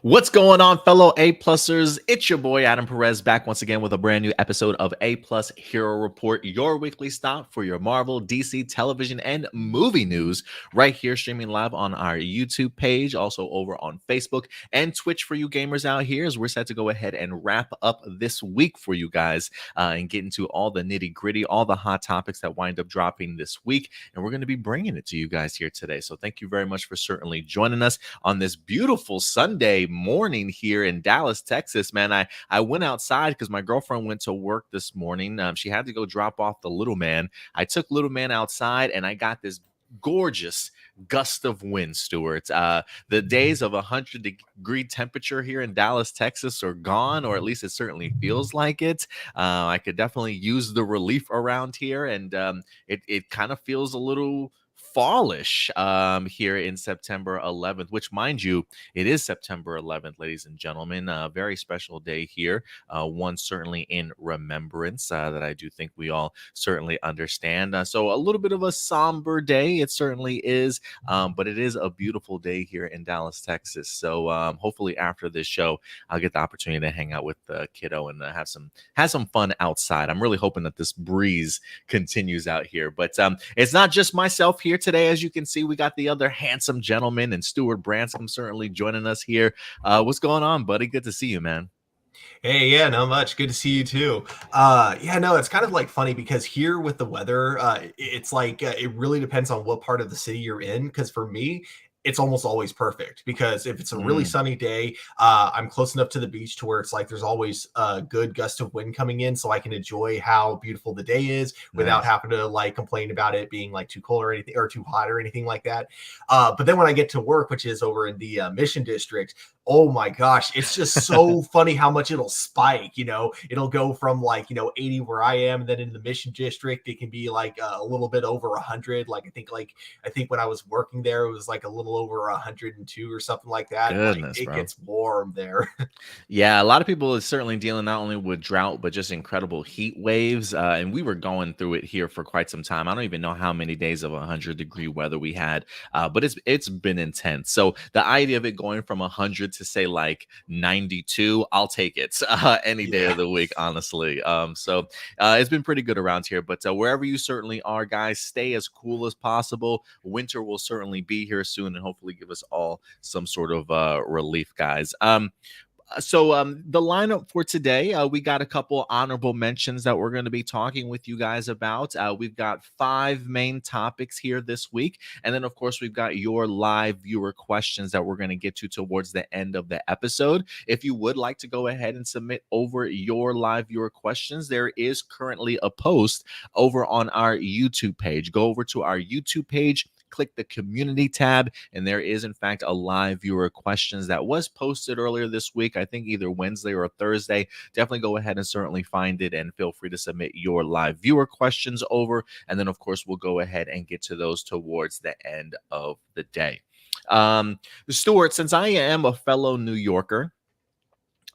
What's going on, fellow A-plussers? It's your boy Adam Perez back once again with a brand new episode of A-Plus Hero Report, your weekly stop for your Marvel, DC, television, and movie news right here streaming live on our YouTube page, also over on Facebook and Twitch for you gamers out here as we're set to go ahead and wrap up this week for you guys and get into all the nitty-gritty, all the hot topics that wind up dropping this week, and we're going to be bringing it to you guys here today. So thank you very much for certainly joining us on this beautiful Sunday morning here in Dallas, Texas. Man, I went outside because my girlfriend went to work this morning. She had to go drop off the little man. I took little man outside and I got this gorgeous gust of wind, Stuart. The days of 100-degree temperature here in Dallas, Texas are gone, or at least it certainly feels like it. I could definitely use the relief around here, and it kind of feels a little fallish here in September 11th, which, mind you, it is September 11th, ladies and gentlemen. A very special day here, one certainly in remembrance that I do think we all certainly understand. So a little bit of a somber day, it certainly is, but it is a beautiful day here in Dallas, Texas. So hopefully after this show, I'll get the opportunity to hang out with the kiddo and have some fun outside. I'm really hoping that this breeze continues out here, but it's not just myself here today. As you can see, we got the other handsome gentleman and Stuart Branscombe certainly joining us here. What's going on, buddy? Good to see you, man. Hey, yeah, not much. Good to see you too. Yeah, no, it's kind of like funny because here with the weather, it's like it really depends on what part of the city you're in. Because for me, it's almost always perfect because if it's a really sunny day, I'm close enough to the beach to where it's like there's always a good gust of wind coming in, so I can enjoy how beautiful the day is without having to like complain about it being like too cold or anything or too hot or anything like that. But then when I get to work, which is over in the Mission District, oh my gosh, it's just so funny how much it'll spike. It'll go from like 80 where I am, and then in the Mission District it can be like a little bit over 100. I think when I was working there it was like a little over 102 or something like that. Goodness, It bro. gets warm there. Yeah, a lot of people are certainly dealing not only with drought, but just incredible heat waves. And we were going through it here for quite some time. I don't even know how many days of 100-degree weather we had, but it's been intense. So the idea of it going from 100 to say like 92, I'll take it any day of the week, honestly. So it's been pretty good around here. But wherever you certainly are, guys, stay as cool as possible. Winter will certainly be here soon, and hopefully give us all some sort of relief, guys. So the lineup for today, we got a couple honorable mentions that we're going to be talking with you guys about. We've got 5 main topics here this week, and then of course we've got your live viewer questions that we're going to get to towards the end of the episode. If you would like to go ahead and submit over your live viewer questions, there is currently a post over on our YouTube page. Go over to our YouTube page, click the community tab, and there is in fact a live viewer questions that was posted earlier this week. I think either Wednesday or Thursday. Definitely go ahead and certainly find it, and feel free to submit your live viewer questions over, and then of course we'll go ahead and get to those towards the end of the day. Stuart, since I am a fellow New Yorker,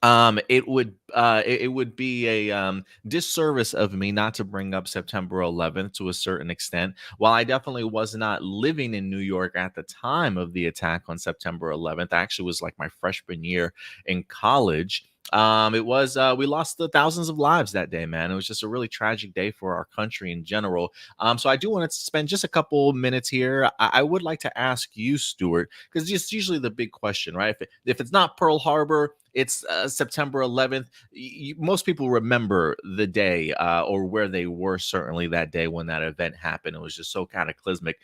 it would be a disservice of me not to bring up September 11th to a certain extent. While I definitely was not living in New York at the time of the attack on September 11th, I actually was like my freshman year in college. We lost the thousands of lives that day, man. It was just a really tragic day for our country in general. So I do want to spend just a couple minutes here. I would like to ask you, Stuart, because it's usually the big question, right? If it's not Pearl Harbor, it's September 11th. Most people remember the day or where they were certainly that day when that event happened. It was just so cataclysmic.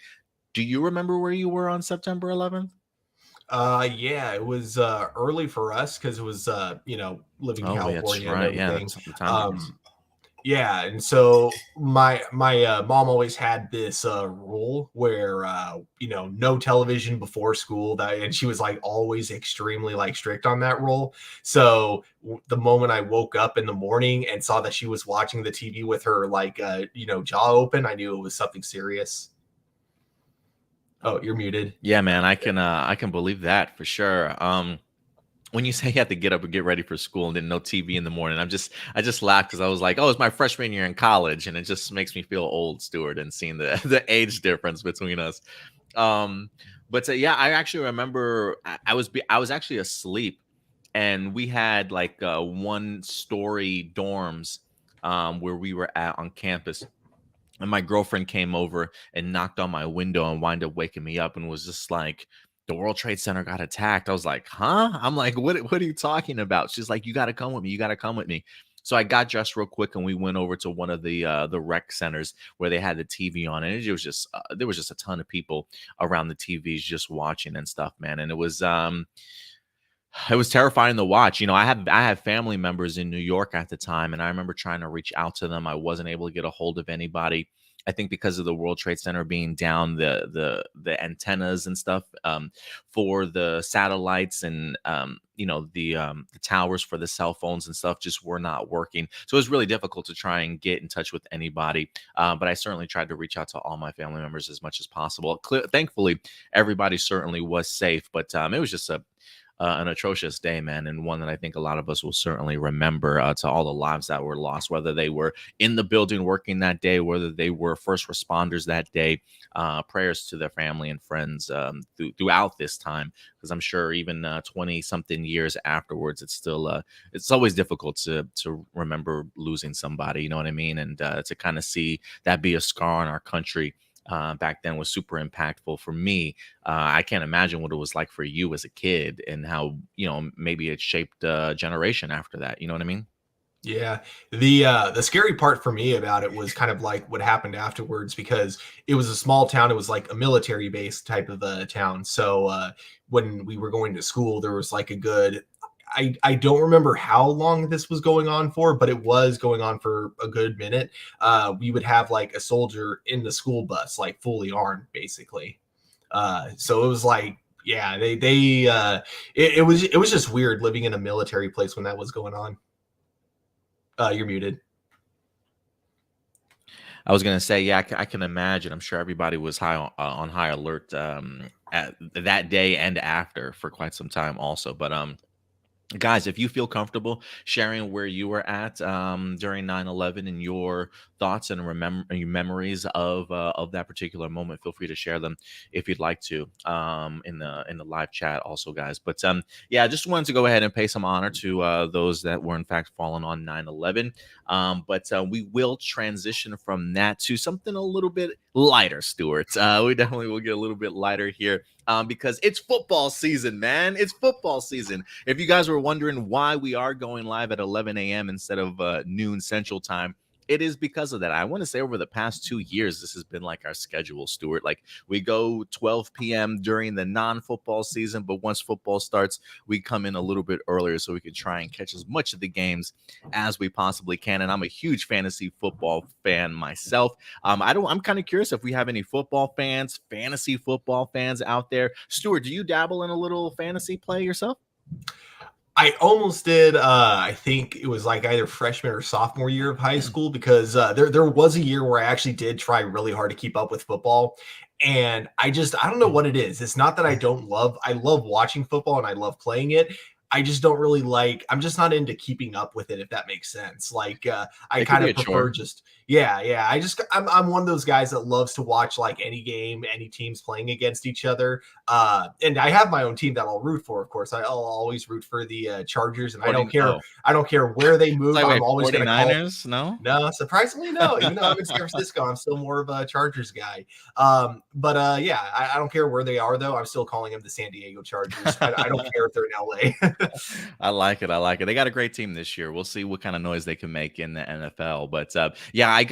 Do you remember where you were on September 11th? Yeah, it was early for us because it was living in California and everything. That's the time. Yeah, and so my mom always had this rule where no television before school, and she was like always extremely like strict on that rule. So the moment I woke up in the morning and saw that she was watching the TV with her like jaw open, I knew it was something serious. Oh, you're muted. Yeah, man, I can believe that for sure. When you say you had to get up and get ready for school and then no TV in the morning, I just laughed because I was like, oh, it's my freshman year in college, and it just makes me feel old, Stuart, and seeing the age difference between us. But yeah, I actually remember I was actually asleep and we had like one story dorms where we were at on campus, and my girlfriend came over and knocked on my window and wound up waking me up and was just like, the World Trade Center got attacked. I was like, huh? I'm like, what are you talking about? She's like, you got to come with me. You got to come with me. So I got dressed real quick and we went over to one of the rec centers where they had the TV on, and it was just there was just a ton of people around the TVs just watching and stuff, man. And it was terrifying to watch. You know, I have family members in New York at the time, and I remember trying to reach out to them. I wasn't able to get a hold of anybody. I think because of the World Trade Center being down, the antennas and stuff for the satellites and the towers for the cell phones and stuff just were not working. So it was really difficult to try and get in touch with anybody. But I certainly tried to reach out to all my family members as much as possible. Thankfully, everybody certainly was safe, but it was just an atrocious day, man, and one that I think a lot of us will certainly remember, to all the lives that were lost, whether they were in the building working that day, whether they were first responders that day. Prayers to their family and friends throughout this time, because I'm sure even 20 something years afterwards, it's still it's always difficult to remember losing somebody. You know what I mean? And to kind of see that be a scar on our country back then was super impactful for me. I can't imagine what it was like for you as a kid, and how, maybe it shaped a generation after that. You know what I mean? Yeah. The scary part for me about it was kind of like what happened afterwards, because it was a small town. It was like a military base type of a town. So when we were going to school, there was like a good, I don't remember how long this was going on for, but it was going on for a good minute. We would have like a soldier in the school bus, like fully armed, basically. So it was like, yeah, it was just weird living in a military place when that was going on. You're muted. I was gonna say, yeah, I can imagine. I'm sure everybody was on high alert at that day and after for quite some time, also. But guys, if you feel comfortable sharing where you were at during 9/11 and your thoughts and remember your memories of that particular moment, feel free to share them if you'd like to in the live chat also, guys. But yeah, I just wanted to go ahead and pay some honor to those that were in fact fallen on 9/11. But we will transition from that to something a little bit lighter, Stuart. We definitely will get a little bit lighter here because it's football season, man. It's football season. If you guys were wondering why we are going live at 11 a.m. instead of noon Central Time, it is because of that. I want to say over the past 2 years, this has been like our schedule, Stuart. Like we go 12 p.m. during the non-football season, but once football starts, we come in a little bit earlier so we can try and catch as much of the games as we possibly can. And I'm a huge fantasy football fan myself. I'm kind of curious if we have any football fans, fantasy football fans out there. Stuart, do you dabble in a little fantasy play yourself? I almost did. I think it was like either freshman or sophomore year of high school, because there was a year where I actually did try really hard to keep up with football, and I don't know what it is. It's not that I love watching football and I love playing it. I just don't really like. I'm just not into keeping up with it, if that makes sense. Like I It could kind be of a prefer chore. just yeah. I'm one of those guys that loves to watch like any game, any teams playing against each other. And I have my own team that I'll root for. Of course, I'll always root for the Chargers, and 40, oh, I don't care where they it's move. like, I'm wait, always going to call. 49ers? No? No, surprisingly, no. Even though I'm in San Francisco, I'm still more of a Chargers guy. But yeah, I don't care where they are, though. I'm still calling them the San Diego Chargers. I don't care if they're in LA. I like it. I like it. They got a great team this year. We'll see what kind of noise they can make in the NFL. But yeah, I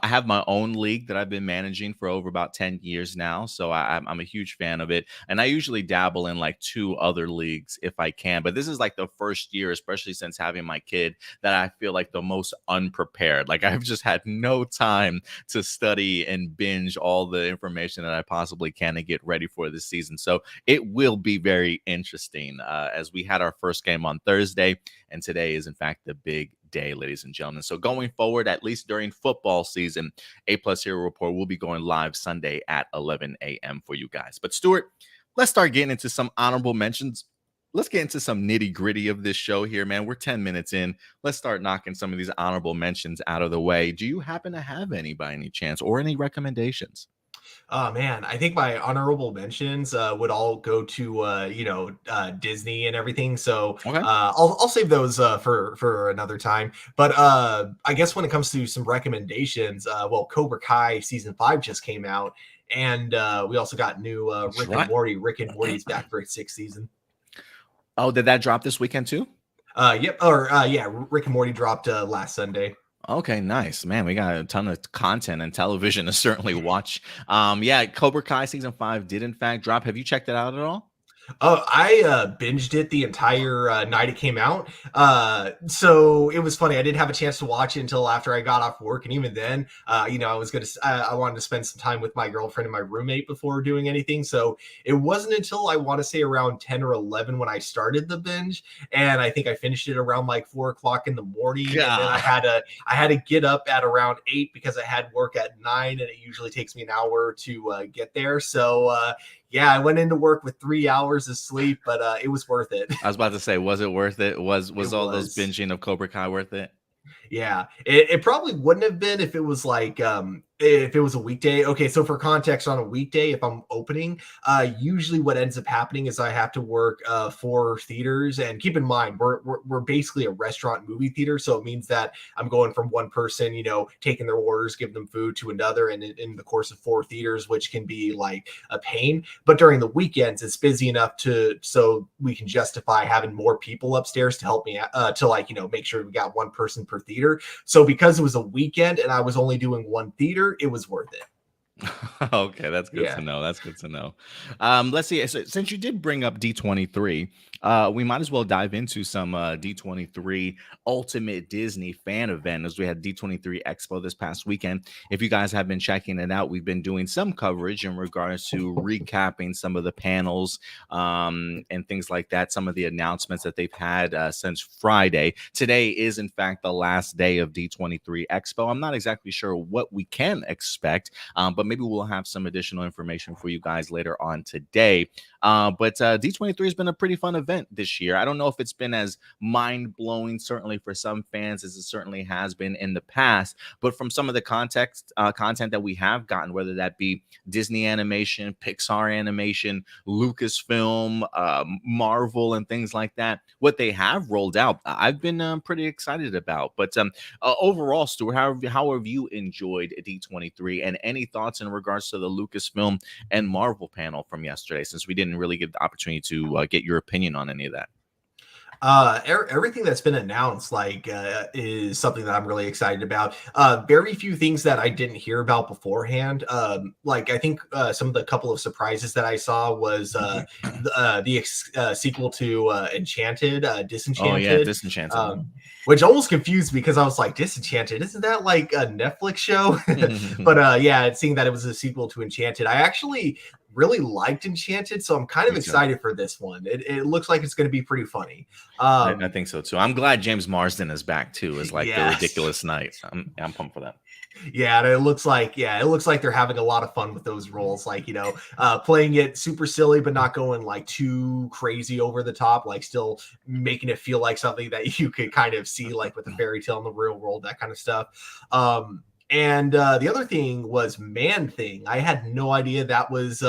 have my own league that I've been managing for over about 10 years now. So I'm a huge fan of it. And I usually dabble in like two other leagues if I can. But this is like the first year, especially since having my kid, that I feel like the most unprepared. Like I've just had no time to study and binge all the information that I possibly can to get ready for this season. So it will be very interesting as we had our first game on Thursday, and today is in fact the big day, ladies and gentlemen. So going forward, at least during football season, A Plus Hero Report will be going live Sunday at 11 a.m. for you guys. But Stuart, let's start getting into some honorable mentions. Let's get into some nitty gritty of this show here, man. We're 10 minutes in. Let's start knocking some of these honorable mentions out of the way. Do you happen to have any by any chance, or any recommendations? Oh man, I think my honorable mentions would all go to Disney and everything. So Okay. I'll save those for another time. But I guess when it comes to some recommendations, well, Cobra Kai season 5 just came out, and we also got new Rick and Right. Morty. Rick and Morty's back for its 6th season. Oh, did that drop this weekend too? Yep. Or yeah, Rick and Morty dropped last Sunday. Okay, nice. Man, we got a ton of content and television to certainly watch. Yeah, Cobra Kai season 5 did in fact drop. Have you checked it out at all? Oh, I binged it the entire night it came out. So it was funny. I didn't have a chance to watch it until after I got off work, and even then, I wanted to spend some time with my girlfriend and my roommate before doing anything. So it wasn't until I want to say around 10 or 11 when I started the binge, and I think I finished it around like 4 o'clock in the morning, and then God. I had to get up at around 8 because I had work at 9, and it usually takes me an hour to get there. So yeah, I went into work with 3 hours of sleep, but it was worth it. I was about to say, was it worth it? Was It all those was. binging of Cobra Kai worth it? Yeah, it probably wouldn't have been if it was like if it was a weekday. Okay, so for context, on a weekday, if I'm opening, usually what ends up happening is I have to work 4 theaters. And keep in mind, we're basically a restaurant movie theater, so it means that I'm going from one person, taking their orders, giving them food, to another, and in the course of 4 theaters, which can be like a pain. But during the weekends, it's busy enough so we can justify having more people upstairs to help me to make sure we got one person per theater. So because it was a weekend and I was only doing one theater, it was worth it. Okay, that's good to Yeah. know. That's good to know. Let's see. Since you did bring up D23, we might as well dive into some D23 Ultimate Disney fan event, as we had D23 Expo this past weekend. If you guys have been checking it out, we've been doing some coverage in regards to recapping some of the panels and things like that, some of the announcements that they've had since Friday. Today is, in fact, the last day of D23 Expo. I'm not exactly sure what we can expect, but maybe we'll have some additional information for you guys later on today. But D23 has been a pretty fun event this year. I don't know if it's been as mind-blowing, certainly for some fans, as it certainly has been in the past. But from some of the content that we have gotten, whether that be Disney animation, Pixar animation, Lucasfilm, Marvel, and things like that, what they have rolled out, I've been pretty excited about. But overall, Stuart, how have you enjoyed D23, and any thoughts in regards to the Lucasfilm and Marvel panel from yesterday, since we didn't really get the opportunity to get your opinion on any of that? Everything that's been announced is something that I'm really excited about. Very few things that I didn't hear about beforehand. Like I think some of the couple of surprises that I saw was the sequel to Enchanted, Oh yeah, Disenchanted. Disenchanted. Which almost confused me because I was like, Disenchanted, isn't that like a Netflix show? But yeah, seeing that it was a sequel to Enchanted, I actually really liked Enchanted, so I'm kind of Me too. excited for this one. It looks like it's going to be pretty funny. I think so too. I'm glad James Marsden is back too, as like the Yes. ridiculous knight. I'm pumped for that. Yeah, and it looks like they're having a lot of fun with those roles, playing it super silly, but not going like too crazy over the top, like still making it feel like something that you could kind of see like with a fairy tale in the real world, that kind of stuff. And the other thing was Man Thing. I had no idea that was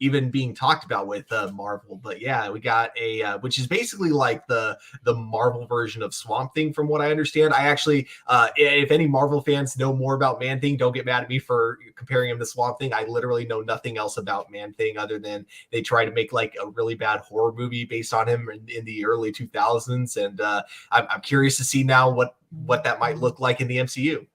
even being talked about with Marvel, but yeah, we got which is basically like the Marvel version of Swamp Thing, from what I understand. I actually, if any Marvel fans know more about Man Thing, don't get mad at me for comparing him to Swamp Thing. I literally know nothing else about Man Thing other than they try to make like a really bad horror movie based on him in the early 2000s, and I'm curious to see now what that might look like in the MCU.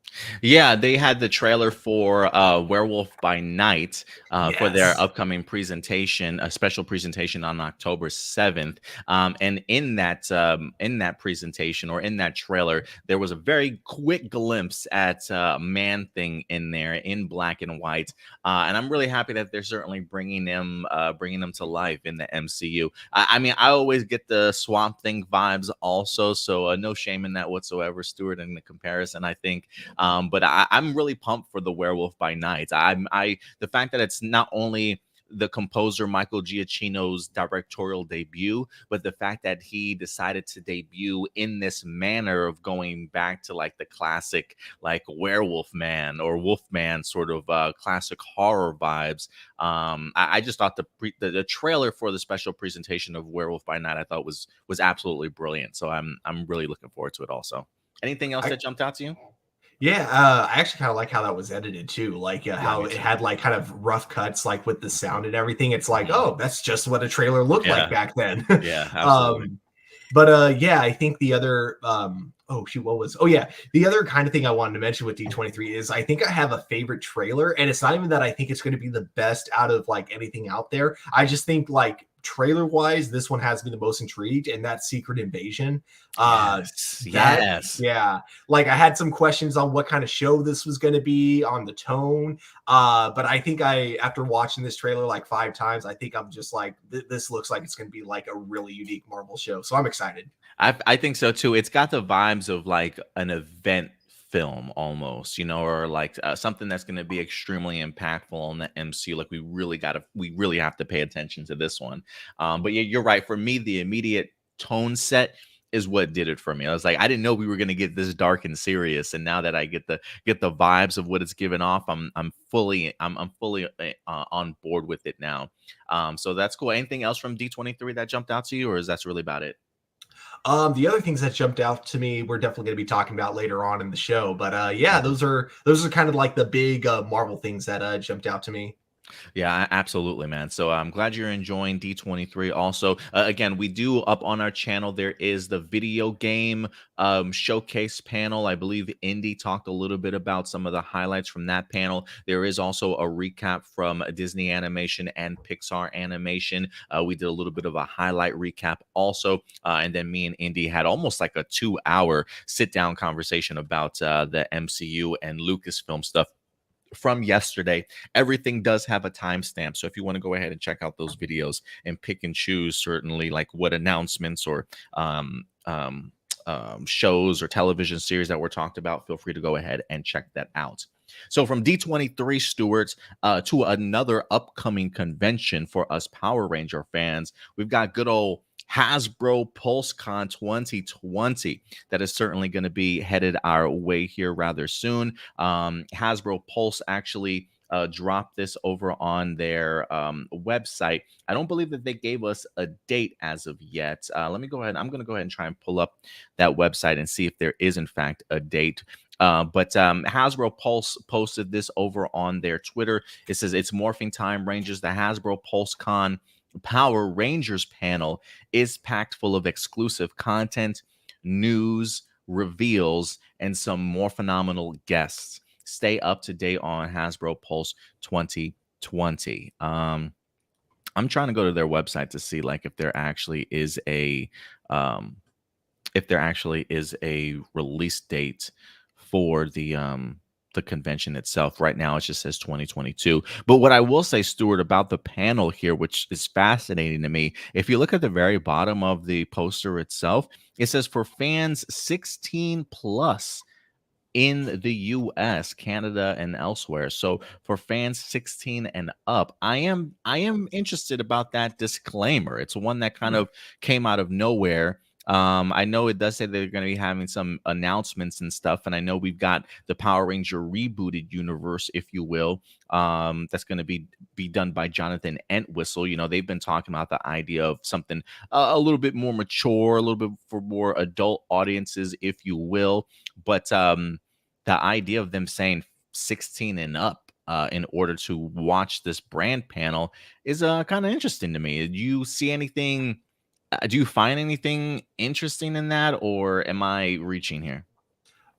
Yeah, they had the trailer for Werewolf by Night for their Yes. upcoming presentation, a special presentation on October 7th. And in that presentation, or in that trailer, there was a very quick glimpse at Man Thing in there in black and white. And I'm really happy that they're certainly bringing them to life in the MCU. I mean, I always get the Swamp Thing vibes also, so no shame in that whatsoever, Stuart, in the comparison, I think. But I'm really pumped for the Werewolf by Night. The fact that it's not only the composer Michael Giacchino's directorial debut, but the fact that he decided to debut in this manner of going back to like the classic like Werewolf Man or Wolfman sort of classic horror vibes. I just thought the trailer for the special presentation of Werewolf by Night I thought was absolutely brilliant. So I'm really looking forward to it also. Anything else I, that jumped out to you? Yeah, I actually kind of like how that was edited too. Like Yeah, how me it too. had like kind of rough cuts, like with the sound and everything. It's like, Mhm. oh, that's just what a trailer looked like Yeah, back then. yeah, absolutely. um, but yeah, I think the other oh shoot, what was, oh yeah, the other kind of thing I wanted to mention with D23 is I think I have a favorite trailer, and it's not even that I think it's going to be the best out of like anything out there. I just think like trailer wise, this one has me the most intrigued, and that's Secret Invasion. Yes, That yes. yeah, like I had some questions on what kind of show this was going to be, on the tone, but I think I, after watching this trailer like 5 times, I think I'm just like, this looks like it's going to be like a really unique Marvel show, so I'm excited. I think so too. It's got the vibes of like an event film almost, you know, or like something that's going to be extremely impactful on the MCU. Like we really have to pay attention to this one. But yeah, you're right. For me, the immediate tone set is what did it for me. I was like, I didn't know we were going to get this dark and serious, and now that I get the vibes of what it's given off, I'm fully on board with it now. So that's cool. Anything else from D23 that jumped out to you, or is that's really about it? The other things that jumped out to me, we're definitely going to be talking about later on in the show. But yeah, those are kind of like the big Marvel things that jumped out to me. Yeah, absolutely, man. So I'm glad you're enjoying D23. Also, again, we do up on our channel, there is the video game showcase panel. I believe Indy talked a little bit about some of the highlights from that panel. There is also a recap from Disney Animation and Pixar Animation. We did a little bit of a highlight recap also. And then me and Indy had almost like a 2-hour sit down conversation about the MCU and Lucasfilm stuff from yesterday. Everything does have a timestamp, so if you want to go ahead and check out those videos and pick and choose certainly like what announcements or shows or television series that were talked about, feel free to go ahead and check that out. So from D23 stewards to another upcoming convention for us Power Ranger fans, we've got good old Hasbro PulseCon 2020 that is certainly going to be headed our way here rather soon. Hasbro Pulse actually dropped this over on their website. I don't believe that they gave us a date as of yet. Let me go ahead. I'm going to go ahead and try and pull up that website and see if there is in fact a date. But Hasbro Pulse posted this over on their Twitter. It says it's morphing time Rangers. The Hasbro PulseCon Power Rangers panel is packed full of exclusive content, news, reveals, and some more phenomenal guests. Stay up to date on Hasbro Pulse 2020. I'm trying to go to their website to see like um, if there actually is a release date for the convention itself. Right now, it just says 2022. But what I will say, Stuart, about the panel here, which is fascinating to me, if you look at the very bottom of the poster itself, it says for fans 16 plus in the US, Canada, and elsewhere. So for fans 16 and up, I am interested about that disclaimer. It's one that kind of came out of nowhere. I know it does say they're going to be having some announcements and stuff, and I know we've got the Power Ranger rebooted universe, if you will, that's going to be done by Jonathan Entwistle. You know, they've been talking about the idea of something a little bit more mature, a little bit for more adult audiences, if you will. But the idea of them saying 16 and up in order to watch this brand panel is kind of interesting to me. Do you see anything? Do you find anything interesting in that, or am I reaching here?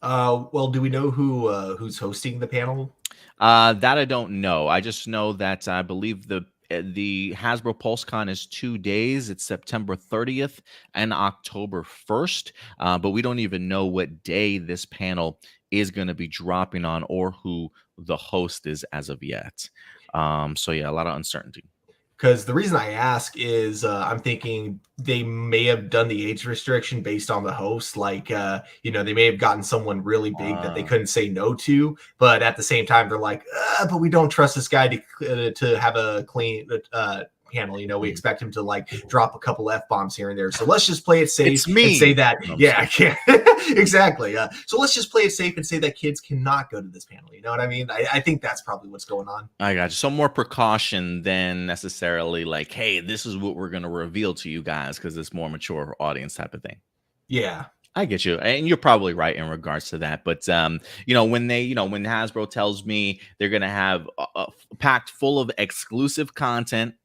Well, do we know who's hosting the panel? That I don't know. I just know that I believe the Hasbro PulseCon is 2 days. It's September 30th and October 1st, but we don't even know what day this panel is going to be dropping on or who the host is as of yet. So yeah, a lot of uncertainty. Because the reason I ask is I'm thinking they may have done the age restriction based on the host. Like, they may have gotten someone really big that they couldn't say no to. But at the same time, they're like, but we don't trust this guy to have a clean panel. We Mhm. expect him to like drop a couple F-bombs here and there. So let's just play it safe It's and say me. that, No, I'm just yeah, I kidding. can't. Exactly. So let's just play it safe and say that kids cannot go to this panel. You know what I mean? I think that's probably what's going on. I got you. So more precaution than necessarily like, hey, this is what we're going to reveal to you guys because it's more mature audience type of thing. Yeah. I get you, and you're probably right in regards to that. But when when Hasbro tells me they're gonna have packed full of exclusive content,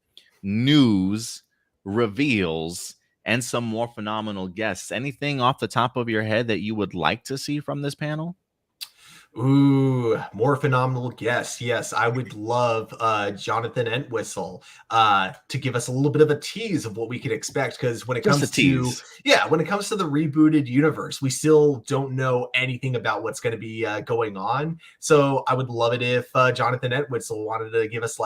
news, reveals, and some more phenomenal guests. Anything off the top of your head that you would like to see from this panel? Ooh, more phenomenal guests. Yes, I would love Jonathan Entwistle to give us a little bit of a tease of what we can expect. Because Just a tease. when it comes to the rebooted universe, we still don't know anything about what's going to be going on. So I would love it if Jonathan Entwistle wanted to give us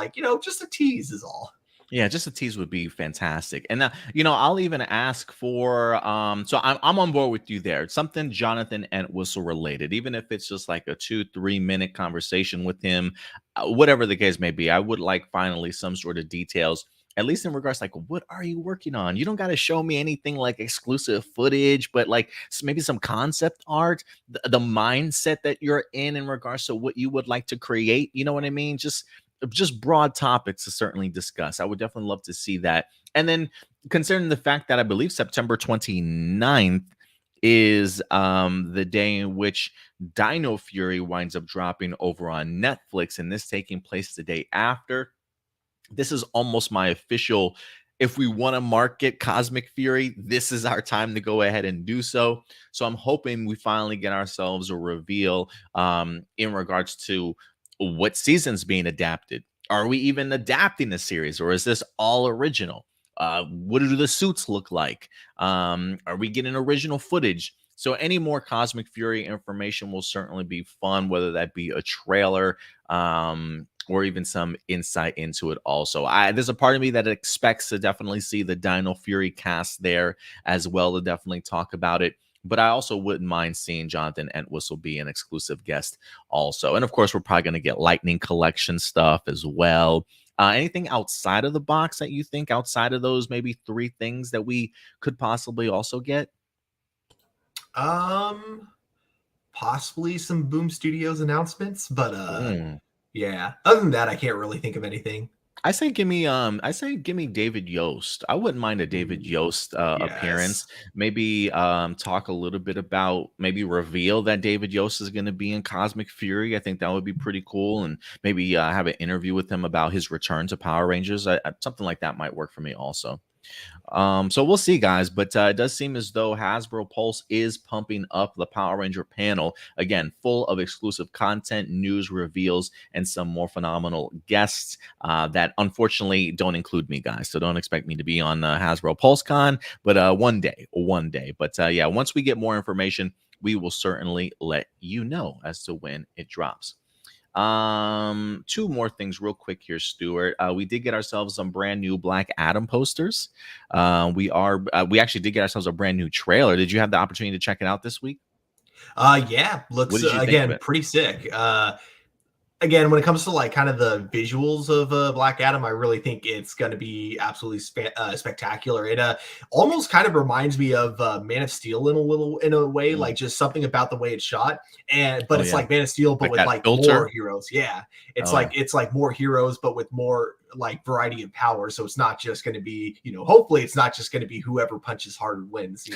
just a tease is all. Yeah, just a tease would be fantastic. And I'll even ask for so I'm on board with you there. Something Jonathan Entwistle related, even if it's just like a 2-3 minute conversation with him, whatever the case may be. I would like finally some sort of details, at least in regards like what are you working on? You don't got to show me anything like exclusive footage, but like maybe some concept art, the mindset that you're in regards to what you would like to create. You know what I mean? Just broad topics to certainly discuss. I would definitely love to see that. And then considering the fact that I believe September 29th is the day in which Dino Fury winds up dropping over on Netflix, and this taking place the day after. This is almost my official, if we want to market Cosmic Fury, this is our time to go ahead and do so. So I'm hoping we finally get ourselves a reveal in regards to what season's being adapted. Are we even adapting the series, or is this all original? What do the suits look like? Are we getting original footage? So any more Cosmic Fury information will certainly be fun, whether that be a trailer, or even some insight into it also. There's a part of me that expects to definitely see the Dino Fury cast there as well to definitely talk about it. But I also wouldn't mind seeing Jonathan Entwistle be an exclusive guest also. And of course, we're probably going to get Lightning Collection stuff as well. Anything outside of the box that you think outside of those maybe three things that we could possibly also get? Um, Possibly some Boom Studios announcements, but Mm. yeah. Other than that, I can't really think of anything. I say give me David Yost. I wouldn't mind a David Ooh, Yost appearance. yes. Maybe talk a little bit about, maybe reveal that David Yost is going to be in Cosmic Fury. I think that would be pretty cool, and maybe have an interview with him about his return to Power Rangers. Something like that might work for me also. So we'll see, guys. But it does seem as though Hasbro Pulse is pumping up the Power Ranger panel again, full of exclusive content, news reveals, and some more phenomenal guests that unfortunately don't include me, guys. So don't expect me to be on Hasbro PulseCon, but one day, one day. But yeah, once we get more information, we will certainly let you know as to when it drops. Two more things real quick here, Stuart. We did get ourselves some brand new Black Adam posters. We actually did get ourselves a brand new trailer. Did you have the opportunity to check it out this week? Yeah, What looks did you think of again it? pretty sick. Again, when it comes to like kind of the visuals of Black Adam, I really think it's going to be absolutely spectacular. It almost kind of reminds me of Man of Steel in a way, Mm. like just something about the way it's shot. But Oh it's yeah, like Man of Steel, but like with that like more filter. heroes. Yeah, Oh yeah. it's like more heroes, but with more like variety of power. So it's not just going to be hopefully it's not just going to be whoever punches harder wins.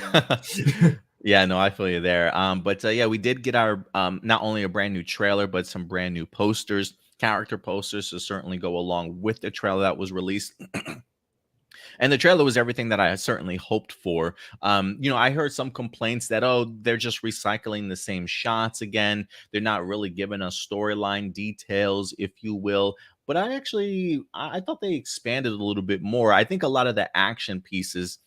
Yeah, no, I feel you there. But yeah, we did get our not only a brand new trailer, but some brand new posters, character posters to certainly go along with the trailer that was released. And the trailer was everything that I had certainly hoped for. I heard some complaints that, oh, they're just recycling the same shots again. They're not really giving us storyline details, if you will. But I thought they expanded a little bit more. I think a lot of the action pieces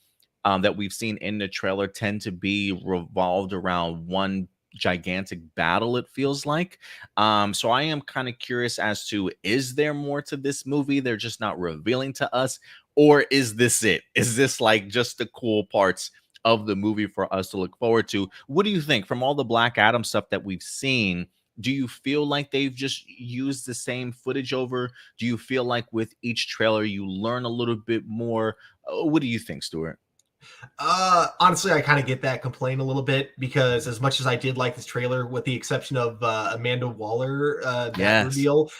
that we've seen in the trailer tend to be revolved around one gigantic battle, it feels like. So I am kind of curious as to, is there more to this movie they're just not revealing to us, or is this it? Is this like just the cool parts of the movie for us to look forward to? What do you think from all the Black Adam stuff that we've seen? Do you feel like they've just used the same footage over? Do you feel like with each trailer you learn a little bit more? What do you think, Stuart? Honestly, I kind of get that complaint a little bit because as much as I did like this trailer, with the exception of Amanda Waller, that Yes. reveal,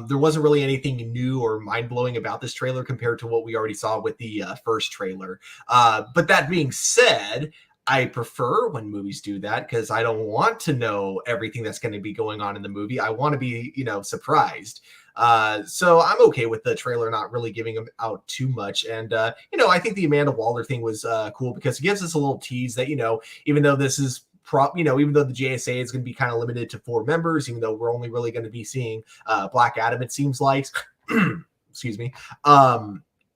there wasn't really anything new or mind blowing about this trailer compared to what we already saw with the first trailer. But that being said, I prefer when movies do that because I don't want to know everything that's going to be going on in the movie. I want to be, surprised. So I'm okay with the trailer not really giving them out too much. And, I think the Amanda Waller thing was cool because it gives us a little tease that, even though this is even though the JSA is going to be kind of limited to 4 members, even though we're only really going to be seeing Black Adam, it seems like, excuse me.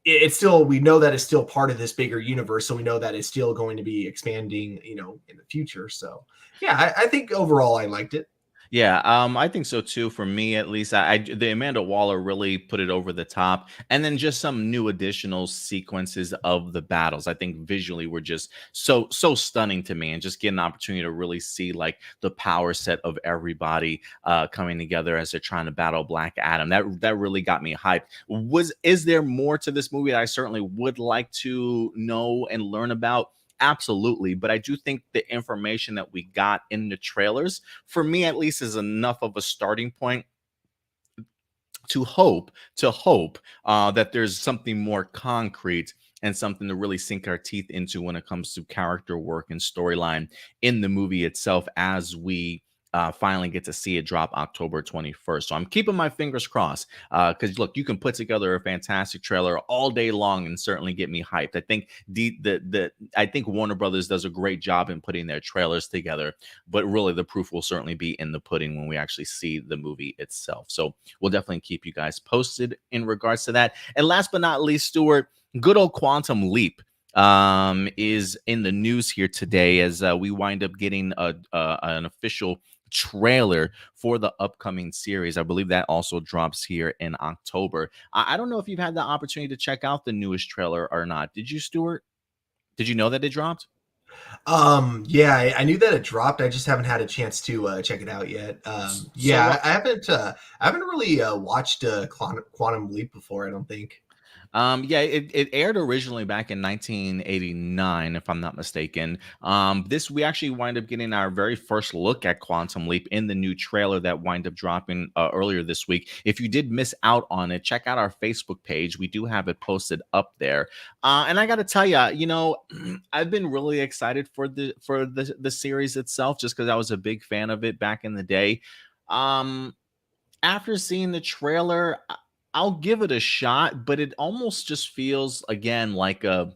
It's still, we know that it's still part of this bigger universe. So we know that it's still going to be expanding, in the future. So yeah, I think overall I liked it. Yeah, I think so too. For me, at least, the Amanda Waller really put it over the top, and then just some new additional sequences of the battles. I think visually were just so stunning to me, and just get an opportunity to really see like the power set of everybody coming together as they're trying to battle Black Adam. That really got me hyped. Is there more to this movie that I certainly would like to know and learn about? Absolutely. But I do think the information that we got in the trailers, for me at least, is enough of a starting point to hope that there's something more concrete and something to really sink our teeth into when it comes to character work and storyline in the movie itself, as we finally get to see it drop October 21st. So I'm keeping my fingers crossed because look, you can put together a fantastic trailer all day long and certainly get me hyped. I think I think Warner Brothers does a great job in putting their trailers together, but really the proof will certainly be in the pudding when we actually see the movie itself. So we'll definitely keep you guys posted in regards to that. And last but not least, Stuart, good old Quantum Leap is in the news here today as we wind up getting an official trailer for the upcoming series. I believe that also drops here in October. I don't know if you've had the opportunity to check out the newest trailer or not. Did you, Stuart? Did you know that it dropped? Yeah, I knew that it dropped. I just haven't had a chance to check it out yet. So Yeah, what? I haven't really watched Quantum Leap before. I don't think. Yeah, it aired originally back in 1989, if I'm not mistaken. This we actually wind up getting our very first look at Quantum Leap in the new trailer that wind up dropping earlier this week. If you did miss out on it, check out our Facebook page. We do have it posted up there. And I got to tell you, I've been really excited for the series itself, just because I was a big fan of it back in the day. Um, After seeing the trailer, I'll give it a shot, but it almost just feels again like a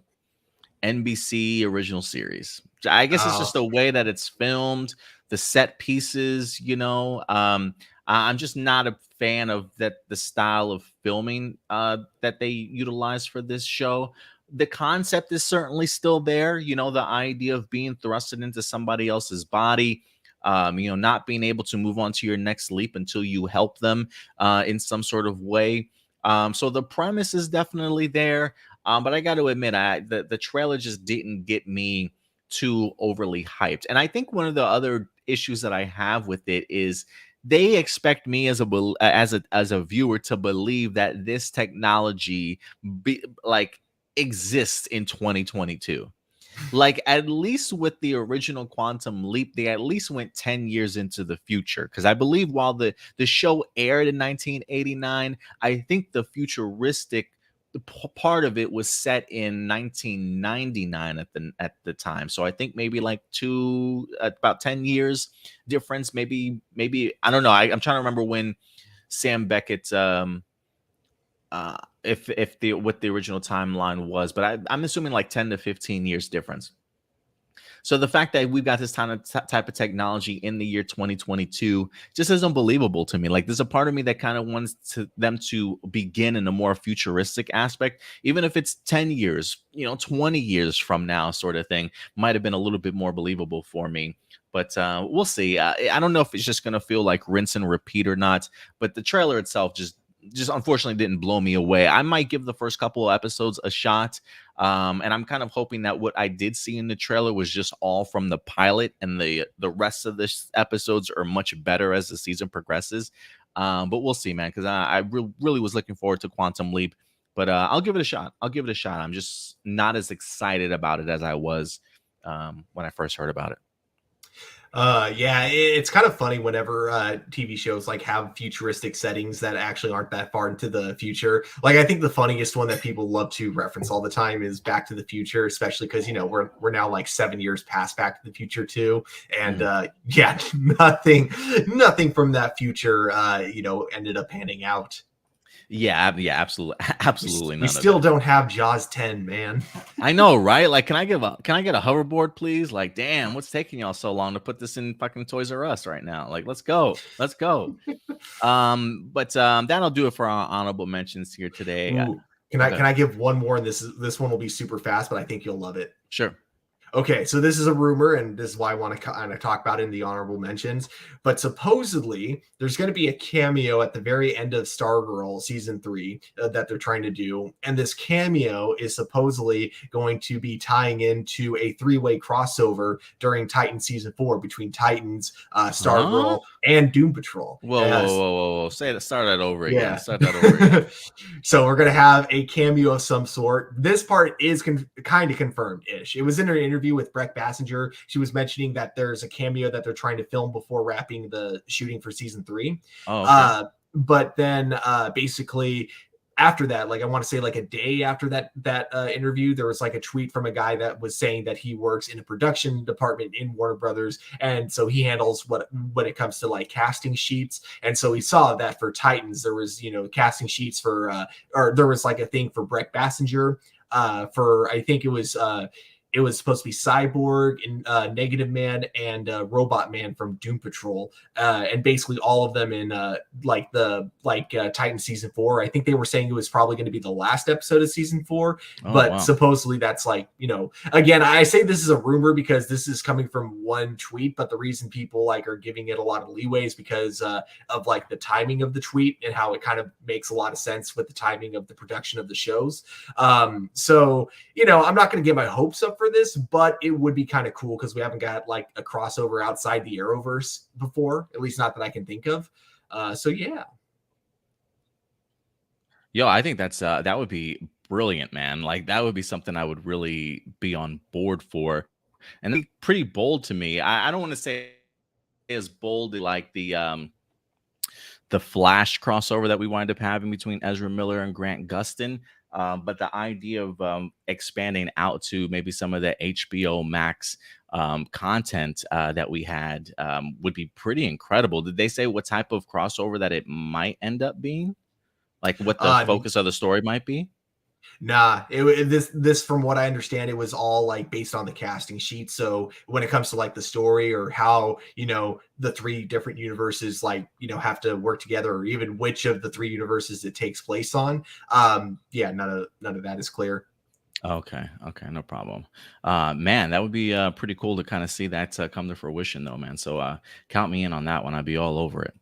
NBC original series. I guess it's just Oh, the way that it's filmed, the set pieces, I'm just not a fan of the style of filming that they utilize for this show. The concept is certainly still there, the idea of being thrusted into somebody else's body, not being able to move on to your next leap until you help them in some sort of way. So the premise is definitely there. But I got to admit, the trailer just didn't get me too overly hyped. And I think one of the other issues that I have with it is they expect me as a viewer to believe that this technology exists in 2022. Like, at least with the original Quantum Leap, they at least went 10 years into the future, because I believe while the show aired in 1989, I think the futuristic part of it was set in 1999 at the time. So I think maybe like about 10 years difference, maybe I don't know. I'm trying to remember when Sam Beckett's if the what the original timeline was, but I'm assuming like 10 to 15 years difference. So the fact that we've got this type of technology in the year 2022 just is unbelievable to me. Like, there's a part of me that kind of wants them to begin in a more futuristic aspect, even if it's 10 years, 20 years from now, sort of thing, might have been a little bit more believable for me. But we'll see. I don't know if it's just going to feel like rinse and repeat or not, but the trailer itself just unfortunately didn't blow me away. I might give the first couple of episodes a shot. And I'm kind of hoping that what I did see in the trailer was just all from the pilot, and the rest of the episodes are much better as the season progresses. But we'll see, man, because I really was looking forward to Quantum Leap. But I'll give it a shot. I'm just not as excited about it as I was when I first heard about it. Yeah, it's kind of funny whenever TV shows like have futuristic settings that actually aren't that far into the future. Like, I think the funniest one that people love to reference all the time is Back to the Future, especially because we're now like 7 years past Back to the Future too, and yeah, nothing from that future ended up panning out. Yeah, absolutely. We still don't have Jaws 10, man. I know, right? Like, can I get a hoverboard, please? Like, damn, what's taking y'all so long to put this in fucking Toys R Us right now? Like, let's go. But that'll do it for our honorable mentions here today. Ooh, can I give one more? And this one will be super fast, but I think you'll love it. Sure. Okay, so this is a rumor, and this is why I want to kind of talk about it in the honorable mentions. But supposedly, there's going to be a cameo at the very end of Stargirl season 3 that they're trying to do, and this cameo is supposedly going to be tying into a 3-way crossover during Titan season 4 between Titans, Stargirl, and Doom Patrol. Whoa! Start that over again. Yeah. Start that over again. So we're going to have a cameo of some sort. This part is kind of confirmed-ish. It was in an interview with Brett Bassinger. She was mentioning that there's a cameo that they're trying to film before wrapping the shooting for season 3. Oh, okay. But then basically after that, like I want to say like a day after that interview, there was like a tweet from a guy that was saying that he works in a production department in Warner Brothers, and so he handles when it comes to like casting sheets. And so he saw that for Titans there was casting sheets for or there was like a thing for Brett Bassinger for, I think it was supposed to be Cyborg and Negative Man and Robot Man from Doom Patrol, and basically all of them in Titan season 4. I think they were saying it was probably going to be the last episode of season 4, but wow. Supposedly that's like, again, I say this is a rumor because this is coming from one tweet, but the reason people like are giving it a lot of leeway is because of like the timing of the tweet and how it kind of makes a lot of sense with the timing of the production of the shows. So I'm not going to get my hopes up for this, but it would be kind of cool because we haven't got like a crossover outside the Arrowverse before, at least not that I can think of. So yeah. Yo, I think that would be brilliant, man. Like, that would be something I would really be on board for, and it's pretty bold to me. I don't want to say as bold like the Flash crossover that we wind up having between Ezra Miller and Grant Gustin. But the idea of expanding out to maybe some of the HBO Max content that we had would be pretty incredible. Did they say what type of crossover that it might end up being? Like, what the focus of the story might be? Nah, this from what I understand, it was all like based on the casting sheet. So when it comes to like the story or how the 3 different universes have to work together, or even which of the 3 universes it takes place on, yeah, none of that is clear. Okay, no problem. Man, that would be pretty cool to kind of see that come to fruition, though, man. So count me in on that one. I'd be all over it.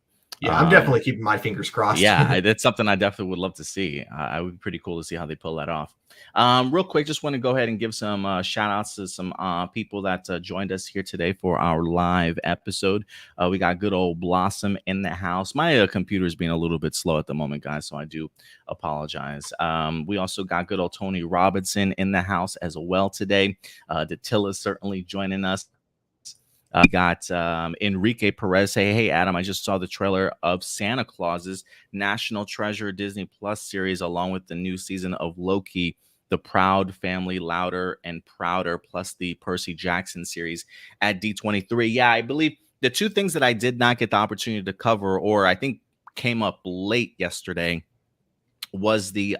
Yeah, I'm definitely keeping my fingers crossed. Yeah, that's something I definitely would love to see. It would be pretty cool to see how they pull that off. Real quick, just want to go ahead and give some shout outs to some people that joined us here today for our live episode. We got good old Blossom in the house. My computer is being a little bit slow at the moment, guys, so I do apologize. We also got good old Tony Robinson in the house as well today. Datilla certainly joining us. We got Enrique Perez. Hey, Adam, I just saw the trailer of Santa Claus's National Treasure Disney Plus series, along with the new season of Loki, The Proud Family, Louder and Prouder, plus the Percy Jackson series at D23. Yeah, I believe the 2 things that I did not get the opportunity to cover, or I think came up late yesterday, was the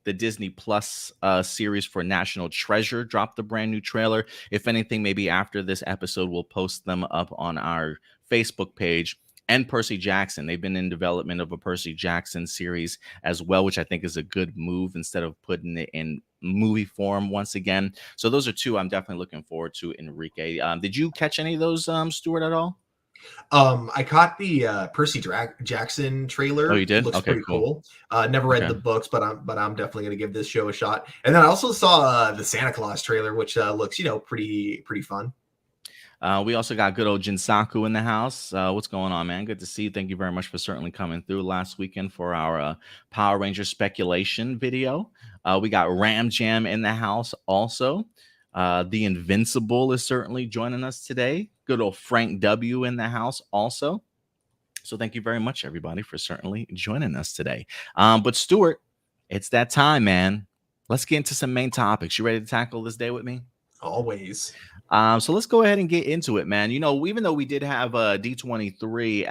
the Disney Plus series for National Treasure dropped a brand new trailer. If anything, maybe after this episode, we'll post them up on our Facebook page. And Percy Jackson. They've been in development of a Percy Jackson series as well, which I think is a good move instead of putting it in movie form once again. So those are two I'm definitely looking forward to, Enrique. Did you catch any of those, Stuart, at all? I caught the Jackson Oh, trailer. you It did? looks Okay, pretty cool. cool. Never read Okay. the books, but I'm definitely gonna give this show a shot. And then I also saw the Santa Claus trailer, which looks pretty fun. We also got good old Jinsaku in the house. What's going on, man? Good to see you. Thank you very much for certainly coming through last weekend for our Power Ranger speculation video. We got Ram Jam in the house also. The Invincible is certainly joining us today. Good old Frank W in the house also. So thank you very much, everybody, for certainly joining us today. But Stuart, it's that time, man. Let's get into some main topics. You ready to tackle this day with me? Always. So let's go ahead and get into it, man. You know, even though we did have a D23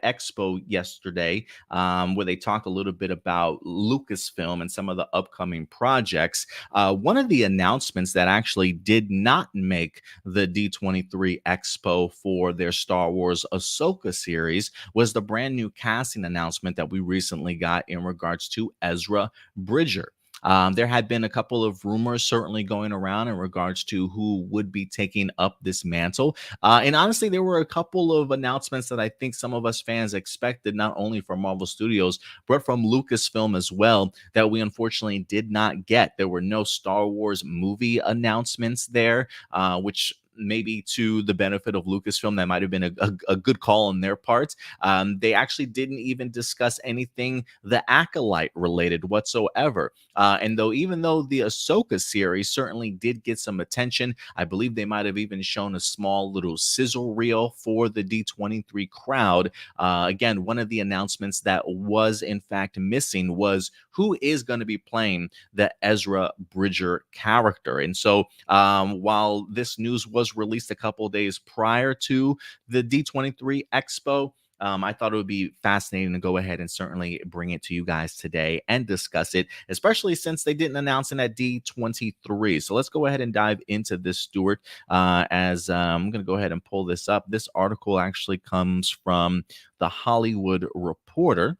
Expo yesterday, where they talked a little bit about Lucasfilm and some of the upcoming projects, one of the announcements that actually did not make the D23 Expo for their Star Wars Ahsoka series was the brand new casting announcement that we recently got in regards to Ezra Bridger. There had been a couple of rumors certainly going around in regards to who would be taking up this mantle. And honestly, there were a couple of announcements that I think some of us fans expected, not only from Marvel Studios, but from Lucasfilm as well, that we unfortunately did not get. There were no Star Wars movie announcements there, which maybe to the benefit of Lucasfilm, that might have been a good call on their part. They actually didn't even discuss anything the Acolyte related whatsoever. And though, even though the Ahsoka series certainly did get some attention, I believe they might have even shown a small little sizzle reel for the D23 crowd. Again, one of the announcements that was in fact missing was who is going to be playing the Ezra Bridger character. And so, while this news was released a couple days prior to the D23 Expo, I thought it would be fascinating to go ahead and certainly bring it to you guys today and discuss it, especially since they didn't announce it at D23. So let's go ahead and dive into this, Stuart. As I'm going to go ahead and pull this up. This article actually comes from the Hollywood Reporter,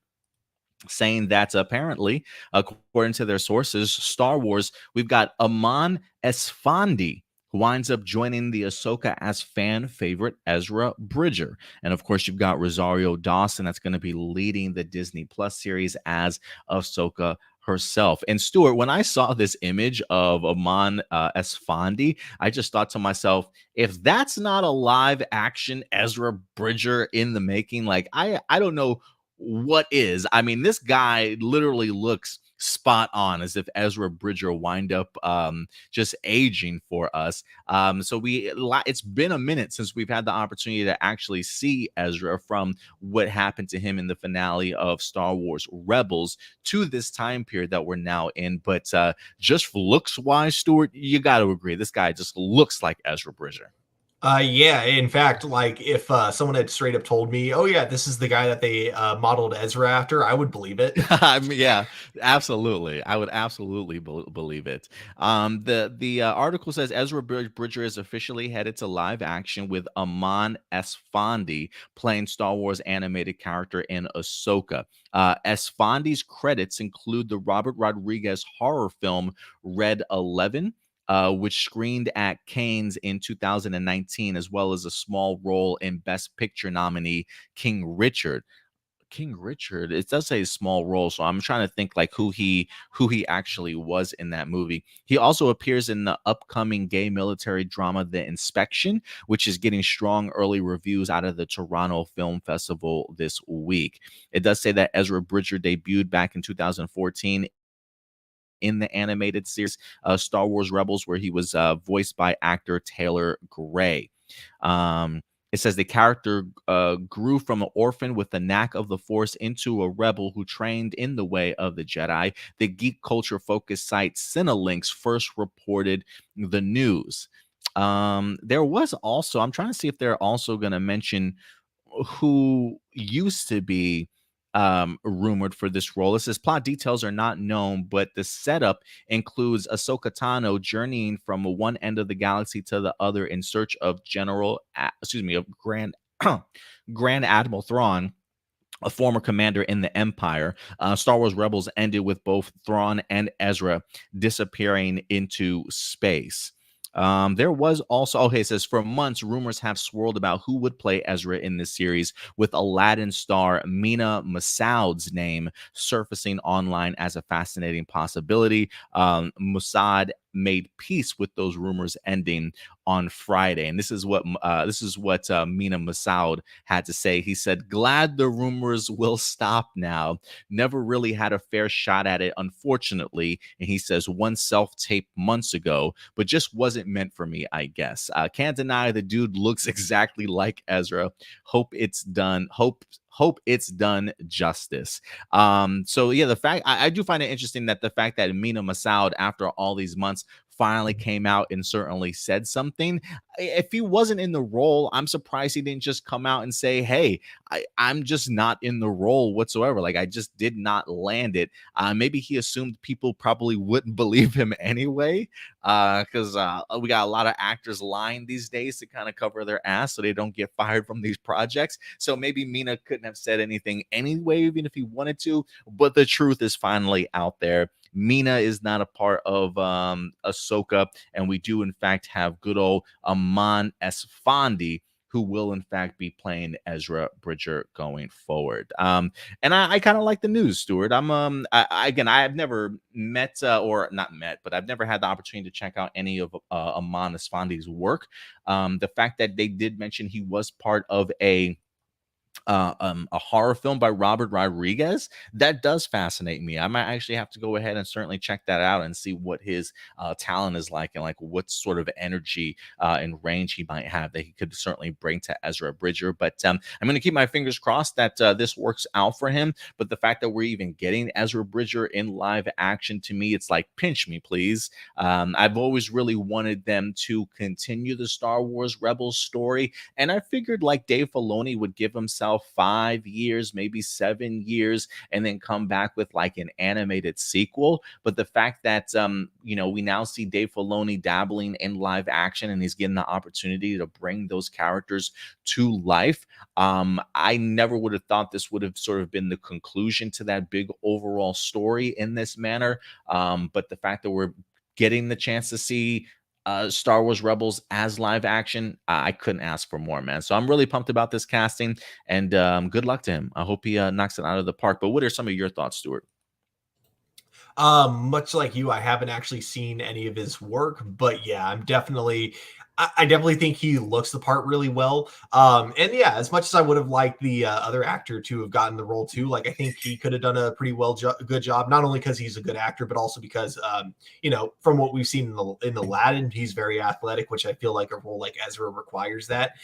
saying that apparently, according to their sources, Star Wars, we've got Eman Esfandi, who winds up joining the Ahsoka as fan favorite Ezra Bridger. And of course, you've got Rosario Dawson that's going to be leading the Disney Plus series as Ahsoka herself. And Stuart, when I saw this image of Eman Esfandi, I just thought to myself, if that's not a live action Ezra Bridger in the making, like I don't know what is. I mean, this guy literally looks spot on, as if Ezra Bridger wind up just aging for us. So it's been a minute since we've had the opportunity to actually see Ezra, from what happened to him in the finale of Star Wars Rebels to this time period that we're now in. But just looks wise, Stuart, you got to agree, this guy just looks like Ezra Bridger. Yeah, in fact, like if someone had straight up told me, "Oh yeah, this is the guy that they modeled Ezra after," I would believe it. I mean, yeah, absolutely. I would absolutely believe it. The article says Ezra Bridger is officially headed to live action, with Eman Esfandi playing Star Wars animated character in Ahsoka. Esfandi's credits include the Robert Rodriguez horror film Red 11, which screened at Cannes in 2019, as well as a small role in Best Picture nominee King Richard. King Richard, it does say a small role, so I'm trying to think like who he actually was in that movie. He also appears in the upcoming gay military drama The Inspection, which is getting strong early reviews out of the Toronto Film Festival this week. It does say that Ezra Bridger debuted back in 2014 in the animated series Star Wars Rebels, where he was voiced by actor Taylor Gray. It says the character grew from an orphan with the knack of the Force into a rebel who trained in the way of the Jedi. The geek culture focused site Cinelinx first reported the news. There was also, I'm trying to see if they're also going to mention who used to be rumored for this role. It says plot details are not known, but the setup includes Ahsoka Tano journeying from one end of the galaxy to the other in search of of Grand Admiral Thrawn, a former commander in the Empire. Star Wars Rebels ended with both Thrawn and Ezra disappearing into space. There was also, okay, it says for months, rumors have swirled about who would play Ezra in this series, with Aladdin star Mina Massoud's name surfacing online as a fascinating possibility. Massoud made peace with those rumors ending on Friday, and this is what Mina Massoud had to say. He said, "Glad the rumors will stop now. Never really had a fair shot at it, unfortunately." And he says, "One self-tape months ago, but just wasn't meant for me, I guess. Can't deny the dude looks exactly like Ezra. Hope it's done. Hope it's done justice." So yeah, the fact I do find it interesting that the fact that Mina Massoud, after all these months, finally came out and certainly said something. If he wasn't in the role, I'm surprised he didn't just come out and say, "Hey, I'm just not in the role whatsoever. Like, I just did not land it." Maybe he assumed people probably wouldn't believe him anyway, because we got a lot of actors lying these days to kind of cover their ass so they don't get fired from these projects. So maybe Mina couldn't have said anything anyway, even if he wanted to. But the truth is finally out there. Mina is not a part of Ahsoka, and we do in fact have good old Eman Esfandi, who will in fact be playing Ezra Bridger going forward. And I kind of like the news, Stuart. Again, I have never met or not met, but I've never had the opportunity to check out any of Eman Esfandi's work. The fact that they did mention he was part of a horror film by Robert Rodriguez, that does fascinate me. I might actually have to go ahead and certainly check that out and see what his talent is like, and like what sort of energy and range he might have that he could certainly bring to Ezra Bridger. But I'm going to keep my fingers crossed that this works out for him. But the fact that we're even getting Ezra Bridger in live action, to me, it's like, pinch me, please. I've always really wanted them to continue the Star Wars Rebels story, and I figured like Dave Filoni would give himself 5 years, maybe 7 years, and then come back with like an animated sequel. But the fact that we now see Dave Filoni dabbling in live action, and he's getting the opportunity to bring those characters to life, I never would have thought this would have sort of been the conclusion to that big overall story in this manner. But the fact that we're getting the chance to see Star Wars Rebels as live action, I couldn't ask for more, man. So I'm really pumped about this casting, and good luck to him. I hope he knocks it out of the park. But what are some of your thoughts, Stuart? Much like you, I haven't actually seen any of his work, but yeah, I definitely think he looks the part really well. And yeah, as much as I would have liked the other actor to have gotten the role too, like I think he could have done a pretty good job, not only because he's a good actor, but also because, from what we've seen in Aladdin, he's very athletic, which I feel like a role like Ezra requires that.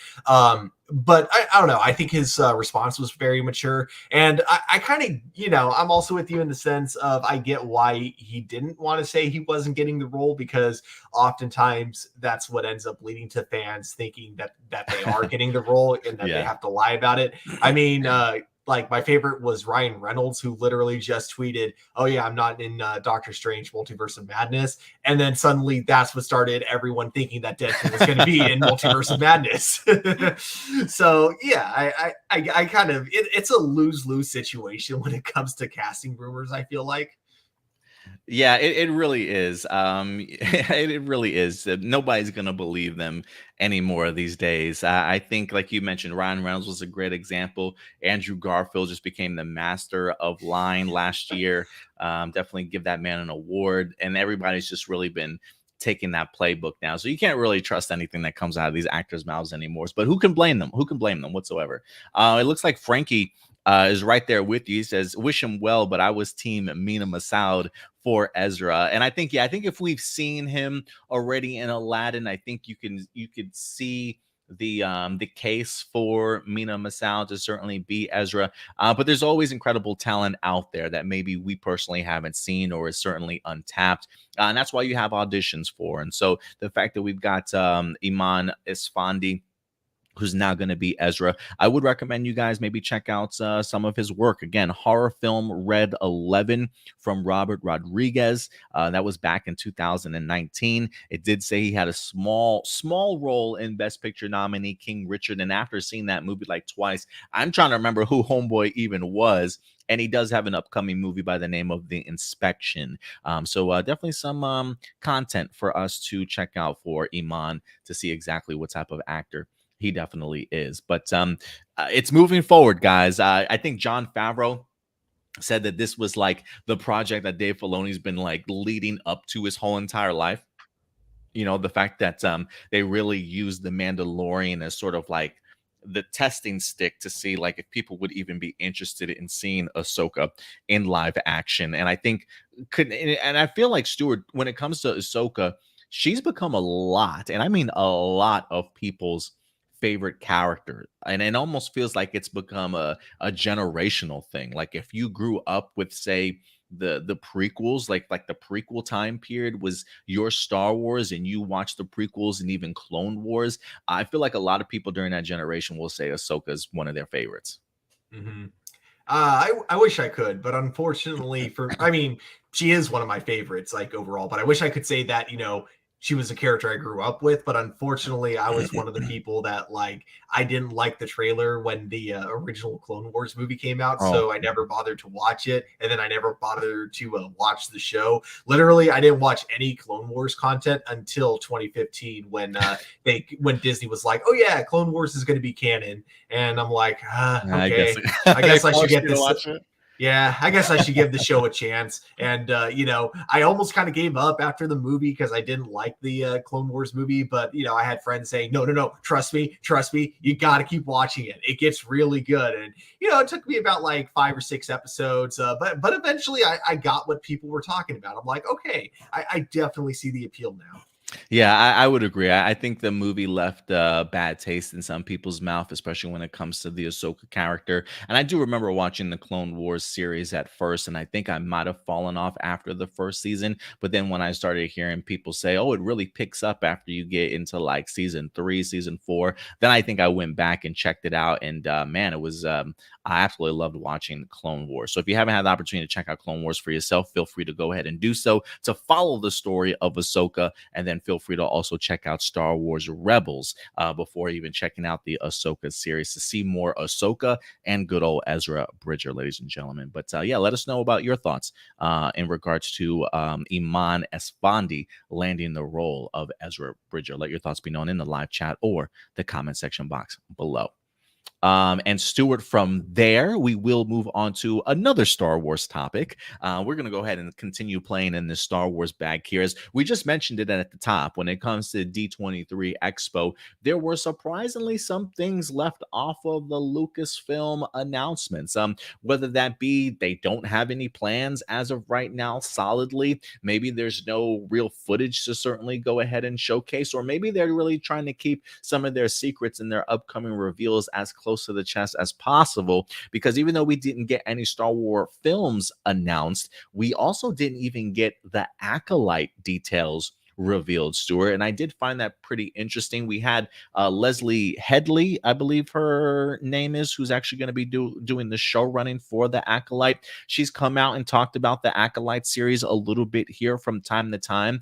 But I don't know. I think his response was very mature. And I kind of, I'm also with you in the sense of I get why he didn't want to say he wasn't getting the role, because oftentimes that's what ends up leading to fans thinking that they are getting the role and that they Yeah. have to lie about it. I mean, like my favorite was Ryan Reynolds, who literally just tweeted, "Oh yeah, I'm not in Doctor Strange Multiverse of Madness." And then suddenly that's what started everyone thinking that Deadpool was going to be in Multiverse of Madness. So yeah, I kind of, it's a lose-lose situation when it comes to casting rumors, I feel like. Yeah, it really is. It really is. Nobody's gonna believe them anymore these days. I think, like you mentioned, Ryan Reynolds was a great example. Andrew Garfield just became the master of line last year. Definitely give that man an award. And everybody's just really been taking that playbook now. So you can't really trust anything that comes out of these actors' mouths anymore. But who can blame them? Who can blame them whatsoever? It looks like Frankie is right there with you. He says, "Wish him well, but I was team Mina Massoud for Ezra." And I think, yeah, I think if we've seen him already in Aladdin, I think you could see the case for Mina Massoud to certainly be Ezra. But there's always incredible talent out there that maybe we personally haven't seen or is certainly untapped. And that's why you have auditions for. And so the fact that we've got Eman Esfandi who's now going to be Ezra. I would recommend you guys maybe check out some of his work. Again, horror film Red 11 from Robert Rodriguez. That was back in 2019. It did say he had a small role in Best Picture nominee King Richard. And after seeing that movie like twice, I'm trying to remember who Homeboy even was. And he does have an upcoming movie by the name of The Inspection. So definitely some content for us to check out for Eman to see exactly what type of actor he definitely is. But it's moving forward, guys. I think Jon Favreau said that this was like the project that Dave Filoni's been like leading up to his whole entire life. You know, the fact that they really used the Mandalorian as sort of like the testing stick to see like if people would even be interested in seeing Ahsoka in live action. And I think and I feel like Stuart, when it comes to Ahsoka, she's become a lot, and I mean a lot of people's favorite character. And it almost feels like it's become a generational thing. Like if you grew up with, say, the prequels, like the prequel time period was your Star Wars, and you watched the prequels and even Clone Wars, I feel like a lot of people during that generation will say Ahsoka is one of their favorites. Mm-hmm. I wish I could, but unfortunately, I mean, she is one of my favorites, like overall. But I wish I could say that, she was a character I grew up with. But unfortunately, I was one of the people that like I didn't like the trailer when the original Clone Wars movie came out, Oh, so I never bothered to watch it, and then I never bothered to watch the show. Literally, I didn't watch any Clone Wars content until 2015 when when Disney was like, "Oh yeah, Clone Wars is going to be canon," and I'm like, I guess okay. I they guess I should forced get you to this. watch it. Yeah, I guess I should give the show a chance. And I almost kind of gave up after the movie because I didn't like the Clone Wars movie. But I had friends saying, no, trust me, you got to keep watching it. It gets really good. And it took me about like 5 or 6 episodes, but eventually I got what people were talking about. I'm like, okay, I definitely see the appeal now. Yeah, I would agree. I think the movie left a bad taste in some people's mouth, especially when it comes to the Ahsoka character. And I do remember watching the Clone Wars series at first, and I think I might have fallen off after the first season. But then when I started hearing people say, "Oh, it really picks up after you get into like season 3, season 4," then I think I went back and checked it out. And man, it was I absolutely loved watching Clone Wars. So if you haven't had the opportunity to check out Clone Wars for yourself, feel free to go ahead and do so to follow the story of Ahsoka, and then feel free to also check out Star Wars Rebels before even checking out the Ahsoka series to see more Ahsoka and good old Ezra Bridger, ladies and gentlemen. But yeah, let us know about your thoughts in regards to Eman Esfandi landing the role of Ezra Bridger. Let your thoughts be known in the live chat or the comment section box below. And Stuart, from there, we will move on to another Star Wars topic. We're going to go ahead and continue playing in this Star Wars bag here. As we just mentioned it at the top, when it comes to D23 Expo, there were surprisingly some things left off of the Lucasfilm announcements. Whether that be they don't have any plans as of right now solidly, maybe there's no real footage to certainly go ahead and showcase, or maybe they're really trying to keep some of their secrets and their upcoming reveals as close to the chest as possible, because even though we didn't get any Star Wars films announced, we also didn't even get the Acolyte details revealed, Stuart. And I did find that pretty interesting. We had Leslie Headley, I believe her name is, who's actually going to be doing the show running for the Acolyte. She's come out and talked about the Acolyte series a little bit here from time to time.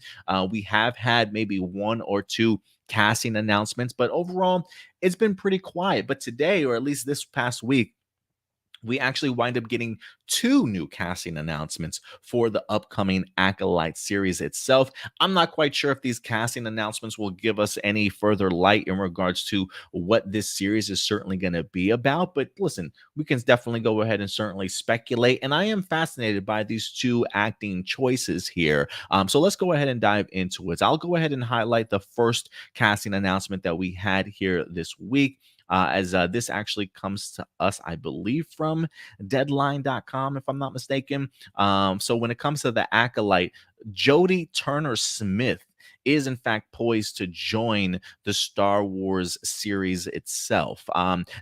We have had maybe 1 or 2 casting announcements, but overall it's been pretty quiet. But today, or at least this past week, we actually wind up getting 2 new casting announcements for the upcoming Acolyte series itself. I'm not quite sure if these casting announcements will give us any further light in regards to what this series is certainly going to be about. But listen, we can definitely go ahead and certainly speculate. And I am fascinated by these 2 acting choices here. So let's go ahead and dive into it. I'll go ahead and highlight the first casting announcement that we had here this week. As this actually comes to us, I believe, from deadline.com, if I'm not mistaken. So when it comes to the Acolyte, Jodie Turner-Smith is in fact poised to join the Star Wars series itself.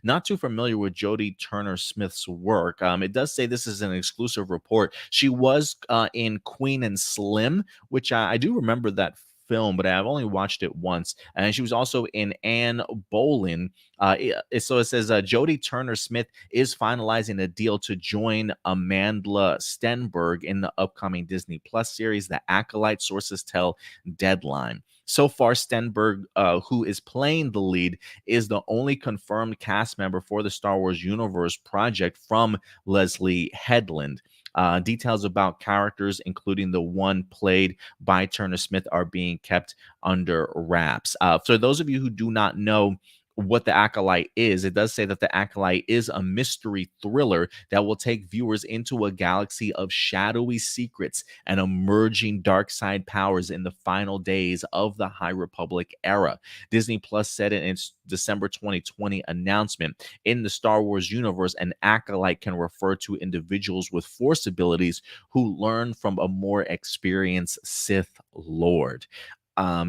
Not too familiar with Jodie Turner-Smith's work. It does say this is an exclusive report. She was in Queen and Slim, which I do remember that film, but I've only watched it once. And she was also in Anne Boleyn. So it says Jodie Turner Smith is finalizing a deal to join Amandla Stenberg in the upcoming Disney Plus series, The Acolyte, sources tell Deadline. So far, Stenberg, who is playing the lead, is the only confirmed cast member for the Star Wars Universe project from Leslie Headland. Details about characters, including the one played by Turner Smith, are being kept under wraps. For those of you who do not know what the Acolyte is, it does say that the Acolyte is a mystery thriller that will take viewers into a galaxy of shadowy secrets and emerging dark side powers in the final days of the High Republic era. Disney Plus said in its December 2020 announcement, in the Star Wars universe, an Acolyte can refer to individuals with Force abilities who learn from a more experienced Sith Lord.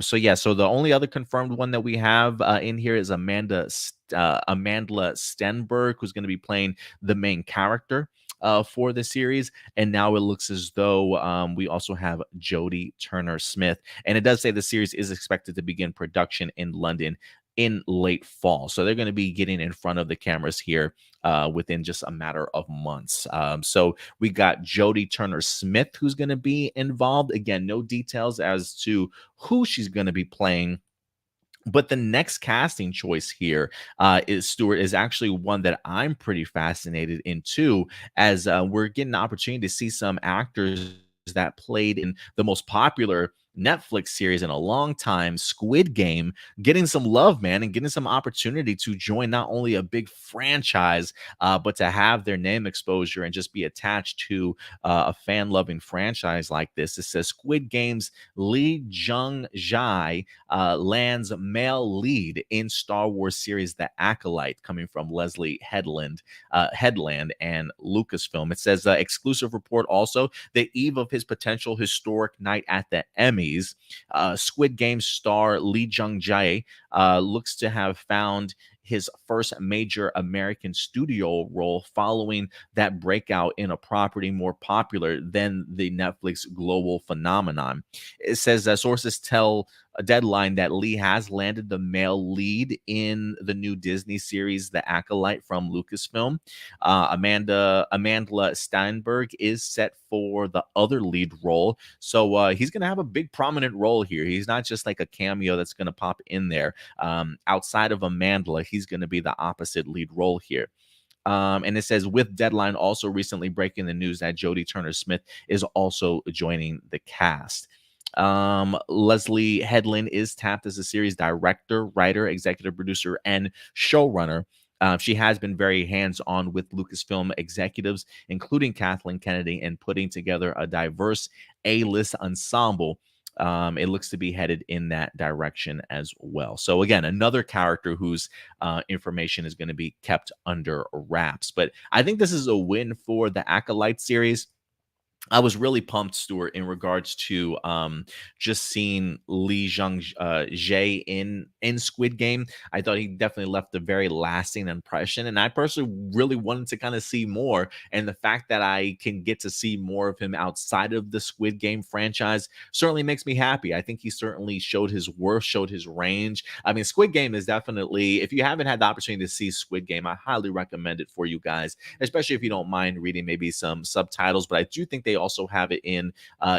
So the only other confirmed one that we have in here is Amandla Stenberg, who's going to be playing the main character for the series. And now it looks as though we also have Jodie Turner Smith. And it does say the series is expected to begin production in London in late fall. So they're going to be getting in front of the cameras here within just a matter of months. So we got Jodie Turner Smith, who's going to be involved. Again, no details as to who she's going to be playing. But the next casting choice here is Stuart is actually one that I'm pretty fascinated in too, as we're getting the opportunity to see some actors that played in the most popular Netflix series in a long time, Squid Game, getting some love, man, and getting some opportunity to join not only a big franchise, but to have their name exposure and just be attached to a fan-loving franchise like this. It says Squid Game's Lee Jung Jae lands male lead in Star Wars series The Acolyte, coming from Leslie Headland and Lucasfilm. It says exclusive report also, the eve of his potential historic night at the Emmys, Squid Game star Lee Jung Jae looks to have found his first major American studio role following that breakout in a property more popular than the Netflix global phenomenon. It says that sources tell a Deadline that Lee has landed the male lead in the new Disney series The Acolyte from Lucasfilm. Amandla Steinberg is set for the other lead role, so he's going to have a big prominent role here. He's not just like a cameo that's going to pop in there. Outside of Amandla, he's going to be the opposite lead role here. And it says, with Deadline also recently breaking the news that Jodie Turner Smith is also joining the cast. Leslie Headland is tapped as a series director, writer, executive producer, and showrunner. She has been very hands-on with Lucasfilm executives, including Kathleen Kennedy, in putting together a diverse A-list ensemble. It looks to be headed in that direction as well. So again, another character whose information is going to be kept under wraps. But I think this is a win for the Acolyte series. I was really pumped, Stuart, in regards to just seeing Lee Jung Jae in Squid Game. I thought he definitely left a very lasting impression, and I personally really wanted to kind of see more. And the fact that I can get to see more of him outside of the Squid Game franchise certainly makes me happy. I think he certainly showed his worth, showed his range. I mean, Squid Game is definitely, if you haven't had the opportunity to see Squid Game, I highly recommend it for you guys, especially if you don't mind reading maybe some subtitles. But I do think they also have it in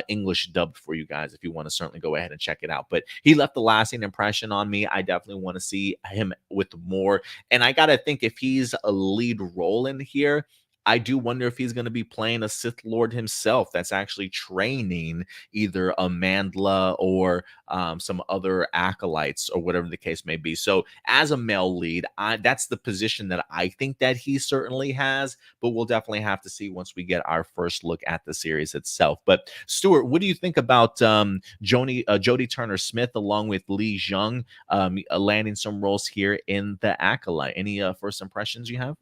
English dubbed for you guys if you want to certainly go ahead and check it out. But he left a lasting impression on me. I definitely want to see him with more. And I got to think, if he's a lead role in here, I do wonder if he's going to be playing a Sith Lord himself that's actually training either Amandla or some other acolytes or whatever the case may be. So as a male lead, that's the position that I think that he certainly has, but we'll definitely have to see once we get our first look at the series itself. But Stuart, what do you think about Jodie Turner Smith along with Lee Jung landing some roles here in The Acolyte? Any first impressions you have?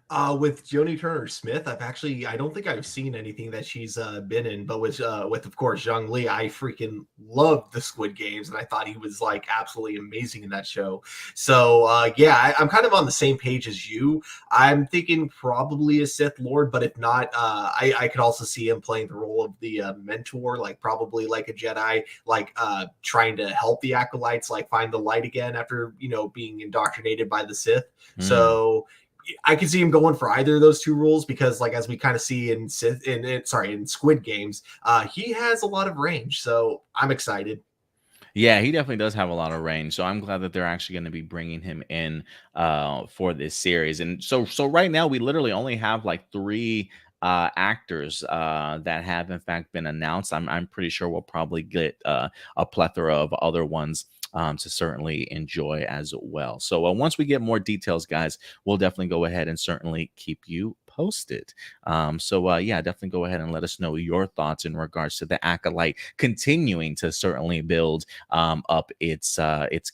With Joni Turner Smith, I don't think I've seen anything that she's been in, but with of course Zhang Li, I freaking loved the Squid Games, and I thought he was like absolutely amazing in that show. So yeah, I'm kind of on the same page as you. I'm thinking probably a Sith Lord, but if not, I could also see him playing the role of the mentor, like probably like a Jedi, like trying to help the acolytes like find the light again after being indoctrinated by the Sith. Mm. So I can see him going for either of those two roles because, like, as we kind of see in Squid Games, he has a lot of range. So I'm excited. Yeah, he definitely does have a lot of range. So I'm glad that they're actually going to be bringing him in for this series. And so right now we literally only have like three actors that have in fact been announced. I'm pretty sure we'll probably get a plethora of other ones to certainly enjoy as well. So once we get more details, guys, we'll definitely go ahead and certainly keep you posted. Yeah, definitely go ahead and let us know your thoughts in regards to the Acolyte continuing to certainly build up its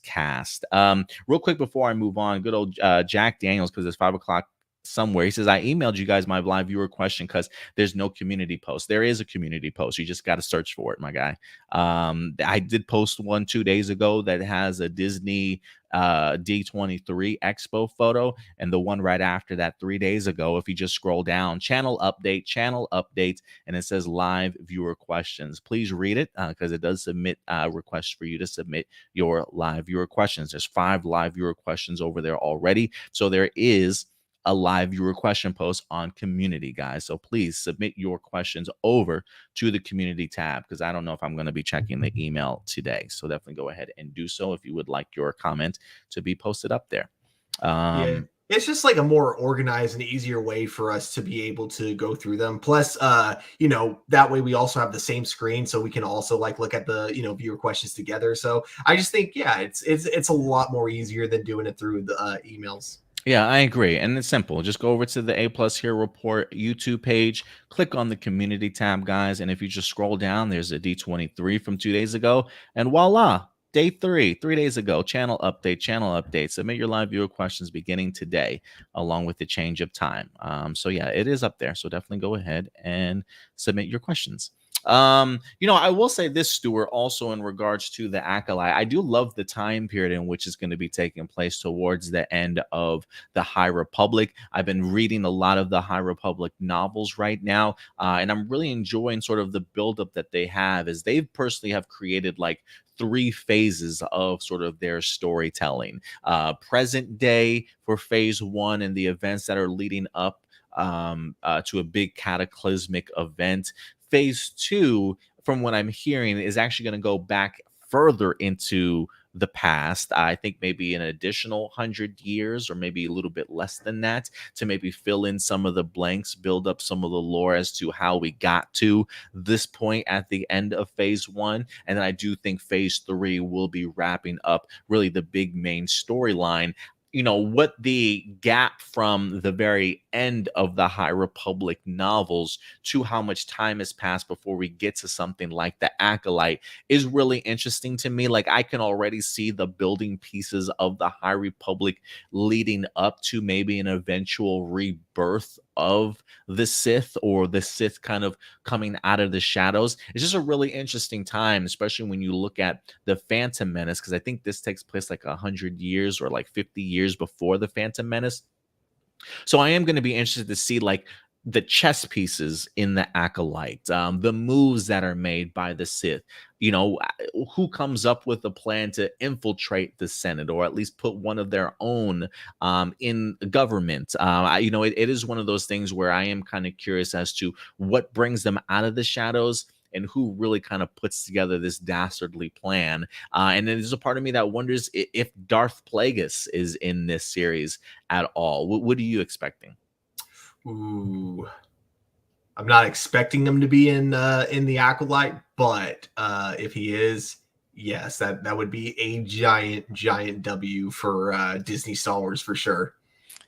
cast. Real quick before I move on, good old Jack Daniels, because it's 5 o'clock somewhere. He says, I emailed you guys my live viewer question because there's no community post. There is a community post. You just got to search for it, my guy. I did post one 2 days ago that has a Disney D23 Expo photo, and the one right after that 3 days ago, if you just scroll down, channel update, and it says live viewer questions. Please read it because it does submit requests for you to submit your live viewer questions. There's 5 live viewer questions over there already. So there is a live viewer question post on community, guys. So please submit your questions over to the community tab because I don't know if I'm going to be checking the email today. So definitely go ahead and do so if you would like your comment to be posted up there. Yeah. It's just like a more organized and easier way for us to be able to go through them. Plus, that way we also have the same screen, so we can also like look at the viewer questions together. So I just think, yeah, it's a lot more easier than doing it through the emails. Yeah, I agree. And it's simple. Just go over to the A Plus Hero Report YouTube page, click on the community tab, guys. And if you just scroll down, there's a D23 from 2 days ago. And voila, day 3 days ago, channel update. Submit your live viewer questions beginning today, along with the change of time. So yeah, it is up there. So definitely go ahead and submit your questions. I will say this, Stuart, also in regards to the Acolyte, I do love the time period in which it's going to be taking place towards the end of the High Republic. I've been reading a lot of the High Republic novels right now, and I'm really enjoying sort of the buildup that they have, as they personally have created like 3 phases of sort of their storytelling. Present day for phase 1 and the events that are leading up to a big cataclysmic event. Phase 2, from what I'm hearing, is actually going to go back further into the past. I think maybe an additional 100 years, or maybe a little bit less than that, to maybe fill in some of the blanks, build up some of the lore as to how we got to this point at the end of phase 1. And then I do think phase 3 will be wrapping up really the big main storyline. What the gap from the very end of the High Republic novels to how much time has passed before we get to something like the Acolyte is really interesting to me. Like, I can already see the building pieces of the High Republic leading up to maybe an eventual rebirth of the Sith, or the Sith kind of coming out of the shadows. It's just a really interesting time, especially when you look at the Phantom Menace, because I think this takes place like 100 years or like 50 years before the Phantom Menace. So I am going to be interested to see like the chess pieces in the Acolyte, the moves that are made by the Sith. Who comes up with a plan to infiltrate the Senate, or at least put one of their own in government. It is one of those things where I am kind of curious as to what brings them out of the shadows, and who really kind of puts together this dastardly plan. And then there's a part of me that wonders if Darth Plagueis is in this series at all. What are you expecting? Ooh, I'm not expecting him to be in the Acolyte, but if he is, yes, that would be a giant W for Disney Star Wars for sure.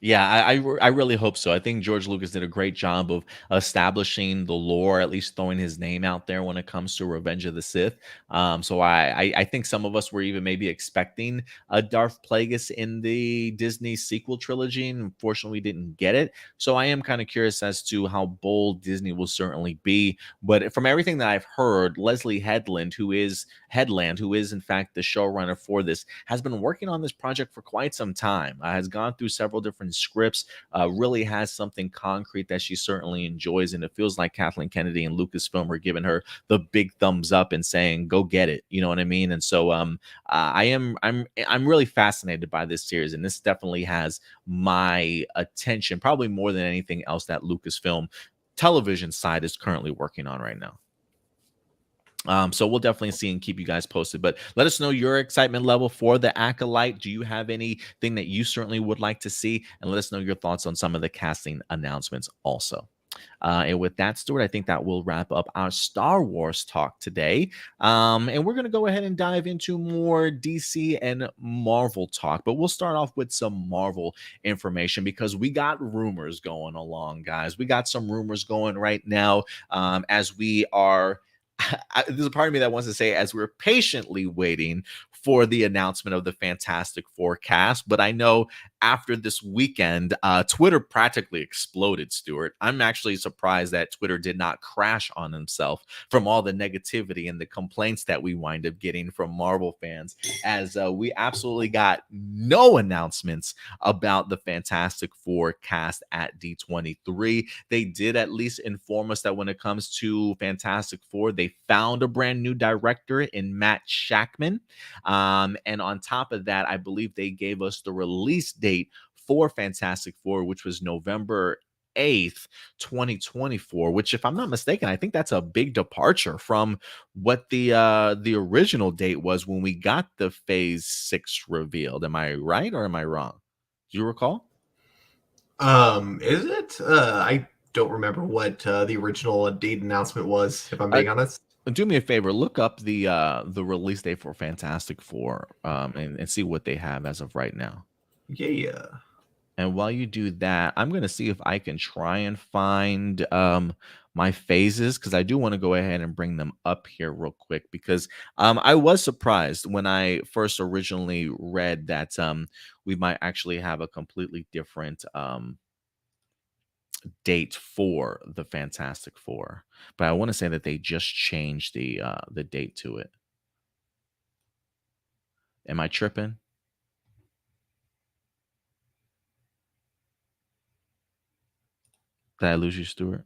Yeah, I really hope so. I think George Lucas did a great job of establishing the lore, at least throwing his name out there when it comes to Revenge of the Sith. So I think some of us were even maybe expecting a Darth Plagueis in the Disney sequel trilogy, and unfortunately we didn't get it. So I am kind of curious as to how bold Disney will certainly be. But from everything that I've heard, Leslie Headland, who is in fact the showrunner for this, has been working on this project for quite some time. Has gone through several different scripts. Really has something concrete that she certainly enjoys, and it feels like Kathleen Kennedy and Lucasfilm are giving her the big thumbs up and saying, "Go get it." You know what I mean? And so, I'm really fascinated by this series, and this definitely has my attention, probably more than anything else that Lucasfilm television side is currently working on right now. So we'll definitely see and keep you guys posted. But let us know your excitement level for the Acolyte. Do you have anything that you certainly would like to see? And let us know your thoughts on some of the casting announcements also. And with that, Stuart, I think that will wrap up our Star Wars talk today. And we're going to go ahead and dive into more DC and Marvel talk. But we'll start off with some Marvel information because we got rumors going along, guys. We got some rumors going right now as we are. There's a part of me that wants to say, as we're patiently waiting for the announcement of the Fantastic Four cast, but I know after this weekend, Twitter practically exploded, Stuart. I'm actually surprised that Twitter did not crash on himself from all the negativity and the complaints that we wind up getting from Marvel fans, as we absolutely got no announcements about the Fantastic Four cast at D23. They did at least inform us that when it comes to Fantastic Four, they found a brand new director in Matt Shackman. And on top of that, I believe they gave us the release date for Fantastic Four, which was November 8th, 2024, which, if I'm not mistaken, I think that's a big departure from what the original date was when we got the Phase 6 revealed. Am I right or am I wrong? Do you recall? Is it? I don't remember what the original date announcement was, if I'm Uh, being honest. do me a favor, look up the release date for Fantastic Four, and see what they have as of right now. Yeah. And while you do that, I'm going to see if I can try and find my phases, because I do want to go ahead and bring them up here real quick, because I was surprised when I first originally read that we might actually have a completely different date for the Fantastic Four. But I want to say that they just changed the date to it. Am I tripping? Did I lose you, Stuart?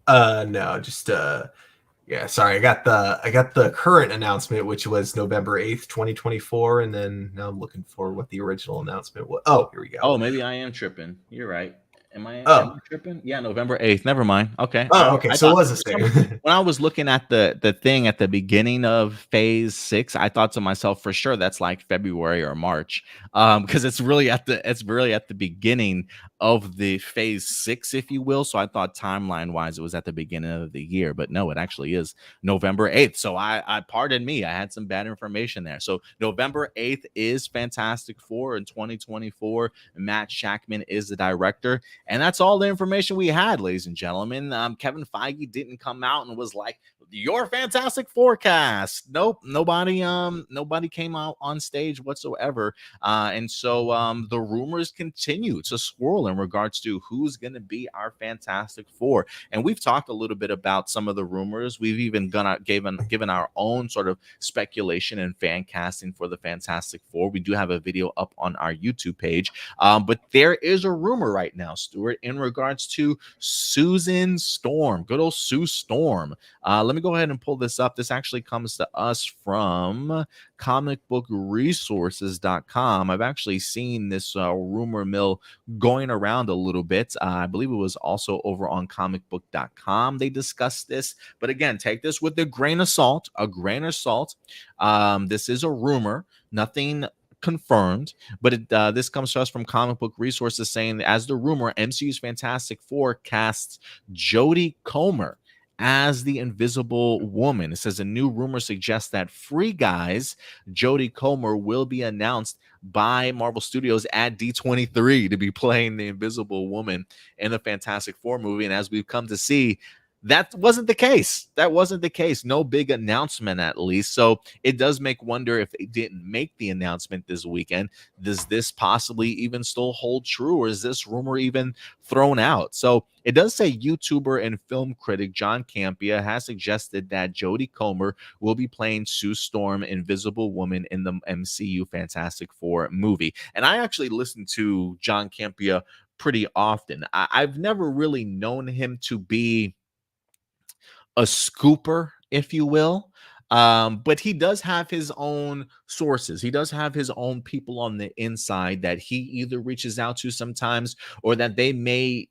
No, just yeah, sorry. I got the current announcement, which was November 8th, 2024, and then now I'm looking for what the original announcement was. Oh, here we go. Oh, maybe I am tripping. You're right. Am I Oh. tripping? Yeah, November 8th. Never mind. Okay. Oh, okay. I So it thought was the for some reason, same. when I was looking at the thing at the beginning of phase 6, I thought to myself, for sure that's like February or March. Because it's really at the beginning of the phase 6, if you will. So I thought timeline wise it was at the beginning of the year, but no, it actually is November 8th. So I pardon me, I had some bad information there. So November 8th is Fantastic Four in 2024. Matt Shackman is the director. And that's all the information we had, ladies and gentlemen. Kevin Feige didn't come out and was like, your Fantastic Forecast. Nope, nobody came out on stage whatsoever. And so the rumors continue to swirl in regards to who's going to be our Fantastic Four. And we've talked a little bit about some of the rumors. We've even given our own sort of speculation and fan casting for the Fantastic Four. We do have a video up on our YouTube page. But there is a rumor right now, Stuart, in regards to Susan Storm, good old Sue Storm. Let me go ahead and pull this up. This actually comes to us from comicbookresources.com. I've actually seen this rumor mill going around a little bit. I believe it was also over on comicbook.com. They discussed this. But again, take this with a grain of salt. This is a rumor, nothing confirmed, but this comes to us from Comic Book Resources saying, as the rumor, MCU's Fantastic Four casts Jodie Comer as the Invisible Woman. It says a new rumor suggests that Free Guy's Jodie Comer will be announced by Marvel Studios at D23 to be playing the Invisible Woman in the Fantastic Four movie. And as we've come to see, that wasn't the case. That wasn't the case. No big announcement, at least. So it does make wonder if they didn't make the announcement this weekend. Does this possibly even still hold true, or is this rumor even thrown out? So it does say YouTuber and film critic John Campea has suggested that Jodie Comer will be playing Sue Storm, Invisible Woman, in the MCU Fantastic Four movie. And I actually listened to John Campea pretty often. I've never really known him to be a scooper, if you will. But he does have his own sources. He does have his own people on the inside that he either reaches out to sometimes, or that they may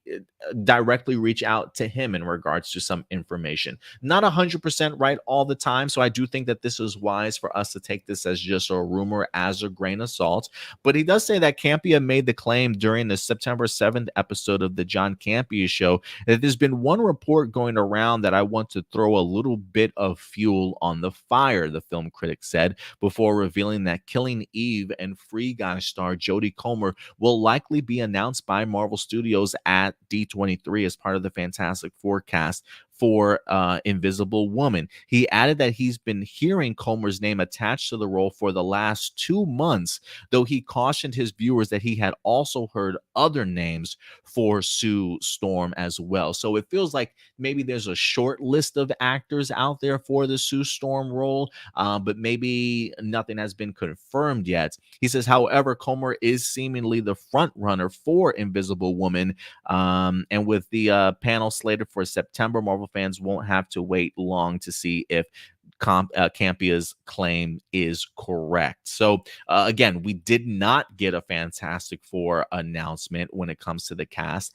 directly reach out to him in regards to some information. Not 100% right all the time. So I do think that this is wise for us to take this as just a rumor, as a grain of salt. But he does say that Campea made the claim during the September 7th episode of the John Campea Show that there's been one report going around that I want to throw a little bit of fuel on the fire, the film critic said, before revealing that Killing Eve and Free Guy star Jodie Comer will likely be announced by Marvel Studios at D23 as part of the Fantastic Four cast for Invisible Woman. He added that he's been hearing Comer's name attached to the role for the last 2 months, though he cautioned his viewers that he had also heard other names for Sue Storm as well. So it feels like maybe there's a short list of actors out there for the Sue Storm role, but maybe nothing has been confirmed yet. He says, however, Comer is seemingly the front runner for Invisible Woman, and with the panel slated for September, Marvel fans won't have to wait long to see if Campea's claim is correct. So again, we did not get a Fantastic Four announcement when it comes to the cast.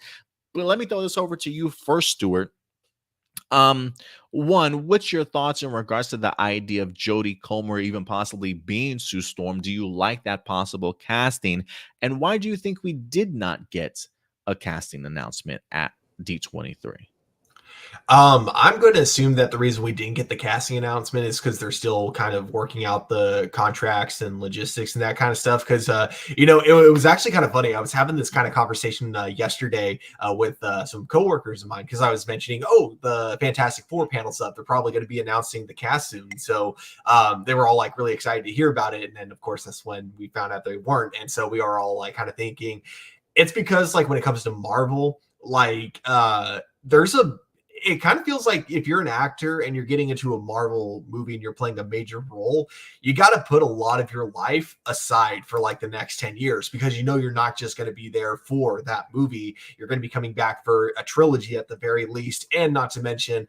But let me throw this over to you first, Stuart. One, what's your thoughts in regards to the idea of Jodie Comer even possibly being Sue Storm? Do you like that possible casting? And why do you think we did not get a casting announcement at D23? I'm going to assume that the reason we didn't get the casting announcement is because they're still kind of working out the contracts and logistics and that kind of stuff. Because, it was actually kind of funny. I was having this kind of conversation yesterday with some coworkers of mine, because I was mentioning, the Fantastic Four panel's up. They're probably going to be announcing the cast soon. So they were all like really excited to hear about it. And then, of course, that's when we found out they weren't. And so we are all like kind of thinking it's because, like, when it comes to Marvel, like it kind of feels like if you're an actor and you're getting into a Marvel movie and you're playing a major role, you got to put a lot of your life aside for like the next 10 years, because you're not just going to be there for that movie. You're going to be coming back for a trilogy at the very least, and not to mention,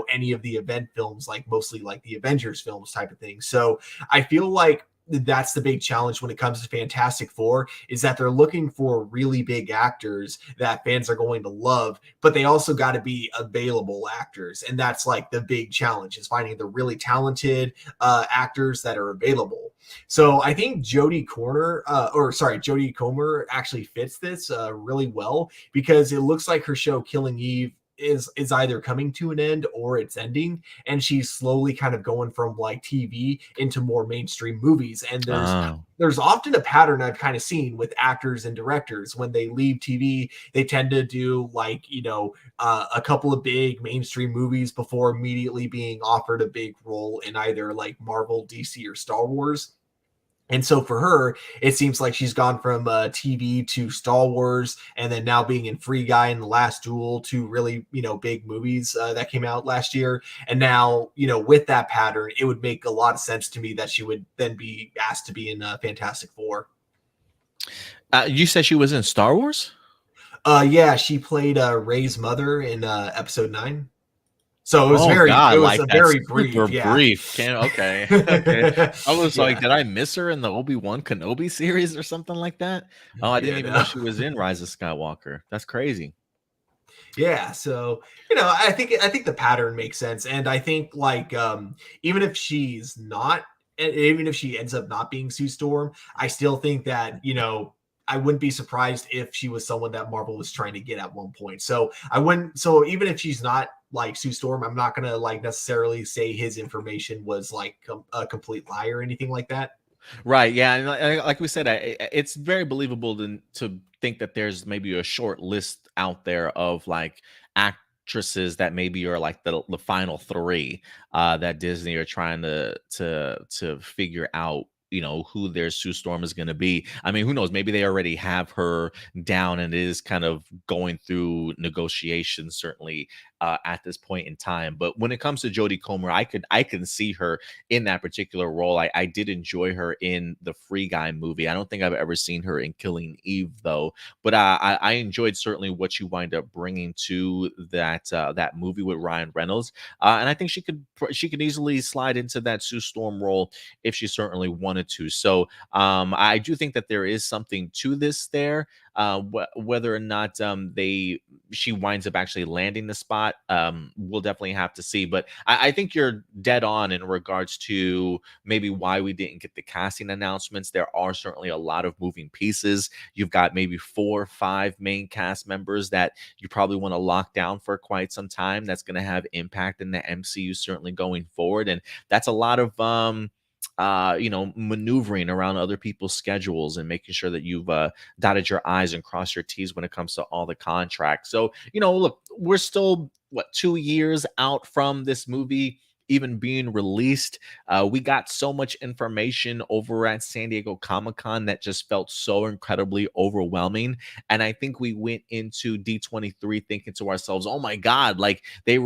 any of the event films, like mostly like the Avengers films type of thing. So I feel like that's the big challenge when it comes to Fantastic Four, is that they're looking for really big actors that fans are going to love, but they also got to be available actors. And that's like the big challenge, is finding the really talented actors that are available. So I think Jodie Comer actually fits this really well, because it looks like her show Killing Eve is either coming to an end or it's ending, and she's slowly kind of going from like TV into more mainstream movies. And there's often a pattern I've kind of seen with actors and directors. When they leave TV, they tend to do like a couple of big mainstream movies before immediately being offered a big role in either like Marvel, DC, or Star Wars. And so for her, it seems like she's gone from TV to Star Wars, and then now being in Free Guy and The Last Duel, two really, big movies that came out last year. And now, with that pattern, it would make a lot of sense to me that she would then be asked to be in Fantastic Four. You said she was in Star Wars? Yeah, she played Rey's mother in episode 9. So it was very brief. Yeah. Brief. Okay. Okay. I was like, did I miss her in the Obi-Wan Kenobi series or something like that? Oh, I didn't even know she was in Rise of Skywalker. That's crazy. Yeah, so I think the pattern makes sense, and I think like even if she ends up not being Sue Storm, I still think that I wouldn't be surprised if she was someone that Marvel was trying to get at one point. So I wouldn't. So even if she's not like Sue Storm, I'm not gonna like necessarily say his information was like a complete lie or anything like that. Right. Yeah. And like we said, it's very believable to think that there's maybe a short list out there of like actresses that maybe are like the final three that Disney are trying to figure out. You know who their Sue Storm is going to be. I mean, who knows? Maybe they already have her down, and it is kind of going through negotiations. Certainly, at this point in time. But when it comes to Jodie Comer, I can see her in that particular role. I did enjoy her in the Free Guy movie. I don't think I've ever seen her in Killing Eve though, but I enjoyed certainly what she wind up bringing to that movie with Ryan Reynolds, and I think she could easily slide into that Sue Storm role if she certainly wanted to. So I do think that there is something to this there. Whether or not she winds up actually landing the spot, we'll definitely have to see. But I think you're dead on in regards to maybe why we didn't get the casting announcements. There are certainly a lot of moving pieces. You've got maybe 4 or 5 main cast members that you probably want to lock down for quite some time. That's going to have impact in the MCU certainly going forward, and that's a lot of maneuvering around other people's schedules and making sure that you've dotted your I's and crossed your T's when it comes to all the contracts. So, look, we're still, 2 years out from this movie even being released. We got so much information over at San Diego Comic-Con that just felt so incredibly overwhelming. And I think we went into D23 thinking to ourselves, oh my God, like they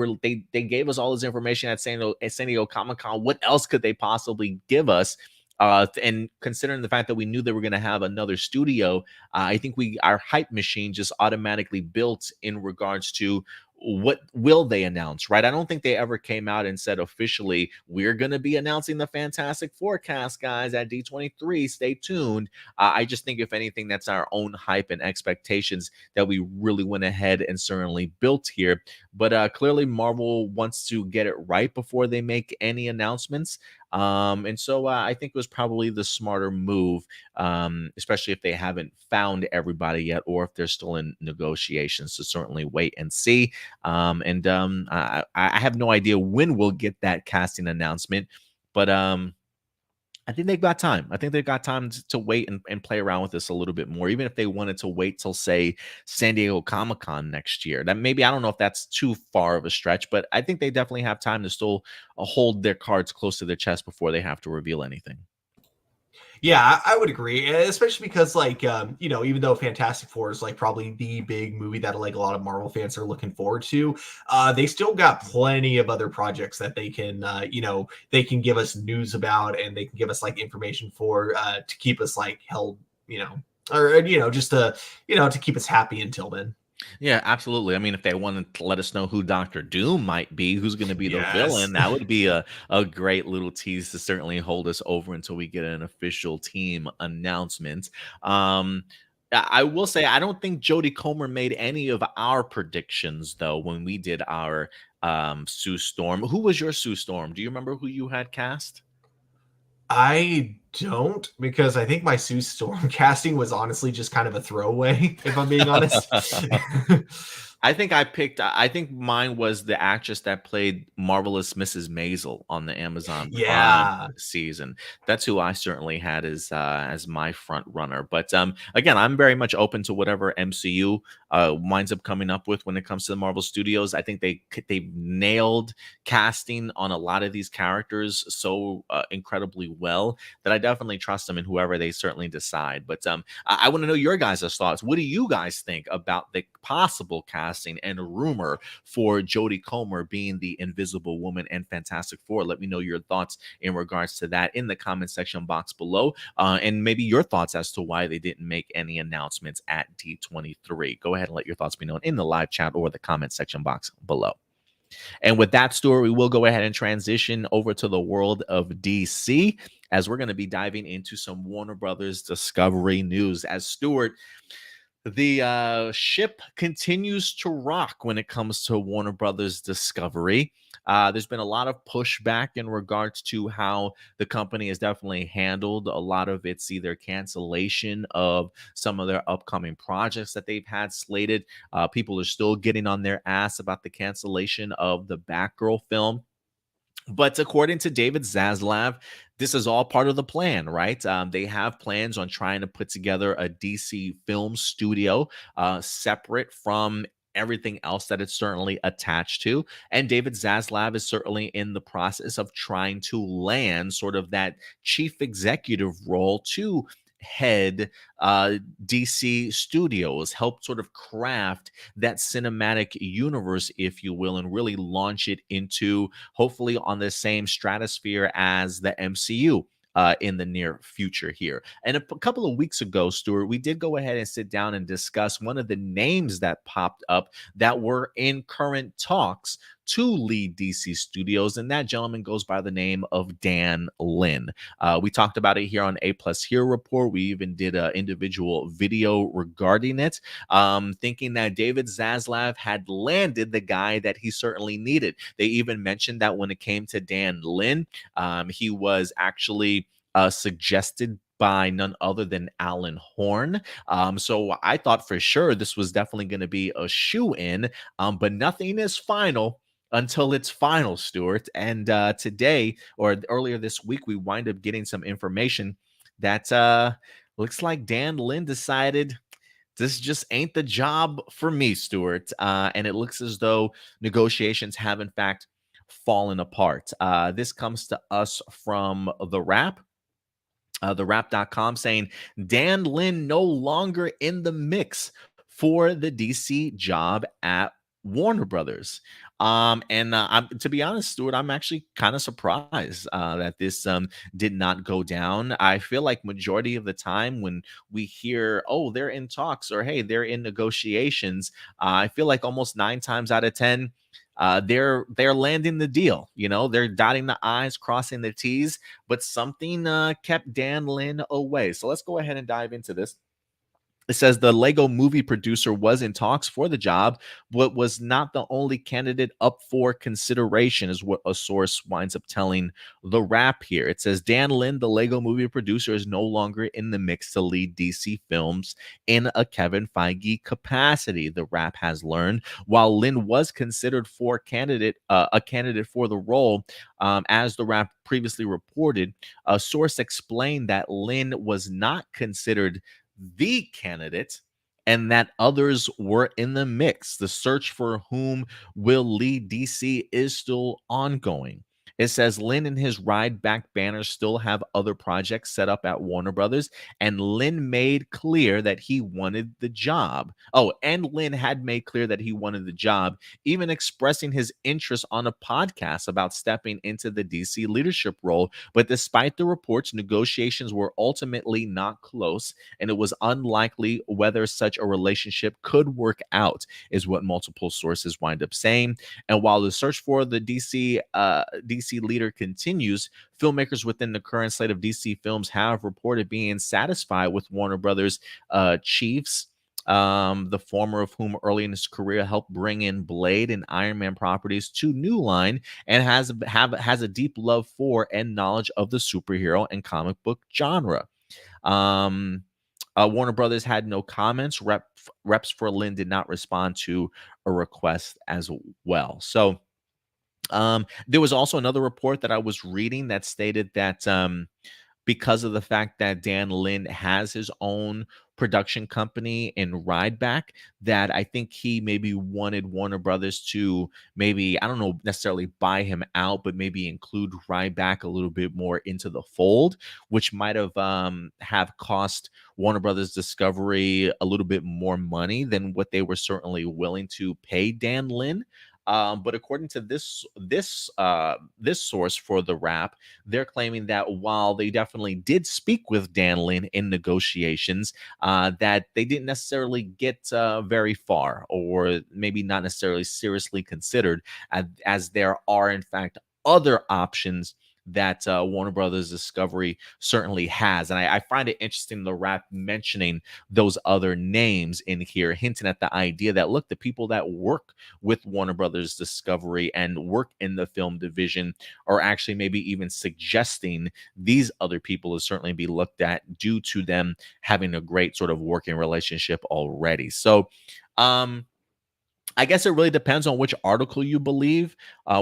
gave us all this information at San Diego Comic-Con. What else could they possibly give us? And considering the fact that we knew they were going to have another studio, I think our hype machine just automatically built in regards to what will they announce, right? I don't think they ever came out and said officially, we're going to be announcing the Fantastic Forecast, guys, at D23. Stay tuned. I just think, if anything, that's our own hype and expectations that we really went ahead and certainly built here. But clearly, Marvel wants to get it right before they make any announcements. And so I think it was probably the smarter move, especially if they haven't found everybody yet, or if they're still in negotiations, to certainly wait and see. I have no idea when we'll get that casting announcement, but I think they've got time. I think they've got time to wait and play around with this a little bit more, even if they wanted to wait till, say, San Diego Comic-Con next year. That maybe, I don't know if that's too far of a stretch, but I think they definitely have time to still hold their cards close to their chest before they have to reveal anything. Yeah, I would agree, especially because like even though Fantastic Four is like probably the big movie that like a lot of Marvel fans are looking forward to, they still got plenty of other projects that they can they can give us news about, and they can give us like information for to keep us like held, or just to keep us happy until then. Yeah, absolutely. I mean, if they wanted to let us know who Doctor Doom might be, who's going to be the Yes. villain, that would be a great little tease to certainly hold us over until we get an official team announcement. I will say, I don't think Jodie Comer made any of our predictions, though, when we did our Sue Storm. Who was your Sue Storm? Do you remember who you had cast? I don't, because I think my Sue Storm casting was honestly just kind of a throwaway, if I'm being honest. I think mine was the actress that played Marvelous Mrs. Maisel on the Amazon Prime Yeah. season. That's who I certainly had as my front runner. But again, I'm very much open to whatever MCU winds up coming up with when it comes to the Marvel Studios. I think they've nailed casting on a lot of these characters so incredibly well that I definitely trust them in whoever they certainly decide. But I want to know your guys' thoughts. What do you guys think about the possible casting and rumor for Jodie Comer being the Invisible Woman and Fantastic Four? Let me know your thoughts in regards to that in the comment section box below, and maybe your thoughts as to why they didn't make any announcements at D23. Go ahead and let your thoughts be known in the live chat or the comment section box below. And with that, Stuart, we will go ahead and transition over to the world of DC, as we're going to be diving into some Warner Brothers Discovery news. As Stuart, The ship continues to rock when it comes to Warner Brothers Discovery. There's been a lot of pushback in regards to how the company has definitely handled a lot of its either cancellation of some of their upcoming projects that they've had slated. People are still getting on their ass about the cancellation of the Batgirl film. But according to David Zaslav, this is all part of the plan, right? They have plans on trying to put together a DC film studio separate from everything else that it's certainly attached to. And David Zaslav is certainly in the process of trying to land sort of that chief executive role to head DC Studios, help sort of craft that cinematic universe, if you will, and really launch it into hopefully on the same stratosphere as the MCU. In the near future here. And a couple of weeks ago, Stuart, we did go ahead and sit down and discuss one of the names that popped up that were in current talks to lead DC Studios, and that gentleman goes by the name of Dan Lin. We talked about it here on A Plus Hero Report. We even did an individual video regarding it, thinking that David Zaslav had landed the guy that he certainly needed. They even mentioned that when it came to Dan Lin, he was actually suggested by none other than Alan Horn. So I thought for sure this was definitely going to be a shoe in, but nothing is final until it's final, Stuart. And today or earlier this week, we wind up getting some information that looks like Dan Lin decided this just ain't the job for me, Stuart. And it looks as though negotiations have, in fact, fallen apart. This comes to us from The Wrap. TheWrap.com saying Dan Lin no longer in the mix for the DC job at Warner Brothers. To be honest, Stuart, I'm actually kind of surprised that this did not go down. I feel like majority of the time when we hear, oh, they're in talks or hey, they're in negotiations, I feel like almost 9 times out of 10, they're landing the deal. You know, they're dotting the I's, crossing the T's, but something kept Dan Lin away. So let's go ahead and dive into this. It says the Lego movie producer was in talks for the job, but was not the only candidate up for consideration, is what a source winds up telling The Wrap here. It says Dan Lin, the Lego movie producer, is no longer in the mix to lead DC films in a Kevin Feige capacity, The Wrap has learned. While Lin was considered for a candidate for the role, as The Wrap previously reported, a source explained that Lin was not considered the candidate and that others were in the mix. The search for whom will lead DC is still ongoing. It says Lin and his Ride Back banner still have other projects set up at Warner Brothers, and Lin made clear that he wanted the job. Oh, and Lin had made clear that he wanted the job, even expressing his interest on a podcast about stepping into the DC leadership role. But despite the reports, negotiations were ultimately not close, and it was unlikely whether such a relationship could work out, is what multiple sources wind up saying. And while the search for the DC leader continues, filmmakers within the current slate of DC films have reported being satisfied with Warner Brothers chiefs, the former of whom early in his career helped bring in Blade and Iron Man properties to New Line, and has a deep love for and knowledge of the superhero and comic book genre. Warner Brothers had no comments. Reps for Lin did not respond to a request as well. So there was also another report that I was reading that stated that because of the fact that Dan Lin has his own production company in Rideback, that I think he maybe wanted Warner Brothers to maybe, I don't know, necessarily buy him out, but maybe include Rideback a little bit more into the fold, which might have cost Warner Brothers Discovery a little bit more money than what they were certainly willing to pay Dan Lin. But according to this source for The Wrap, they're claiming that while they definitely did speak with Dan Lin in negotiations, that they didn't necessarily get very far, or maybe not necessarily seriously considered, as there are in fact other options that Warner Brothers Discovery certainly has. And I find it interesting the rap mentioning those other names in here, hinting at the idea that, look, the people that work with Warner Brothers Discovery and work in the film division are actually maybe even suggesting these other people to certainly be looked at due to them having a great sort of working relationship already. So, I guess it really depends on which article you believe,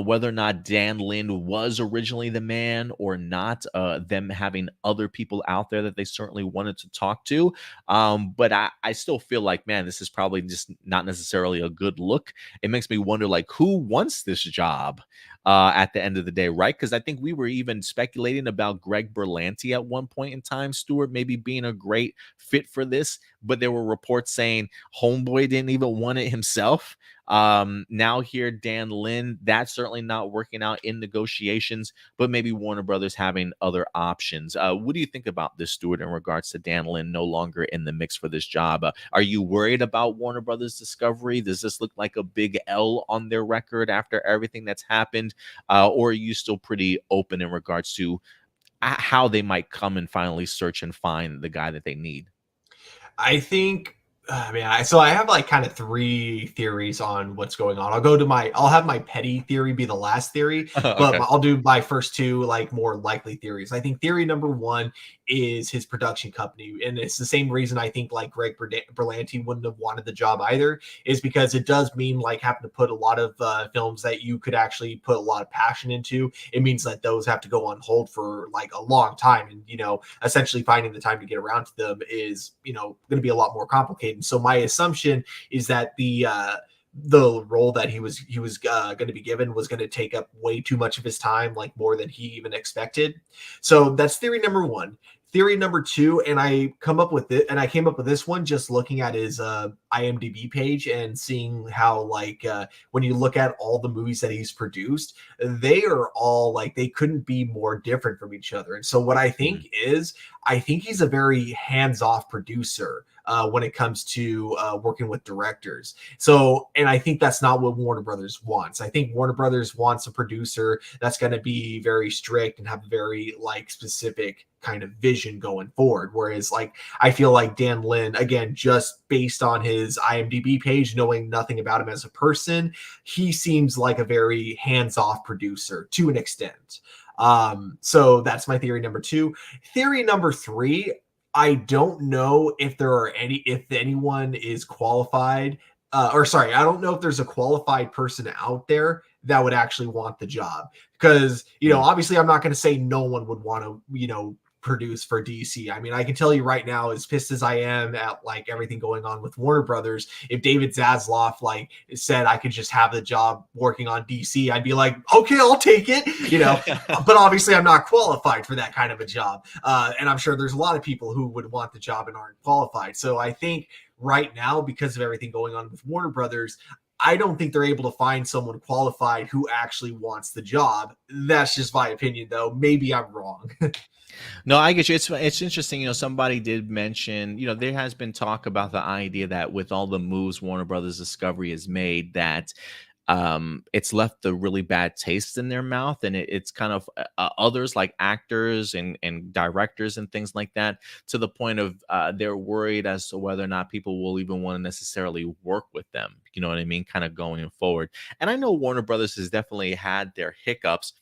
whether or not Dan Lin was originally the man or not, them having other people out there that they certainly wanted to talk to. But I still feel like, man, this is probably just not necessarily a good look. It makes me wonder, like, who wants this job at the end of the day, right? Because I think we were even speculating about Greg Berlanti at one point in time, Stuart, maybe being a great fit for this. But there were reports saying Homeboy didn't even want it himself. Now here, Dan Lin, that's certainly not working out in negotiations, but maybe Warner Brothers having other options. What do you think about this, Stuart, in regards to Dan Lin no longer in the mix for this job? Are you worried about Warner Brothers Discovery? Does this look like a big L on their record after everything that's happened? Or are you still pretty open in regards to how they might come and finally search and find the guy that they need? I think, I mean, so I have like kind of three theories on what's going on. I'll have my petty theory be the last theory, but Okay. I'll do my first two like more likely theories. I think theory number one is his production company, and it's the same reason I think like Greg Berlanti wouldn't have wanted the job either, is because it does mean like having to put a lot of films that you could actually put a lot of passion into. It means that those have to go on hold for like a long time, and essentially finding the time to get around to them is going to be a lot more complicated. So my assumption is that the role that he was going to be given was going to take up way too much of his time, like more than he even expected. So that's theory number one. Theory number two, and I came up with this one just looking at his IMDb page and seeing how like when you look at all the movies that he's produced, they are all like they couldn't be more different from each other. And so what I think is, I think he's a very hands-off producer when it comes to working with directors. So, and I think that's not what Warner Brothers wants. I think Warner Brothers wants a producer that's going to be very strict and have a very like specific kind of vision going forward. Whereas like, I feel like Dan Lin, again, just based on his IMDb page, knowing nothing about him as a person, he seems like a very hands-off producer to an extent. So that's my theory number two. Theory number three, I don't know if anyone is qualified, I don't know if there's a qualified person out there that would actually want the job. Because, obviously I'm not going to say no one would want to, produce for DC. I mean, I can tell you right now, as pissed as I am at like everything going on with Warner Brothers, if David Zaslav like said I could just have the job working on DC, I'd be like, okay, I'll take it, but obviously I'm not qualified for that kind of a job. And I'm sure there's a lot of people who would want the job and aren't qualified. So I think right now, because of everything going on with Warner Brothers, I don't think they're able to find someone qualified who actually wants the job. That's just my opinion, though. Maybe I'm wrong. No, I get you. It's interesting. Somebody did mention, there has been talk about the idea that with all the moves Warner Brothers Discovery has made, that it's left a really bad taste in their mouth, and it's kind of others like actors and directors and things like that, to the point of they're worried as to whether or not people will even want to necessarily work with them. You know what I mean? Kind of going forward. And I know Warner Brothers has definitely had their hiccups,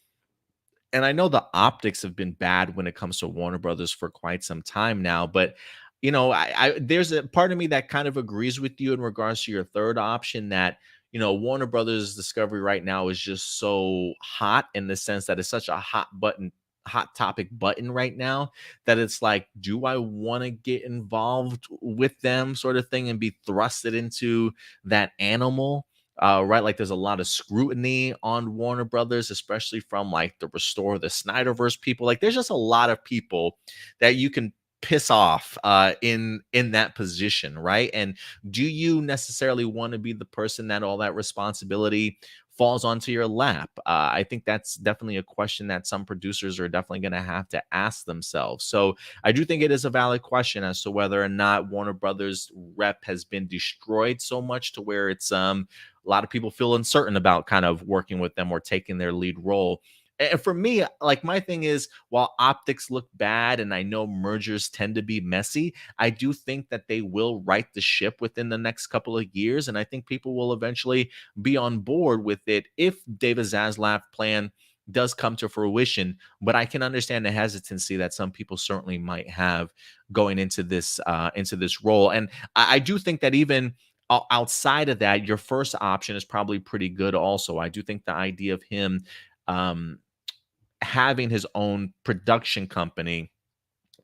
and I know the optics have been bad when it comes to Warner Brothers for quite some time now, but there's a part of me that kind of agrees with you in regards to your third option, that Warner Brothers Discovery right now is just so hot, in the sense that it's such a hot topic button right now, that it's like, do I want to get involved with them, sort of thing, and be thrusted into that animal? Right, like there's a lot of scrutiny on Warner Brothers, especially from like the Restore the Snyderverse people. Like there's just a lot of people that you can piss off in that position, right? And do you necessarily want to be the person that all that responsibility falls onto your lap? I think that's definitely a question that some producers are definitely going to have to ask themselves. So I do think it is a valid question as to whether or not Warner Brothers rep has been destroyed so much to where it's a lot of people feel uncertain about kind of working with them or taking their lead role. And for me, like my thing is, while optics look bad and I know mergers tend to be messy, I do think that they will right the ship within the next couple of years. And I think people will eventually be on board with it if David Zaslav plan does come to fruition. But I can understand the hesitancy that some people certainly might have going into this role. And I do think that even outside of that, your first option is probably pretty good also. I do think the idea of him um having his own production company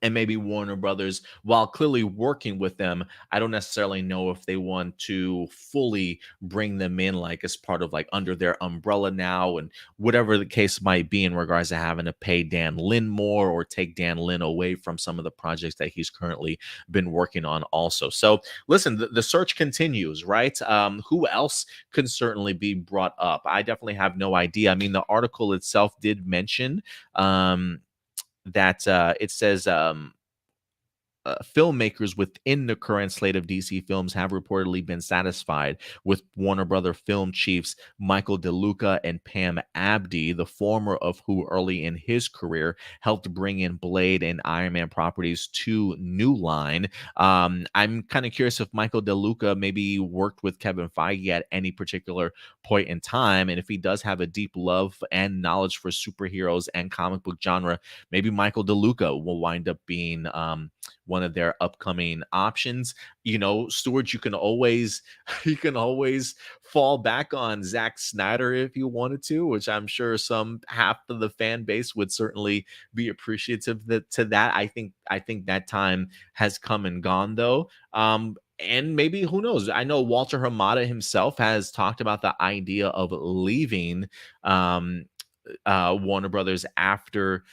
and maybe Warner Brothers, while clearly working with them, I don't necessarily know if they want to fully bring them in, like as part of like under their umbrella now, and whatever the case might be in regards to having to pay Dan Lin more or take Dan Lin away from some of the projects that he's currently been working on also. So listen, the search continues, right? Who else can certainly be brought up? I definitely have no idea. I mean, the article itself did mention that it says filmmakers within the current slate of DC films have reportedly been satisfied with Warner Brother film chiefs Michael DeLuca and Pam Abdy, the former of who early in his career helped bring in Blade and Iron Man properties to New Line. I'm kind of curious if Michael DeLuca maybe worked with Kevin Feige at any particular point in time, and if he does have a deep love and knowledge for superheroes and comic book genre, maybe Michael DeLuca will wind up being one of their upcoming options. Stuart, you can always fall back on Zack Snyder if you wanted to, which I'm sure some half of the fan base would certainly be appreciative to that. I think that time has come and gone though. And maybe, who knows? I know Walter Hamada himself has talked about the idea of leaving Warner Brothers after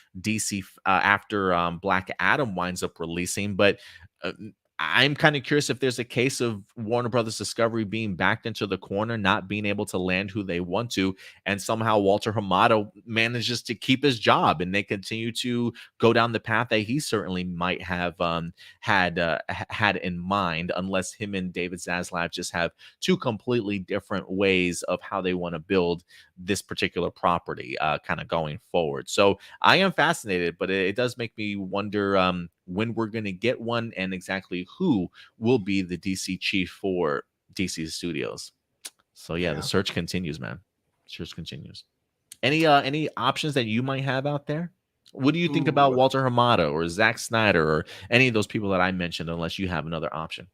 Black Adam winds up releasing. But uh, I'm kind of curious if there's a case of Warner Brothers Discovery being backed into the corner, not being able to land who they want to, and somehow Walter Hamada manages to keep his job, and they continue to go down the path that he certainly might have had in mind, unless him and David Zaslav just have two completely different ways of how they want to build this particular property kind of going forward. So I am fascinated, but it does make me wonder when we're going to get one and exactly who will be the DC chief for DC Studios. So yeah, the Yeah. search continues, man. Search continues. Any options that you might have out there? What do you think about Ooh. Walter Hamada or Zack Snyder or any of those people that I mentioned, unless you have another option?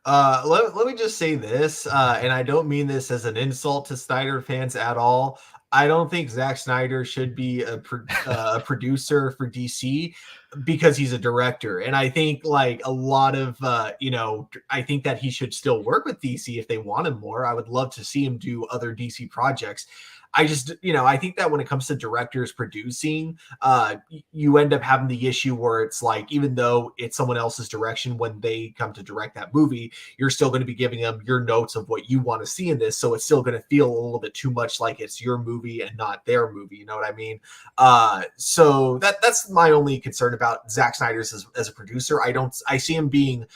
Let me just say this, and I don't mean this as an insult to Snyder fans at all. I don't think Zack Snyder should be a producer for DC because he's a director. And I think like a lot of, I think that he should still work with DC if they want him more. I would love to see him do other DC projects. I just, I think that when it comes to directors producing, you end up having the issue where it's like, even though it's someone else's direction, when they come to direct that movie, you're still going to be giving them your notes of what you want to see in this. So it's still going to feel a little bit too much like it's your movie and not their movie. You know what I mean? So that's my only concern about Zack Snyder's as a producer. I see him being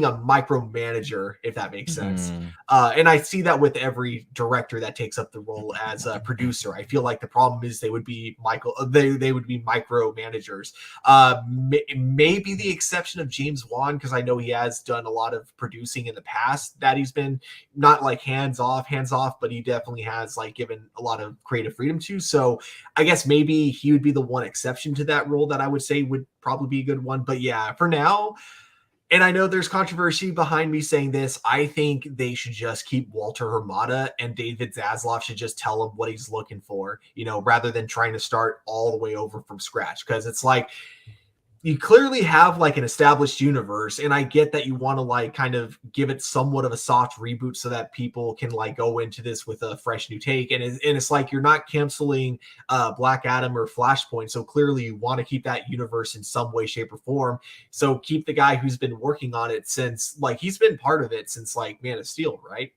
a micromanager, if that makes sense. Mm. And I see that with every director that takes up the role as a producer. I feel like the problem is they would be micromanagers. Maybe the exception of James Wan, because I know he has done a lot of producing in the past that he's been not like hands off, but he definitely has like given a lot of creative freedom to. So I guess maybe he would be the one exception to that rule that I would say would probably be a good one. But yeah, for now, and I know there's controversy behind me saying this, I think they should just keep Walter Hamada, and David Zaslav should just tell him what he's looking for, rather than trying to start all the way over from scratch. Because it's like, you clearly have like an established universe, and I get that you want to like kind of give it somewhat of a soft reboot so that people can like go into this with a fresh new take. And it's like you're not canceling Black Adam or Flashpoint, so clearly you want to keep that universe in some way, shape, or form. So keep the guy who's been working on it since, like, he's been part of it since like Man of Steel, right?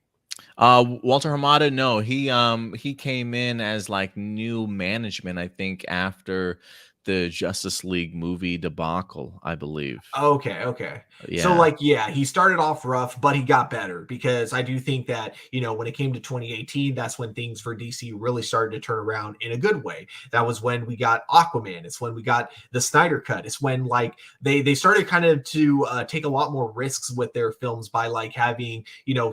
Walter Hamada, no, he came in as like new management, I think, after the Justice League movie debacle, I believe. Okay. So Yeah. like, yeah, he started off rough, but he got better because I do think that, when it came to 2018, that's when things for DC really started to turn around in a good way. That was when we got Aquaman. It's when we got the Snyder Cut. It's when like they started kind of to take a lot more risks with their films by like having,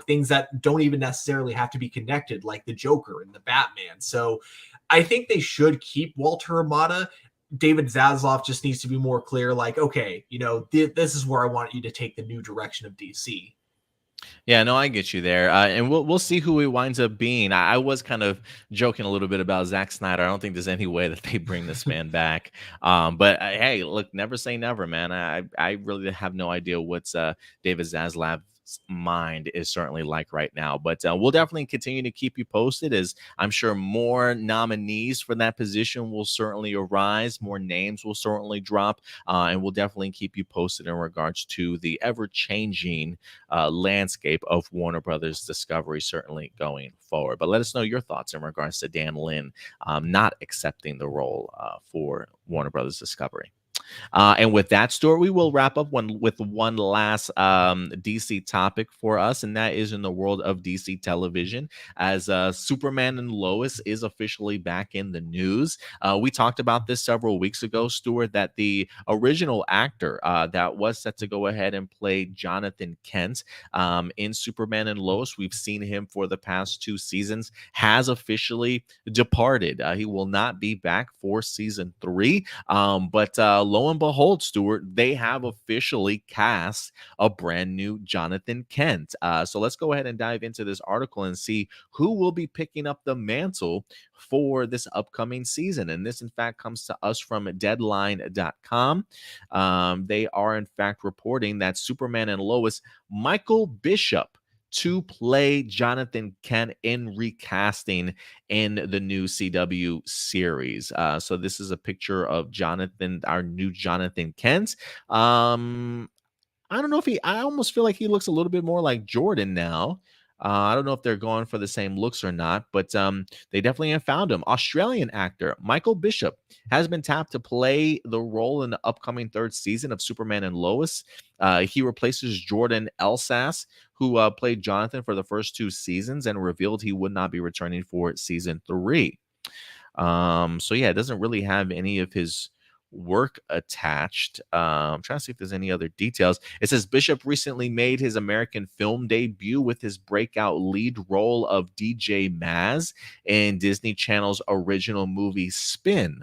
things that don't even necessarily have to be connected, like the Joker and the Batman. So I think they should keep Walter Amada. David Zaslav just needs to be more clear, like, okay, this is where I want you to take the new direction of DC. Yeah, no, I get you there, and we'll see who he winds up being. I was kind of joking a little bit about Zack Snyder. I don't think there's any way that they bring this man back. But hey, look, never say never, man. I really have no idea what's David Zaslav's mind is certainly like right now. But we'll definitely continue to keep you posted, as I'm sure more nominees for that position will certainly arise, more names will certainly drop, and we'll definitely keep you posted in regards to the ever-changing landscape of Warner Brothers Discovery, certainly going forward. But let us know your thoughts in regards to Dan Lin not accepting the role for Warner Brothers Discovery. And with that, Stuart, we will wrap up with one last DC topic for us, and that is in the world of DC television, as Superman and Lois is officially back in the news. We talked about this several weeks ago, Stuart, that the original actor that was set to go ahead and play Jonathan Kent in Superman and Lois, we've seen him for the past 2 seasons, has officially departed. He will not be back for season 3, but lo and behold, Stuart, they have officially cast a brand new Jonathan Kent. So let's go ahead and dive into this article and see who will be picking up the mantle for this upcoming season. And this, in fact, comes to us from Deadline.com. They are, in fact, reporting that Superman and Lois, Michael Bishop, to play Jonathan Kent in recasting in the new CW series. So this is a picture of Jonathan, our new Jonathan Kent. I don't know if I almost feel like he looks a little bit more like Jordan now. I don't know if they're going for the same looks or not, but they definitely have found him. Australian actor Michael Bishop has been tapped to play the role in the upcoming 3rd season of Superman and Lois. He replaces Jordan Elsas, who played Jonathan for the first 2 seasons and revealed he would not be returning for season 3. So yeah, it doesn't really have any of his work attached. I'm trying to see if there's any other details. It says Bishop recently made his American film debut with his breakout lead role of DJ Maz in Disney Channel's original movie Spin.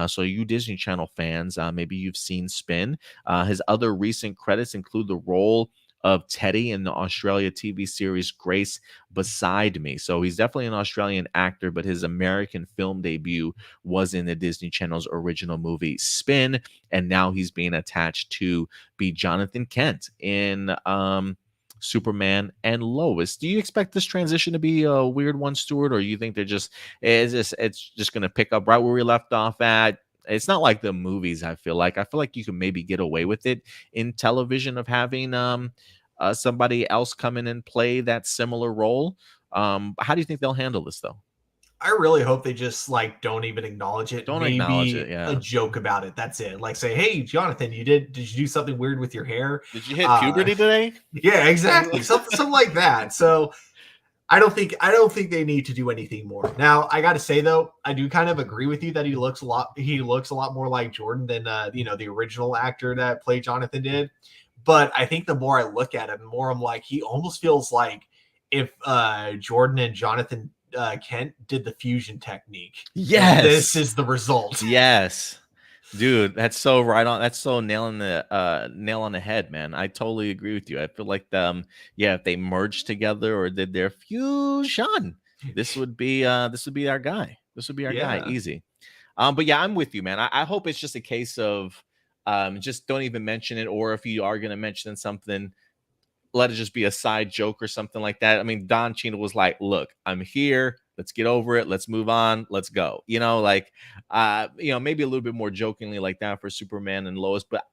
So you Disney Channel fans, maybe you've seen Spin. His other recent credits include the role of Teddy in the Australia TV series Grace Beside Me. So he's definitely an Australian actor, but his American film debut was in the Disney Channel's original movie Spin, and now he's being attached to be Jonathan Kent in Superman and Lois. Do you expect this transition to be a weird one, Stuart, or you think it's just going to pick up right where we left off at? It's not like the movies. I feel like you can maybe get away with it in television of having somebody else come in and play that similar role. How do you think they'll handle this, though? I really hope they just like don't even acknowledge it. Don't acknowledge it. Maybe a Yeah. joke about it. That's it. Like say, hey, Jonathan, did you do something weird with your hair? Did you hit puberty today? Yeah, exactly. Something like that. So I don't think they need to do anything more. Now, I got to say though, I do kind of agree with you that he looks a lot more like Jordan than the original actor that played Jonathan did. But I think the more I look at it, the more I'm like he almost feels like if Jordan and Jonathan Kent did the fusion technique. And this Yes. is the result. Yes. Dude, that's so right on. That's so nail on the head, man. I totally agree with you. I feel like yeah, if they merged together or did their fusion, this would be our guy. This would be our guy, Yeah. easy. But yeah, I'm with you, man. I hope it's just a case of just don't even mention it, or if you are gonna mention something, let it just be a side joke or something like that. I mean, Don Cheadle was like, "Look, I'm here. Let's get over it. Let's move on. Let's go." Maybe a little bit more jokingly like that for Superman and Lois. But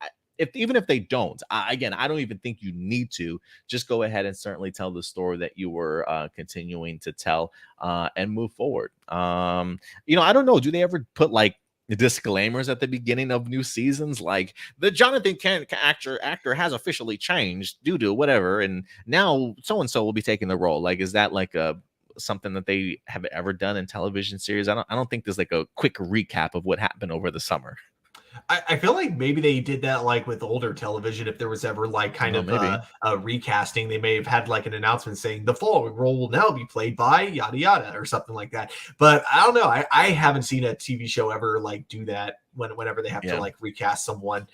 even if they don't, again, I don't even think you need to. Just go ahead and certainly tell the story that you were continuing to tell and move forward. I don't know. Do they ever put like disclaimers at the beginning of new seasons, like the Jonathan Kent actor has officially changed due to whatever, and now so and so will be taking the role. Like, is that like a something that they have ever done in television series? I don't think there's like a quick recap of what happened over the summer. I feel like maybe they did that like with older television. If there was ever like kind Oh, of maybe. a recasting, they may have had like an announcement saying the following role will now be played by yada yada or something like that. But I don't know. I haven't seen a TV show ever like do that whenever they have to Yeah. like recast someone.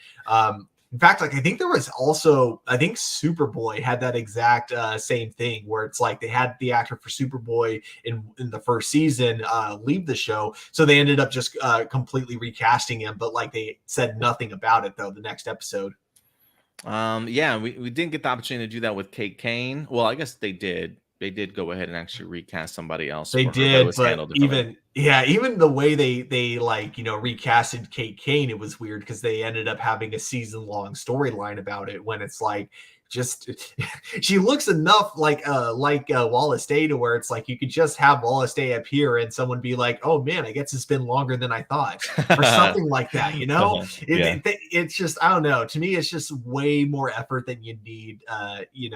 In fact, like I think there was also, I think Superboy had that exact same thing where it's like they had the actor for Superboy in the first season leave the show, so they ended up just completely recasting him, but like they said nothing about it though the next episode. Yeah, we didn't get the opportunity to do that with Kate Kane. Well, I guess they did. They did go ahead and actually recast somebody else They for her, but it did, was but handled differently. even the way they like recasted Kate Kane, it was weird because they ended up having a season long storyline about it when it's like just she looks enough like Wallace Day to where it's like you could just have Wallace Day appear and someone be like, oh man, I guess it's been longer than I thought, or something like that. Yeah. It's just, I don't know, to me it's just way more effort than you need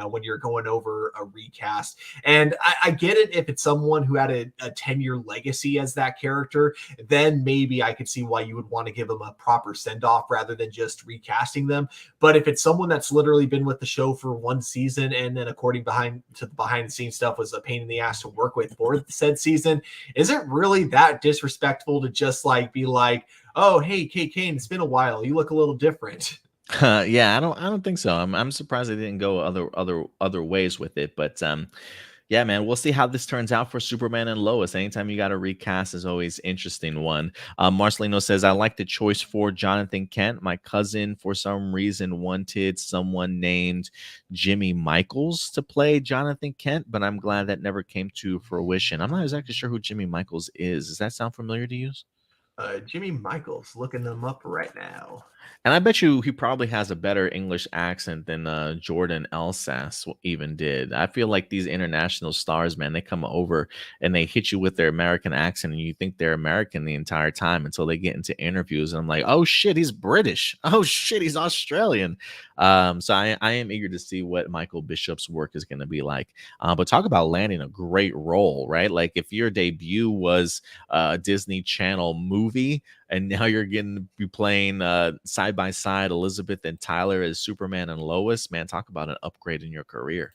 when you're going over a recast. And I get it if it's someone who had a 10-year legacy as that character, then maybe I could see why you would want to give them a proper send-off rather than just recasting them. But if it's someone that's literally been with the show for one season and then according to the behind the scenes stuff was a pain in the ass to work with for said season, is it really that disrespectful to just like be like, oh hey Kate Kane, it's been a while, you look a little different? Yeah, I don't think so. I'm surprised they didn't go other ways with it, but yeah, man, we'll see how this turns out for Superman and Lois. Anytime you got to recast is always interesting one. Marcelino says, I like the choice for Jonathan Kent. My cousin, for some reason, wanted someone named Jimmy Michaels to play Jonathan Kent, but I'm glad that never came to fruition. I'm not exactly sure who Jimmy Michaels is. Does that sound familiar to you? Jimmy Michaels, looking them up right now. And I bet you he probably has a better English accent than Jordan Elsass even did. I feel like these international stars, man, they come over and they hit you with their American accent, and you think they're American the entire time until they get into interviews. And I'm like, oh shit, he's British. Oh shit, he's Australian. So I am eager to see what Michael Bishop's work is going to be like. But talk about landing a great role, right? Like if your debut was a Disney Channel movie, and now you're getting to be playing side by side Elizabeth and Tyler as Superman and Lois. Man, talk about an upgrade in your career.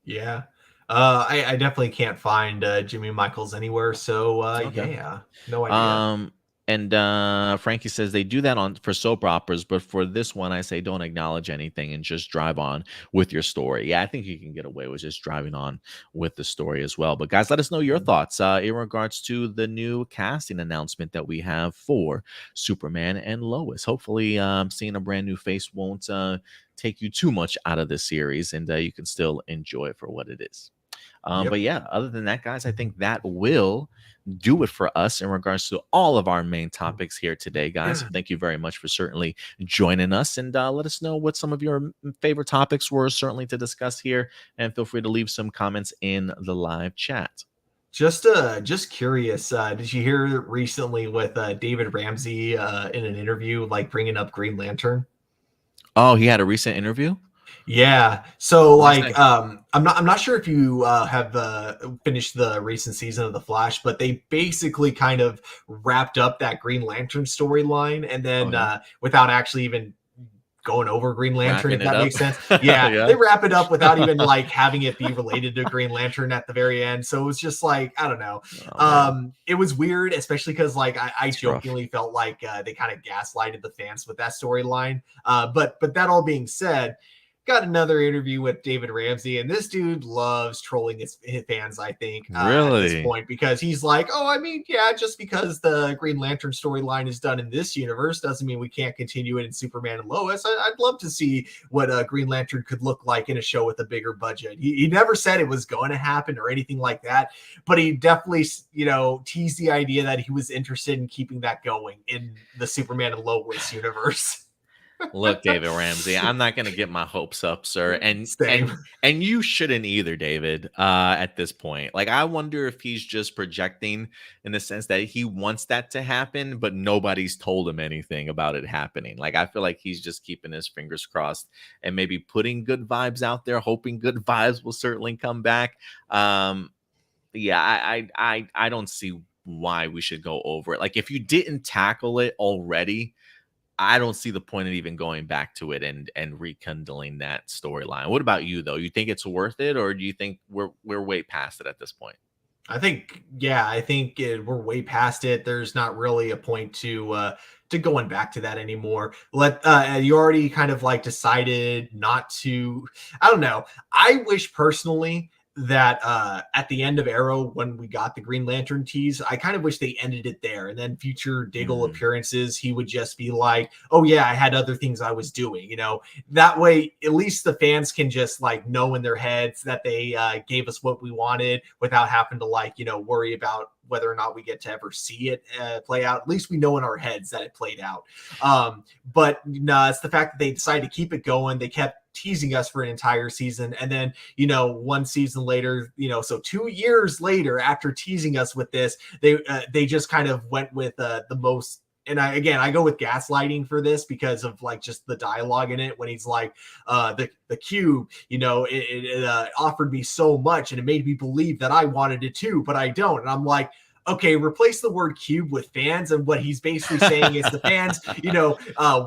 Yeah. I definitely can't find Jimmy Michaels anywhere. So Okay. yeah, no idea. Um, and Frankie says they do that on for soap operas, but for this one, I say don't acknowledge anything and just drive on with your story. Yeah, I think you can get away with just driving on with the story as well. But guys, let us know your thoughts in regards to the new casting announcement that we have for Superman and Lois. Hopefully, seeing a brand new face won't take you too much out of the series, and you can still enjoy it for what it is. But Yep. yeah, other than that, guys, I think that will do it for us in regards to all of our main topics here today, guys. Thank you very much for certainly joining us, and let us know what some of your favorite topics were certainly to discuss here, and feel free to leave some comments in the live chat. Just curious. Did you hear recently with David Ramsey in an interview, like bringing up Green Lantern? Oh, he had a recent interview. Yeah. So What do you like say? I'm not sure if you have finished the recent season of The Flash, but they basically kind of wrapped up that Green Lantern storyline and Oh then yeah, without actually even going over Green Lantern, if wrapping it that up. makes sense. Yeah, Yeah. they wrap it up without even like having it be related to Green Lantern at the very end. So it was just like, I don't know. Oh man, It was weird, especially because like I it's rough. jokingly felt like they kind of gaslighted the fans with that storyline. But that all being said, got another interview with David Ramsey, and this dude loves trolling his fans, I think, at this Really? point, because he's like, oh, I mean, yeah, just because the Green Lantern storyline is done in this universe doesn't mean we can't continue it in Superman and Lois. I'd love to see what Green Lantern could look like in a show with a bigger budget. He never said it was going to happen or anything like that, but he definitely, teased the idea that he was interested in keeping that going in the Superman and Lois universe. Look, David Ramsey, I'm not going to get my hopes up, sir, and Same. and you shouldn't either, David. At this point, like I wonder if he's just projecting in the sense that he wants that to happen, but nobody's told him anything about it happening. Like I feel like he's just keeping his fingers crossed and maybe putting good vibes out there, hoping good vibes will certainly come back. Um, yeah, I don't see why we should go over it. Like if you didn't tackle it already, I don't see the point of even going back to it and rekindling that storyline. What about you though? You think it's worth it, or do you think we're way past it at this point? I think, yeah, I think we're way past it. There's not really a point to going back to that anymore. You already kind of like decided not to. I don't know. I wish personally that at the end of Arrow, when we got the Green Lantern tease, I kind of wish they ended it there. And then future Diggle Mm. appearances, he would just be like, "Oh yeah, I had other things I was doing." That way at least the fans can just like know in their heads that they gave us what we wanted without having to worry about whether or not we get to ever see it play out. At least we know in our heads that it played out. But no, it's the fact that they decided to keep it going. They kept teasing us for an entire season, and then one season later, so 2 years later after teasing us with this, they just kind of went with the most. And I go with gaslighting for this because of like just the dialogue in it when he's like, the cube, it offered me so much and it made me believe that I wanted it too, but I don't. And I'm like, okay, replace the word cube with fans. And what he's basically saying is the fans,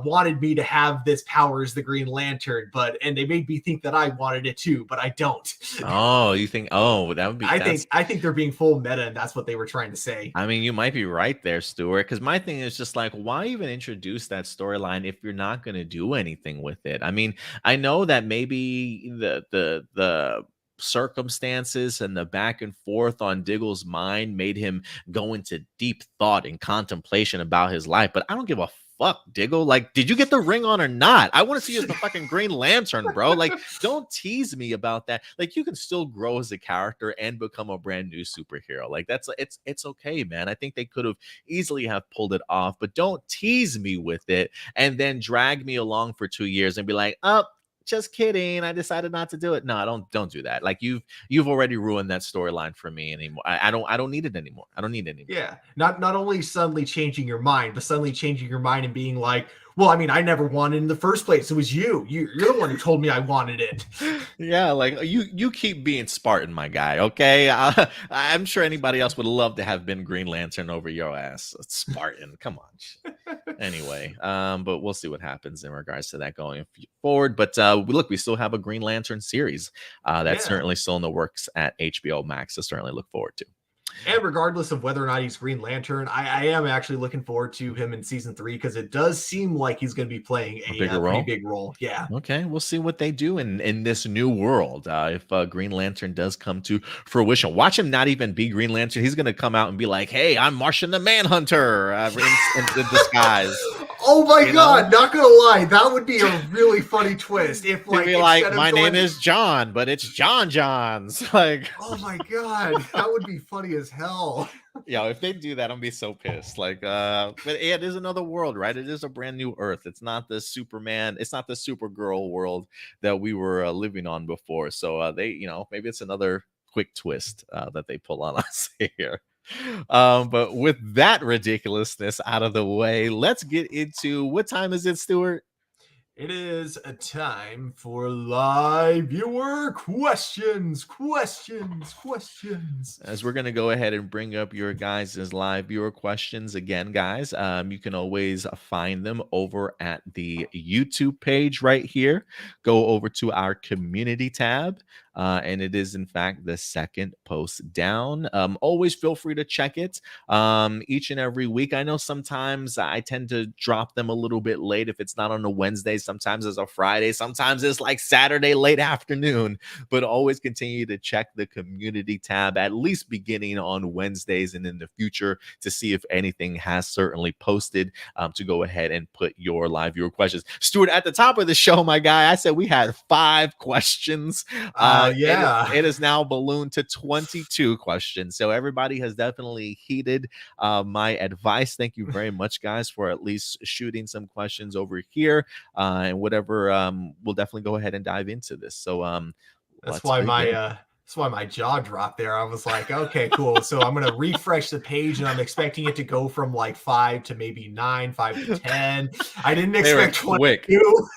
wanted me to have this power as the Green Lantern, and they made me think that I wanted it too, but I don't. Oh, you think? Oh, that would be. That's. I think they're being full meta, and that's what they were trying to say. I mean, you might be right there, Stuart. Because my thing is just like, why even introduce that storyline if you're not going to do anything with it? I mean, I know that maybe the circumstances and the back and forth on Diggle's mind made him go into deep thought and contemplation about his life, but I don't give a fuck, Diggle. Like, did you get the ring on or not? I want to see you as the fucking Green Lantern, bro. Like, don't tease me about that. Like, you can still grow as a character and become a brand new superhero. Like, it's okay, man. I think they could have easily have pulled it off, but don't tease me with it and then drag me along for 2 years and be like, oh, just kidding. I decided not to do it. No, don't do that. Like you've already ruined that storyline for me anymore. I don't need it anymore. I don't need it anymore. Yeah. Not only suddenly changing your mind, but suddenly changing your mind and being like, well, I mean, I never wanted it in the first place. It was you. You're the one who told me I wanted it. Yeah, like you keep being Spartan, my guy. Okay, I'm sure anybody else would love to have been Green Lantern over your ass. Spartan, come on. Anyway, but we'll see what happens in regards to that going forward. But look, we still have a Green Lantern series that's certainly still in the works at HBO Max to certainly look forward to. And regardless of whether or not he's Green Lantern, I am actually looking forward to him in season 3 because it does seem like he's going to be playing a pretty big role. Yeah. Okay, we'll see what they do in this new world. If Green Lantern does come to fruition, watch him not even be Green Lantern. He's going to come out and be like, "Hey, I'm Martian the Manhunter in disguise." Oh my God! Not gonna lie, that would be a really funny twist. If like my name is John, but it's John Johns. Like, oh my God, that would be funny as hell. Yeah, if they do that, I'm gonna be so pissed. Like, but it is another world, right? It is a brand new Earth. It's not the Superman. It's not the Supergirl world that we were living on before. So maybe it's another quick twist that they pull on us here. But with that ridiculousness out of the way, let's get into what time is it, Stuart? It is a time for live viewer questions. As we're going to go ahead and bring up your guys' live viewer questions again, guys. You can always find them over at the YouTube page right here. Go over to our community tab. And it is, in fact, the second post down. Always feel free to check it each and every week. I know sometimes I tend to drop them a little bit late if it's not on a Wednesday. Sometimes it's a Friday. Sometimes it's like Saturday late afternoon. But always continue to check the community tab, at least beginning on Wednesdays and in the future, to see if anything has certainly posted to go ahead and put your live viewer questions. Stuart, at the top of the show, my guy, I said we had 5 questions. Yeah. it is now ballooned to 22 questions. So everybody has definitely heeded my advice. Thank you very much, guys, for at least shooting some questions over here. And whatever, we'll definitely go ahead and dive into this. So That's let's why my begin. that's why my jaw dropped there. I was like, okay, cool. So I'm gonna refresh the page, and I'm expecting it to go from like 5 to maybe 9, 5 to 10. I didn't They were expect quick. 22.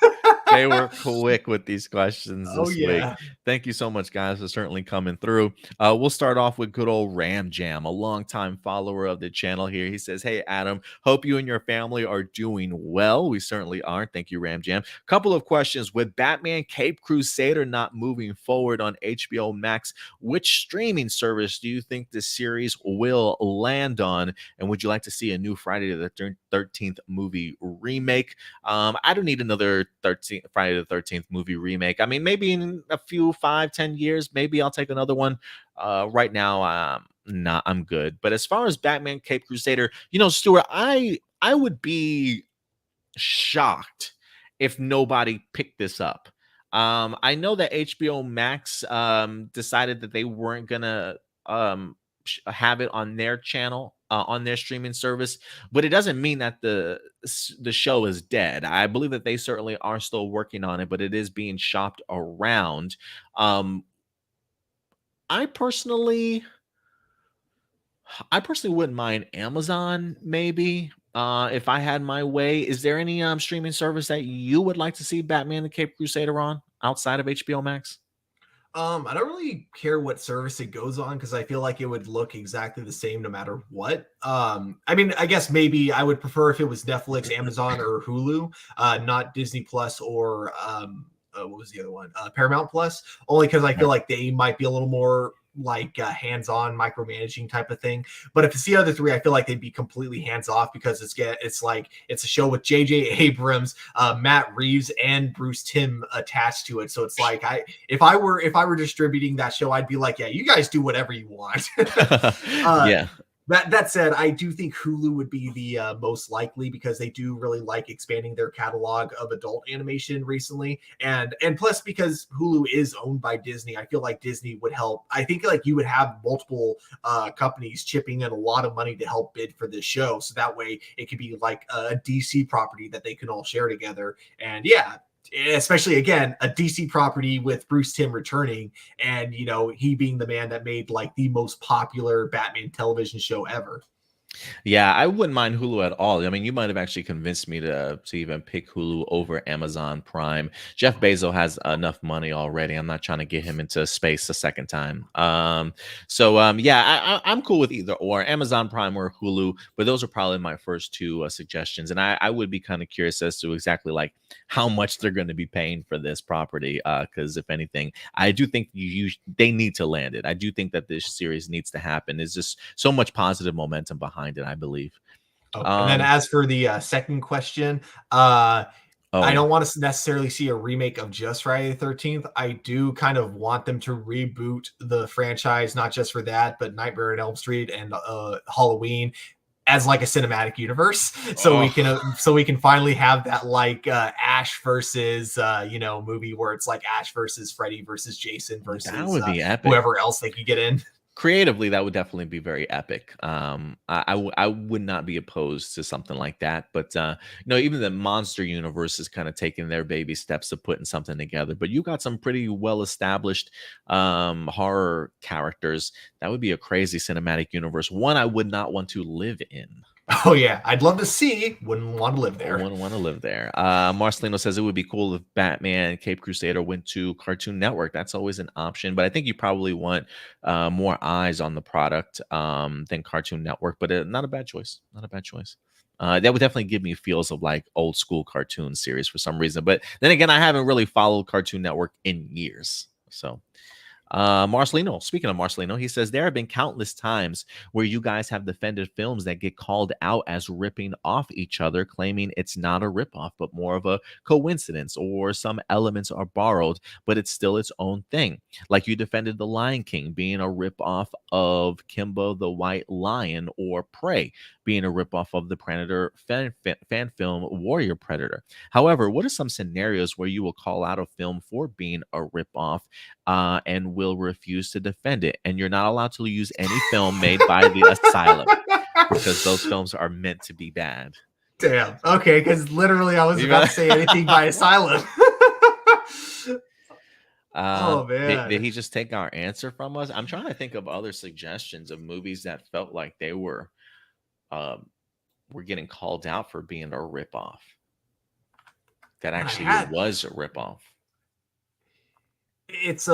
They were quick with these questions Oh this week. yeah. Thank you so much, guys, for certainly coming through. We'll start off with good old Ram Jam, a longtime follower of the channel here. He says, "Hey, Adam, hope you and your family are doing well." We certainly are. Thank you, Ram Jam. Couple of questions. With Batman Cape Crusader not moving forward on HBO Max, which streaming service do you think this series will land on? And would you like to see a new Friday the 13th movie remake? I don't need another Friday the 13th movie remake. I mean, maybe in a few 5-10 years, maybe I'll take another one. Right now, nah, I'm good. But as far as Batman Cape Crusader, Stuart, I would be shocked if nobody picked this up. I know that HBO Max decided that they weren't gonna have it on their channel, on their streaming service, but it doesn't mean that the show is dead. I believe that they certainly are still working on it, but it is being shopped around. Um, I personally, I personally wouldn't mind Amazon, maybe. If I had my way. Is there any streaming service that you would like to see Batman the Cape Crusader on outside of HBO Max? I don't really care what service it goes on because I feel like it would look exactly the same no matter what. I mean, I guess maybe I would prefer if it was Netflix, Amazon, or Hulu, not Disney Plus or what was the other one? Paramount Plus, only because I feel like they might be a little more like hands-on micromanaging type of thing. But if it's the other three, I feel like they'd be completely hands-off because it's like it's a show with J.J. Abrams, Matt Reeves, and Bruce Timm attached to it. So it's like if I were distributing that show, I'd be like, yeah, you guys do whatever you want. Yeah. That said, I do think Hulu would be the most likely because they do really like expanding their catalog of adult animation recently, and plus because Hulu is owned by Disney, I feel like Disney would help. I think like you would have multiple companies chipping in a lot of money to help bid for this show, so that way it could be like a DC property that they can all share together. And yeah, especially again a DC property with Bruce Timm returning, and he being the man that made like the most popular Batman television show ever. Yeah, I wouldn't mind Hulu at all. I mean, you might have actually convinced me to even pick Hulu over Amazon Prime. Jeff Bezos has enough money already. I'm not trying to get him into space a second time. Yeah, I'm cool with either or Amazon Prime or Hulu, but those are probably my first two suggestions. And I would be kind of curious as to exactly like how much they're going to be paying for this property. Because if anything, I do think they need to land it. I do think that this series needs to happen. There's just so much positive momentum behind it, I believe. Oh, and then as for the second question, I don't want to necessarily see a remake of just Friday the 13th. I do kind of want them to reboot the franchise, not just for that, but Nightmare on Elm Street and Halloween as like a cinematic universe, so we can finally have that like Ash versus movie where it's like Ash versus Freddy versus Jason versus that would be epic. Whoever else they could get in. Creatively, that would definitely be very epic. I would not be opposed to something like that. But even the monster universe is kind of taking their baby steps of putting something together. But you got some pretty well established horror characters. That would be a crazy cinematic universe. One I would not want to live in. Oh yeah, I'd love to see. Wouldn't want to live there. Wouldn't want to live there. Marcelino says it would be cool if Batman Cape Crusader went to Cartoon Network. That's always an option, but I think you probably want more eyes on the product than Cartoon Network. But not a bad choice. Not a bad choice. That would definitely give me feels of like old school cartoon series for some reason. But then again, I haven't really followed Cartoon Network in years. So Marcelino, speaking of Marcelino, he says there have been countless times where you guys have defended films that get called out as ripping off each other, claiming it's not a ripoff, but more of a coincidence, or some elements are borrowed, but it's still its own thing. Like you defended The Lion King being a ripoff of Kimba the White Lion, or Prey being a ripoff of the Predator fan film Warrior Predator. However, what are some scenarios where you will call out a film for being a ripoff and will refuse to defend it? And you're not allowed to use any film made by the Asylum because those films are meant to be bad. Damn. Okay, because literally I was about to say anything by Asylum. Oh man. Did he just take our answer from us? I'm trying to think of other suggestions of movies that felt like they were getting called out for being a ripoff. That actually was a ripoff. It's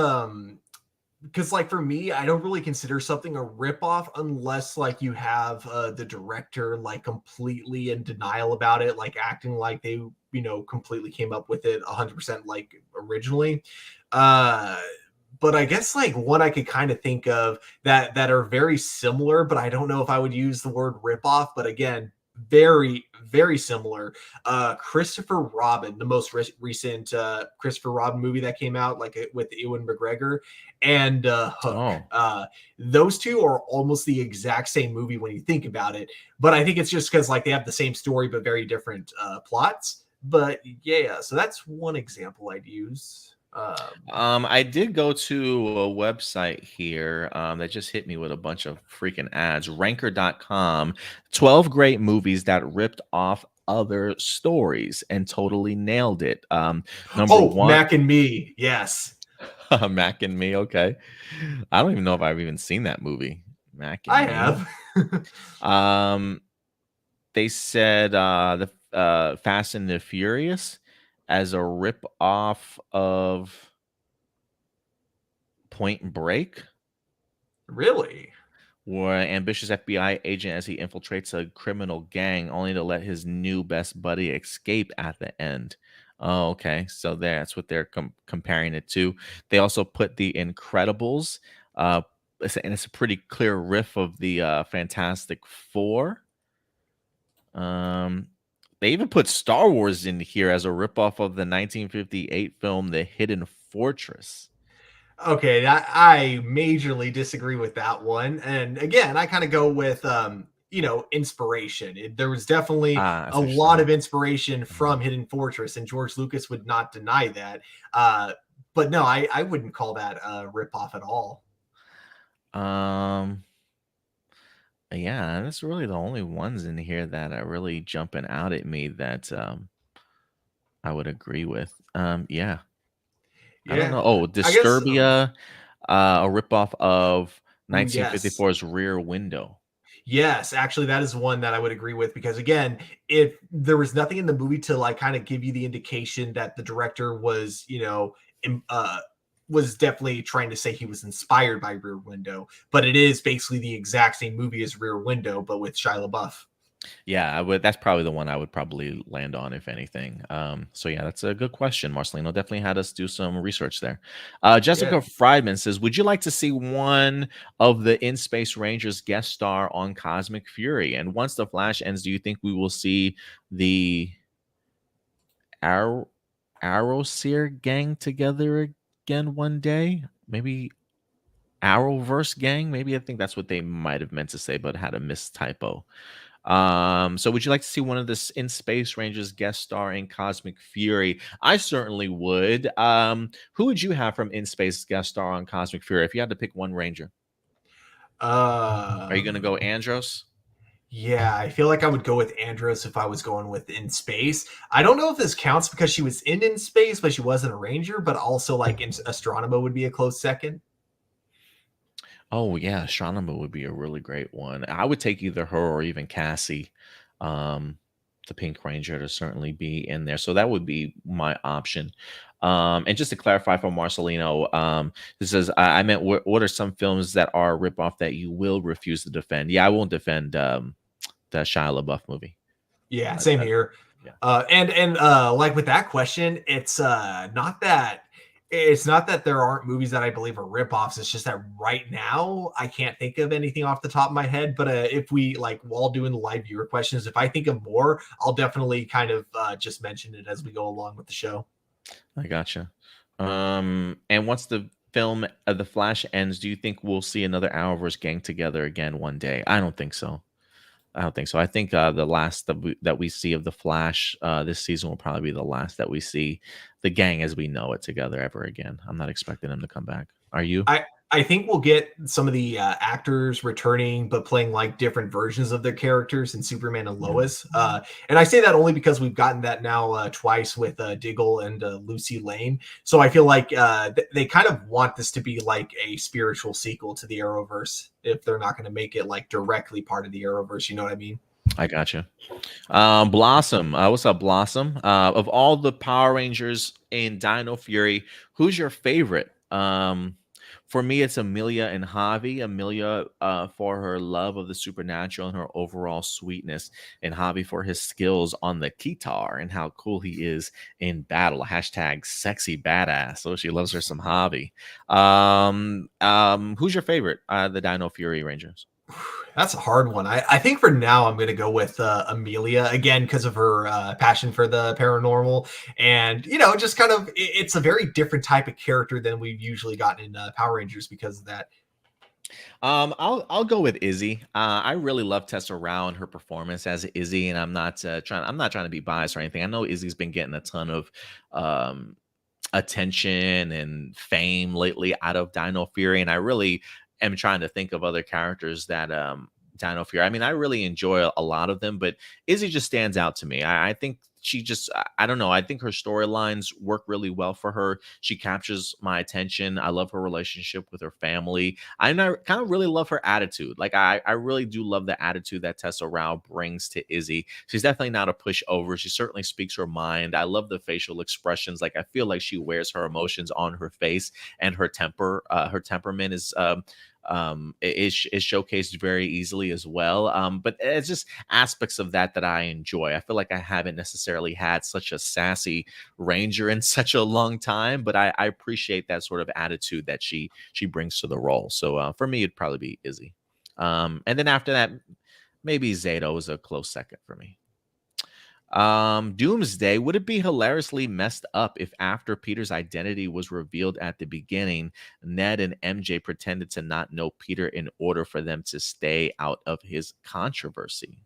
because like for me, I don't really consider something a ripoff unless like you have the director like completely in denial about it, like acting like they completely came up with it 100% like originally. But I guess like one I could kind of think of that are very similar, but I don't know if I would use the word ripoff. But again, very very similar. Christopher Robin, the most recent Christopher Robin movie that came out, like with Ewan McGregor, and Hook. Those two are almost the exact same movie when you think about it. But I think it's just because like they have the same story but very different plots. But yeah, so that's one example I'd use. I did go to a website here that just hit me with a bunch of freaking ads. Ranker.com, 12 great movies that ripped off other stories and totally nailed it. Number one, Mac and Me. Yes. Mac and Me. Okay. I don't even know if I've even seen that movie. Mac and Me. I have. They said the Fast and the Furious as a rip off of Point Break. Really? Where an ambitious FBI agent as he infiltrates a criminal gang only to let his new best buddy escape at the end. Oh, okay. So that's what they're comparing it to. They also put The Incredibles, and it's a pretty clear riff of the Fantastic Four. They even put Star Wars in here as a ripoff of the 1958 film The Hidden Fortress. Okay, I majorly disagree with that one. And again, I kind of go with inspiration. There was definitely a lot of inspiration from Hidden Fortress, and George Lucas would not deny that. But no, I wouldn't call that a ripoff at all. Yeah, that's really the only ones in here that are really jumping out at me that I would agree with. Yeah. I don't know. Oh, Disturbia, a ripoff of 1954's Rear Window. Yes, actually, that is one that I would agree with because again, if there was nothing in the movie to like kind of give you the indication that the director was, was definitely trying to say he was inspired by Rear Window, but it is basically the exact same movie as Rear Window, but with Shia LaBeouf. Yeah, that's probably the one I would probably land on, if anything. So yeah, that's a good question. Marcelino definitely had us do some research there. Jessica Friedman says, would you like to see one of the In Space Rangers guest star on Cosmic Fury? And once the Flash ends, do you think we will see the Arrowseer gang together again one day? Maybe Arrowverse gang? Maybe I think that's what they might have meant to say, but had a mistypo. So would you like to see one of the In Space Rangers guest star in Cosmic Fury? I certainly would. Who would you have from In Space guest star on Cosmic Fury if you had to pick one Ranger? Are you going to go Andros? Yeah, I feel like I would go with Andros if I was going with In Space. I don't know if this counts because she was in Space, but she wasn't a Ranger, but also like Astronema would be a close second. Oh yeah, Astronema would be a really great one. I would take either her or even Cassie, the Pink Ranger, to certainly be in there. So that would be my option. And just to clarify for Marcelino, this says I meant what are some films that are a ripoff that you will refuse to defend? Yeah, I won't defend the Shia LaBeouf movie. Yeah, same here. Yeah. And like with that question, it's not that It's not that there aren't movies that I believe are ripoffs. It's just that right now I can't think of anything off the top of my head. But if we like while doing the live viewer questions, if I think of more, I'll definitely kind of just mention it as we go along with the show. I gotcha. And once the film The Flash ends, do you think we'll see another Arrowverse gang together again one day? I don't think so. I don't think so. I think the last that we see of the Flash this season will probably be the last that we see the gang as we know it together ever again. I'm not expecting them to come back. Are you? I I think we'll get some of the actors returning, but playing like different versions of their characters in Superman and Yeah. Lois. And I say that only because we've gotten that now twice with Diggle and Lucy Lane. So I feel like they kind of want this to be like a spiritual sequel to the Arrowverse if they're not going to make it like directly part of the Arrowverse. You know what I mean? I gotcha. Blossom. What's up, Blossom? Of all the Power Rangers in Dino Fury, who's your favorite? For me, it's Amelia and Javi. Amelia for her love of the supernatural and her overall sweetness, and Javi for his skills on the guitar and how cool he is in battle. Hashtag sexy badass. So she loves her some Javi. Who's your favorite? The Dino Fury Rangers. That's a hard one. I think for now I'm going to go with Amelia again because of her passion for the paranormal, and just kind of it's a very different type of character than we've usually gotten in Power Rangers because of that. I'll go with Izzy. I really love Tessa Rao and her performance as Izzy, and I'm not trying to be biased or anything. I know Izzy's been getting a ton of attention and fame lately out of Dino Fury, and I really am trying to think of other characters that Dino Fury. I mean, I really enjoy a lot of them, but Izzy just stands out to me. I think she just I don't know. I think her storylines work really well for her. She captures my attention. I love her relationship with her family. I kind of really love her attitude. Like I really do love the attitude that Tessa Rao brings to Izzy. She's definitely not a pushover. She certainly speaks her mind. I love the facial expressions. Like I feel like she wears her emotions on her face, and her temperament is showcased very easily as well. But it's just aspects of that I enjoy. I feel like I haven't necessarily had such a sassy ranger in such a long time, but I appreciate that sort of attitude that she brings to the role. So for me, it'd probably be Izzy. And then after that, maybe Zato is a close second for me. Doomsday, would it be hilariously messed up if after Peter's identity was revealed at the beginning, Ned and MJ pretended to not know Peter in order for them to stay out of his controversy?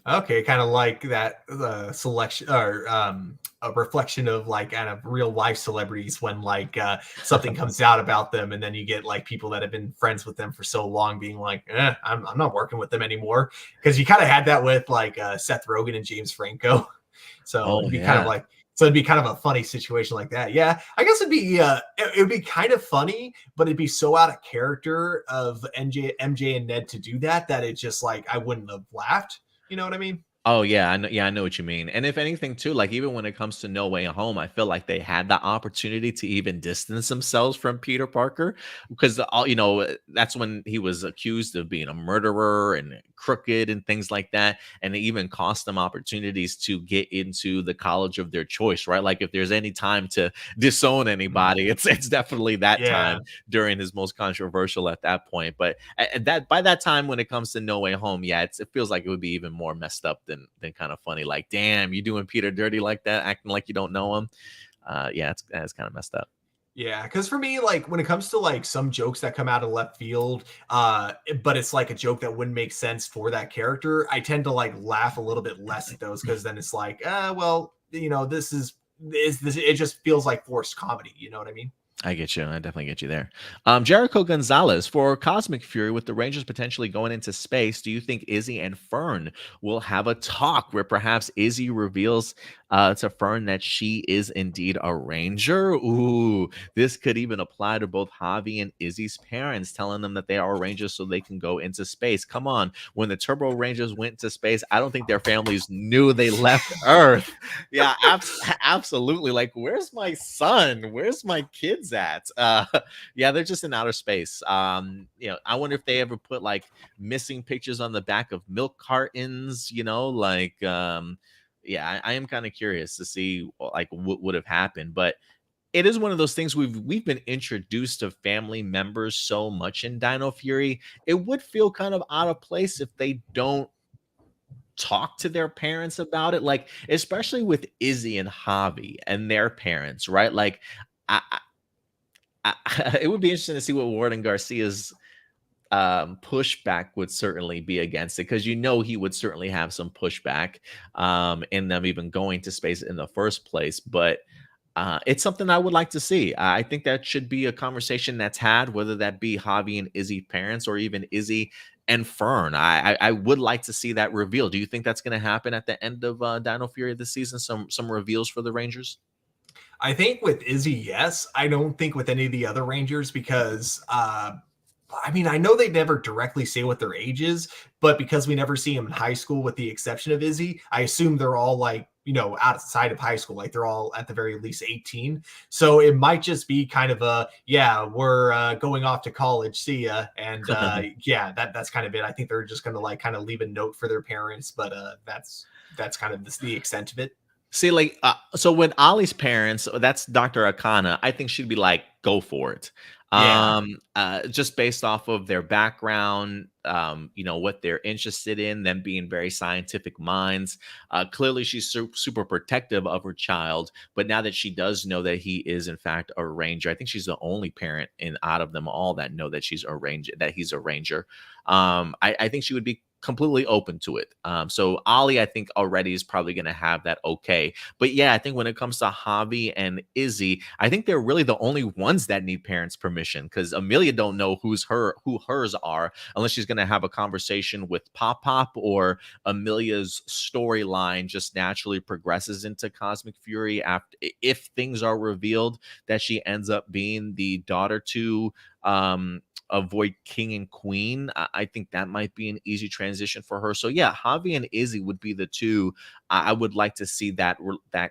Okay, kind of like that selection or a reflection of like kind of real life celebrities when like something comes out about them, and then you get like people that have been friends with them for so long being like, I'm not working with them anymore, because you kind of had that with like Seth Rogen and James Franco. So Oh it'd be kind of yeah. like it'd be kind of a funny situation like that. Yeah, I guess it'd be kind of funny, but it'd be so out of character of MJ and Ned to do that it's just like I wouldn't have laughed. You know what I mean? Oh yeah, I know. Yeah, I know what you mean. And if anything, too, like even when it comes to No Way Home, I feel like they had the opportunity to even distance themselves from Peter Parker because all that's when he was accused of being a murderer and crooked and things like that, and it even cost them opportunities to get into the college of their choice, right? Like if there's any time to disown anybody, it's definitely that Yeah. time during his most controversial at that point. But that by that time, when it comes to No Way Home, yeah, it feels like it would be even more messed up than kind of funny. Like, damn, you doing Peter dirty like that, acting like you don't know him. Yeah, it's kind of messed up. Yeah, because for me, like when it comes to like some jokes that come out of left field, but it's like a joke that wouldn't make sense for that character, I tend to like laugh a little bit less at those because then it's like, well, this is this it just feels like forced comedy. You know what I mean? I get you. I definitely get you there. Jericho Gonzalez for Cosmic Fury with the Rangers potentially going into space. Do you think Izzy and Fern will have a talk where perhaps Izzy reveals to Fern that she is indeed a Ranger? Ooh, this could even apply to both Javi and Izzy's parents, telling them that they are Rangers so they can go into space. Come on. When the Turbo Rangers went to space, I don't think their families knew they left Earth. Yeah, absolutely. Like, where's my son? Where's my kids at? Yeah, they're just in outer space. I wonder if they ever put like missing pictures on the back of milk cartons. Yeah, I am kind of curious to see like what would have happened, but it is one of those things we've been introduced to family members so much in Dino Fury. It would feel kind of out of place if they don't talk to their parents about it, like especially with Izzy and Javi and their parents, right? Like, it would be interesting to see what Warden Garcia's pushback would certainly be against it, because he would certainly have some pushback in them even going to space in the first place. But it's something I would like to see. I think that should be a conversation that's had, whether that be Javi and Izzy parents or even Izzy and Fern. I would like to see that reveal. Do you think that's going to happen at the end of Dino Fury this season? Some reveals for the Rangers. I think with Izzy, yes. I don't think with any of the other Rangers because I mean, I know they never directly say what their age is, but because we never see them in high school, with the exception of Izzy, I assume they're all like, outside of high school, like they're all at the very least 18. So it might just be kind of a, yeah, we're going off to college. See ya. And yeah, that's kind of it. I think they're just going to like kind of leave a note for their parents, but that's kind of the extent of it. See, like, so when Ollie's parents, that's Dr. Akana, I think she'd be like, go for it. Yeah. Just based off of their background, what they're interested in, them being very scientific minds. Clearly, she's super protective of her child, but now that she does know that he is in fact a ranger, I think she's the only parent out of them all that know that he's a ranger. I think she would be completely open to it. So Ollie, I think already is probably going to have that okay. But yeah, I think when it comes to Javi and Izzy, I think they're really the only ones that need parents' permission, because Amelia don't know who hers are unless she's going to have a conversation with Pop Pop, or Amelia's storyline just naturally progresses into Cosmic Fury after, if things are revealed that she ends up being the daughter to avoid King and Queen. I think that might be an easy transition for her. So yeah, Javi and Izzy would be the two I would like to see that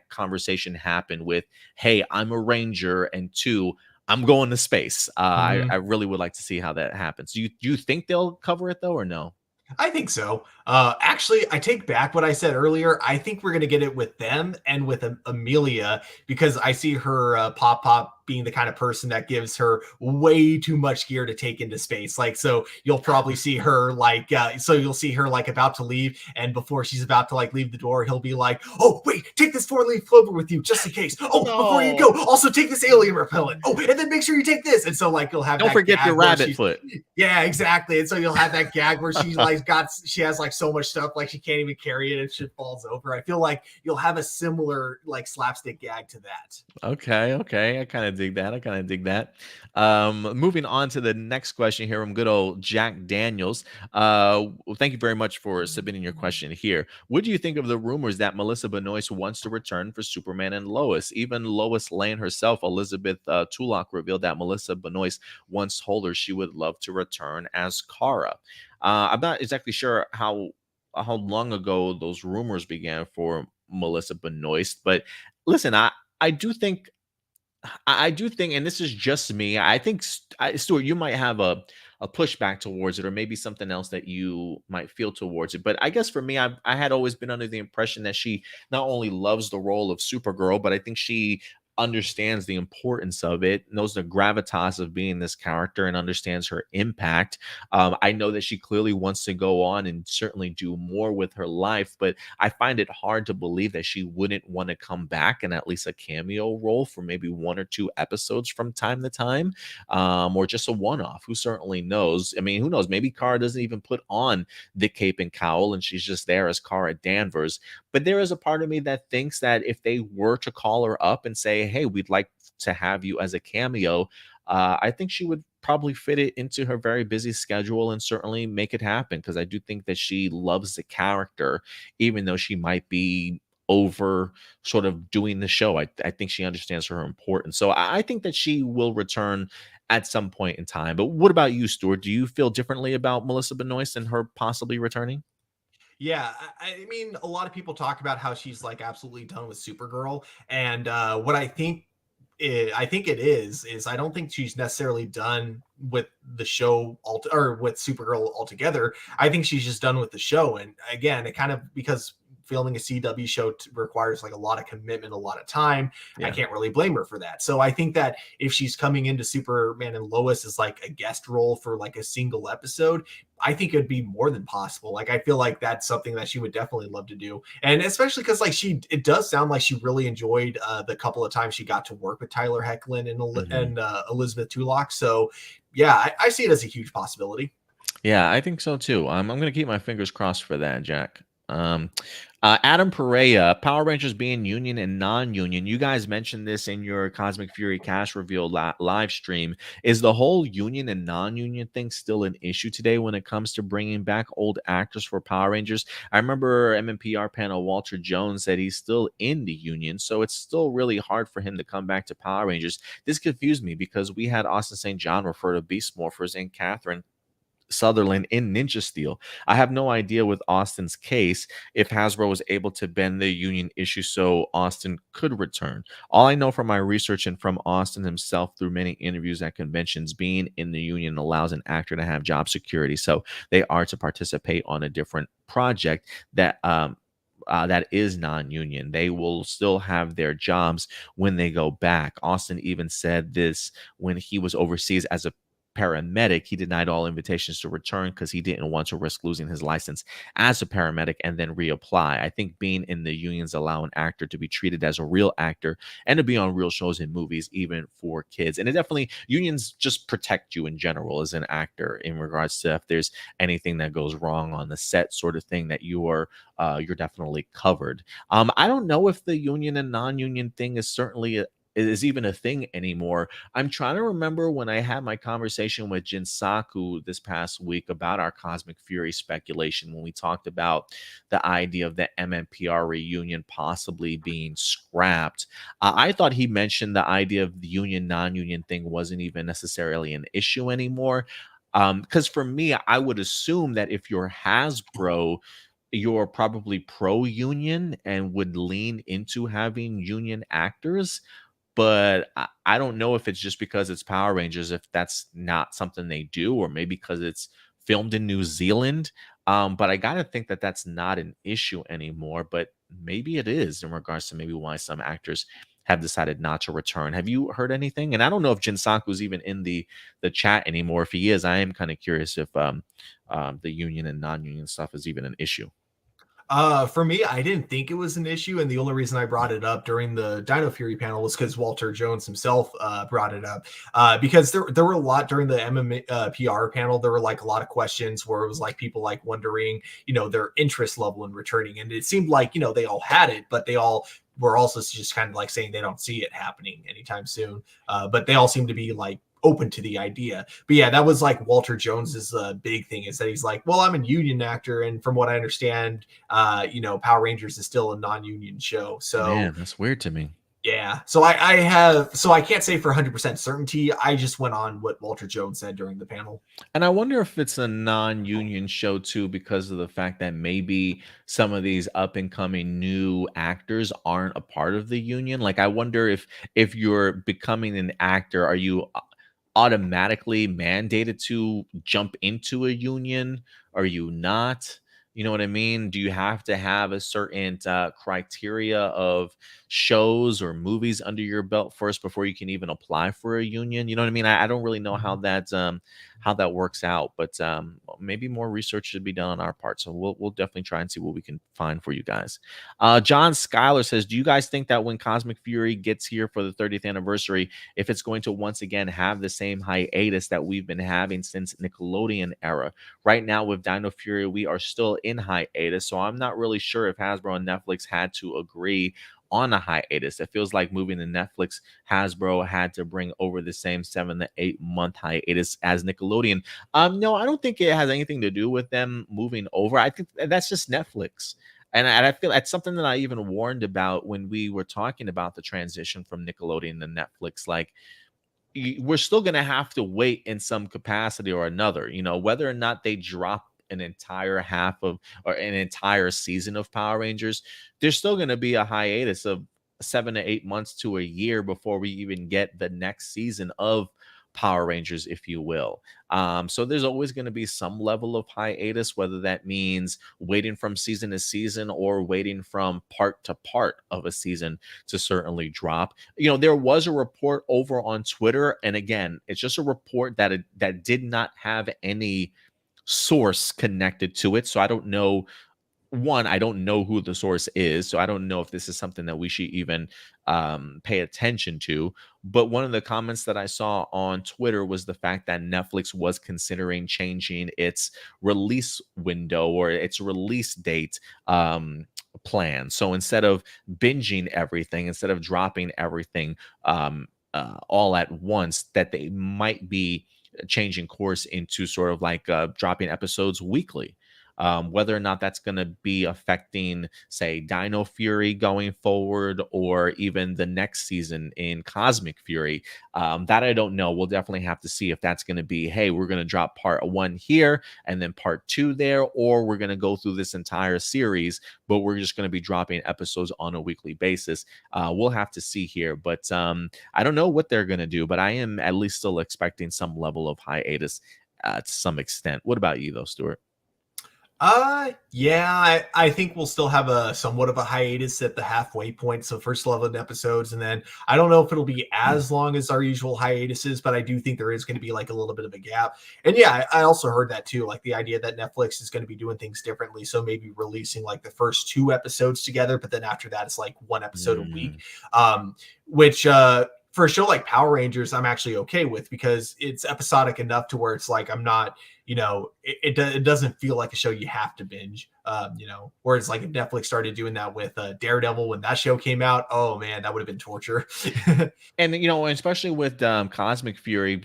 conversation happen with. Hey, I'm a ranger, and two, I'm going to space. I really would like to see how that happens. Do you think they'll cover it though, or no? I think so. Actually, I take back what I said earlier. I think we're going to get it with them and with Amelia, because I see her Pop Pop being the kind of person that gives her way too much gear to take into space. Like, so you'll probably see her like, you'll see her like about to leave, and before she's about to like leave the door, he'll be like, "Oh, wait, take this 4-leaf clover with you just in case. Oh, No. before you go, also take this alien repellent. Oh, and then make sure you take this." And so like you'll have Don't that forget your rabbit foot. Yeah, exactly. And so you'll have that gag where she has like so much stuff, like she can't even carry it and shit falls over. I feel like you'll have a similar like slapstick gag to that. Okay. I kind of dig that. Moving on to the next question here from good old Jack Daniels. Thank you very much for submitting your question here. What do you think of the rumors that Melissa Benoist wants to return for Superman and Lois? Even Lois Lane herself, Elizabeth Tulloch, revealed that Melissa Benoist once told her she would love to return as Kara. I'm not exactly sure how long ago those rumors began for Melissa Benoist, but listen, I do think and this is just me. I think Stuart, you might have a pushback towards it, or maybe something else that you might feel towards it. But I guess for me, I had always been under the impression that she not only loves the role of Supergirl, but I think she understands the importance of it, knows the gravitas of being this character, and understands her impact. I know that she clearly wants to go on and certainly do more with her life, but I find it hard to believe that she wouldn't want to come back in at least a cameo role for maybe 1 or 2 episodes from time to time, or just a one-off. Who certainly knows? I mean, who knows? Maybe Kara doesn't even put on the cape and cowl, and she's just there as Kara Danvers. But there is a part of me that thinks that if they were to call her up and say, "Hey, we'd like to have you as a cameo," I think she would probably fit it into her very busy schedule and certainly make it happen, because I do think that she loves the character, even though she might be over sort of doing the show. I think she understands her importance. So I think that she will return at some point in time. But what about you, Stuart? Do you feel differently about Melissa Benoist and her possibly returning? Yeah, I mean, a lot of people talk about how she's like absolutely done with Supergirl, and what I think it is I don't think she's necessarily done with the show or with Supergirl altogether. I think she's just done with the show, and again, it kind of because filming a CW show requires like a lot of commitment, a lot of time. I Yeah. can't really blame her for that. So I think that if she's coming into Superman and Lois as like a guest role for like a single episode, I think it'd be more than possible. Like I feel like that's something that she would definitely love to do, and especially because like it does sound like she really enjoyed the couple of times she got to work with Tyler Hoechlin Mhm. and Elizabeth Tulloch. So yeah, I see it as a huge possibility. Yeah, I think so too. I'm going to keep my fingers crossed for that, Jack. Um, Adam Perea, Power Rangers being union and non-union. You guys mentioned this in your Cosmic Fury cast reveal live stream. Is the whole union and non-union thing still an issue today when it comes to bringing back old actors for Power Rangers? I remember MMPR panel Walter Jones said he's still in the union, so it's still really hard for him to come back to Power Rangers. This confused me because we had Austin St. John refer to Beast Morphers and Catherine Sutherland in Ninja Steel. I have no idea with Austin's case if Hasbro was able to bend the union issue so Austin could return. All I know from my research and from Austin himself through many interviews at conventions, being in the union allows an actor to have job security. So they are to participate on a different project that is non-union. They will still have their jobs when they go back. Austin even said this when he was overseas as a paramedic. He denied all invitations to return because he didn't want to risk losing his license as a paramedic and then reapply. I think being in the unions allow an actor to be treated as a real actor and to be on real shows and movies, even for kids. And it definitely, unions just protect you in general as an actor in regards to if there's anything that goes wrong on the set, sort of thing, that you're definitely covered. I don't know if the union and non-union thing is even a thing anymore. I'm trying to remember when I had my conversation with Jinsaku this past week about our Cosmic Fury speculation when we talked about the idea of the MMPR reunion possibly being scrapped. I thought he mentioned the idea of the union non-union thing wasn't even necessarily an issue anymore. Because for me, I would assume that if you're Hasbro, you're probably pro union and would lean into having union actors, but I don't know if it's just because it's Power Rangers, if that's not something they do, or maybe because it's filmed in New Zealand. But I gotta think that that's not an issue anymore. But maybe it is in regards to maybe why some actors have decided not to return. Have you heard anything? And I don't know if Jinsaku's even in the chat anymore. If he is, I am kind of curious if the union and non-union stuff is even an issue. For me, I didn't think it was an issue, and the only reason I brought it up during the Dino Fury panel was because Walter Jones himself brought it up. Because there were a lot during the PR panel. There were like a lot of questions where it was like people like wondering, their interest level in returning, and it seemed like they all had it, but they all were also just kind of like saying they don't see it happening anytime soon. But they all seem to be like open to the idea. But yeah, that was like Walter Jones's big thing, is that he's like, well, I'm a union actor, and from what I understand, Power Rangers is still a non-union show. So Man, that's weird to me. yeah, so I can't say for 100% certainty. I just went on what Walter Jones said during the panel. And I wonder if it's a non-union show too, because of the fact that maybe some of these up and coming new actors aren't a part of the union. Like, I wonder if you're becoming an actor, are you automatically mandated to jump into a union? Are you not? You know what I mean? Do you have to have a certain criteria of shows or movies under your belt first before you can even apply for a union? You know what I mean? I don't really know how that works out, but maybe more research should be done on our part. So we'll definitely try and see what we can find for you guys. John Schuyler says, "Do you guys think that when Cosmic Fury gets here for the 30th anniversary, if it's going to once again have the same hiatus that we've been having since Nickelodeon era? Right now with Dino Fury, we are still in hiatus, so I'm not really sure if Hasbro and Netflix had to agree on a hiatus. It feels like moving to Netflix, Hasbro had to bring over the same 7 to 8 month hiatus as Nickelodeon. No, I don't think it has anything to do with them moving over. I think that's just Netflix. And I feel that's something that I even warned about when we were talking about the transition from Nickelodeon to Netflix. Like, we're still going to have to wait in some capacity or another, whether or not they drop an entire half of or an entire season of Power Rangers. There's still going to be a hiatus of 7 to 8 months to a year before we even get the next season of Power Rangers, if you will. So there's always going to be some level of hiatus, whether that means waiting from season to season or waiting from part to part of a season to certainly drop. There was a report over on Twitter, and again, it's just a report that did not have any source connected to it. So I don't know, one, I don't know who the source is, so I don't know if this is something that we should even pay attention to. But one of the comments that I saw on Twitter was the fact that Netflix was considering changing its release window or its release date plan. So instead of binging everything, instead of dropping everything all at once, that they might be changing course into sort of like dropping episodes weekly. Whether or not that's going to be affecting, say, Dino Fury going forward, or even the next season in Cosmic Fury, that I don't know. We'll definitely have to see if that's going to be, hey, we're going to drop part 1 here and then part 2 there, or we're going to go through this entire series, but we're just going to be dropping episodes on a weekly basis. We'll have to see here, but I don't know what they're going to do, but I am at least still expecting some level of hiatus to some extent. What about you, though, Stuart? Yeah, I think we'll still have a somewhat of a hiatus at the halfway point. So first 11 episodes, and then I don't know if it'll be as long as our usual hiatuses, but I do think there is going to be like a little bit of a gap. And yeah, I also heard that too, like the idea that Netflix is going to be doing things differently. So maybe releasing like the first 2 episodes together, but then after that, it's like 1 episode a week. Which for a show like Power Rangers, I'm actually okay with, because it's episodic enough to where it's like I'm not, it doesn't feel like a show you have to binge. Whereas like if Netflix started doing that with Daredevil when that show came out, oh man, that would have been torture. And especially with Cosmic Fury,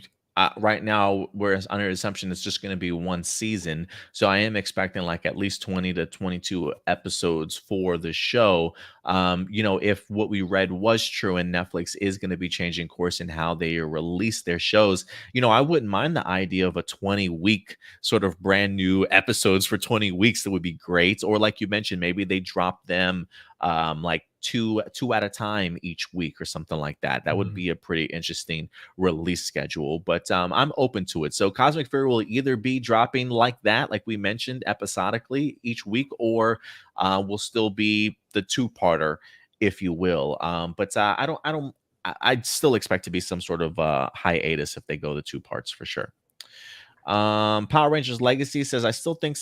right now we're under the assumption it's just going to be 1 season, so I am expecting like at least 20 to 22 episodes for the show. If what we read was true and Netflix is going to be changing course in how they release their shows, I wouldn't mind the idea of a 20-week sort of brand new episodes for 20 weeks. That would be great. Or like you mentioned, maybe they drop them like two at a time each week or something like that. That would be a pretty interesting release schedule, but I'm open to it. So Cosmic Fury will either be dropping like that, like we mentioned, episodically each week, or will still be the 2-parter, if you will. But I'd still expect to be some sort of hiatus if they go the 2 parts for sure. Power Rangers Legacy says, I still think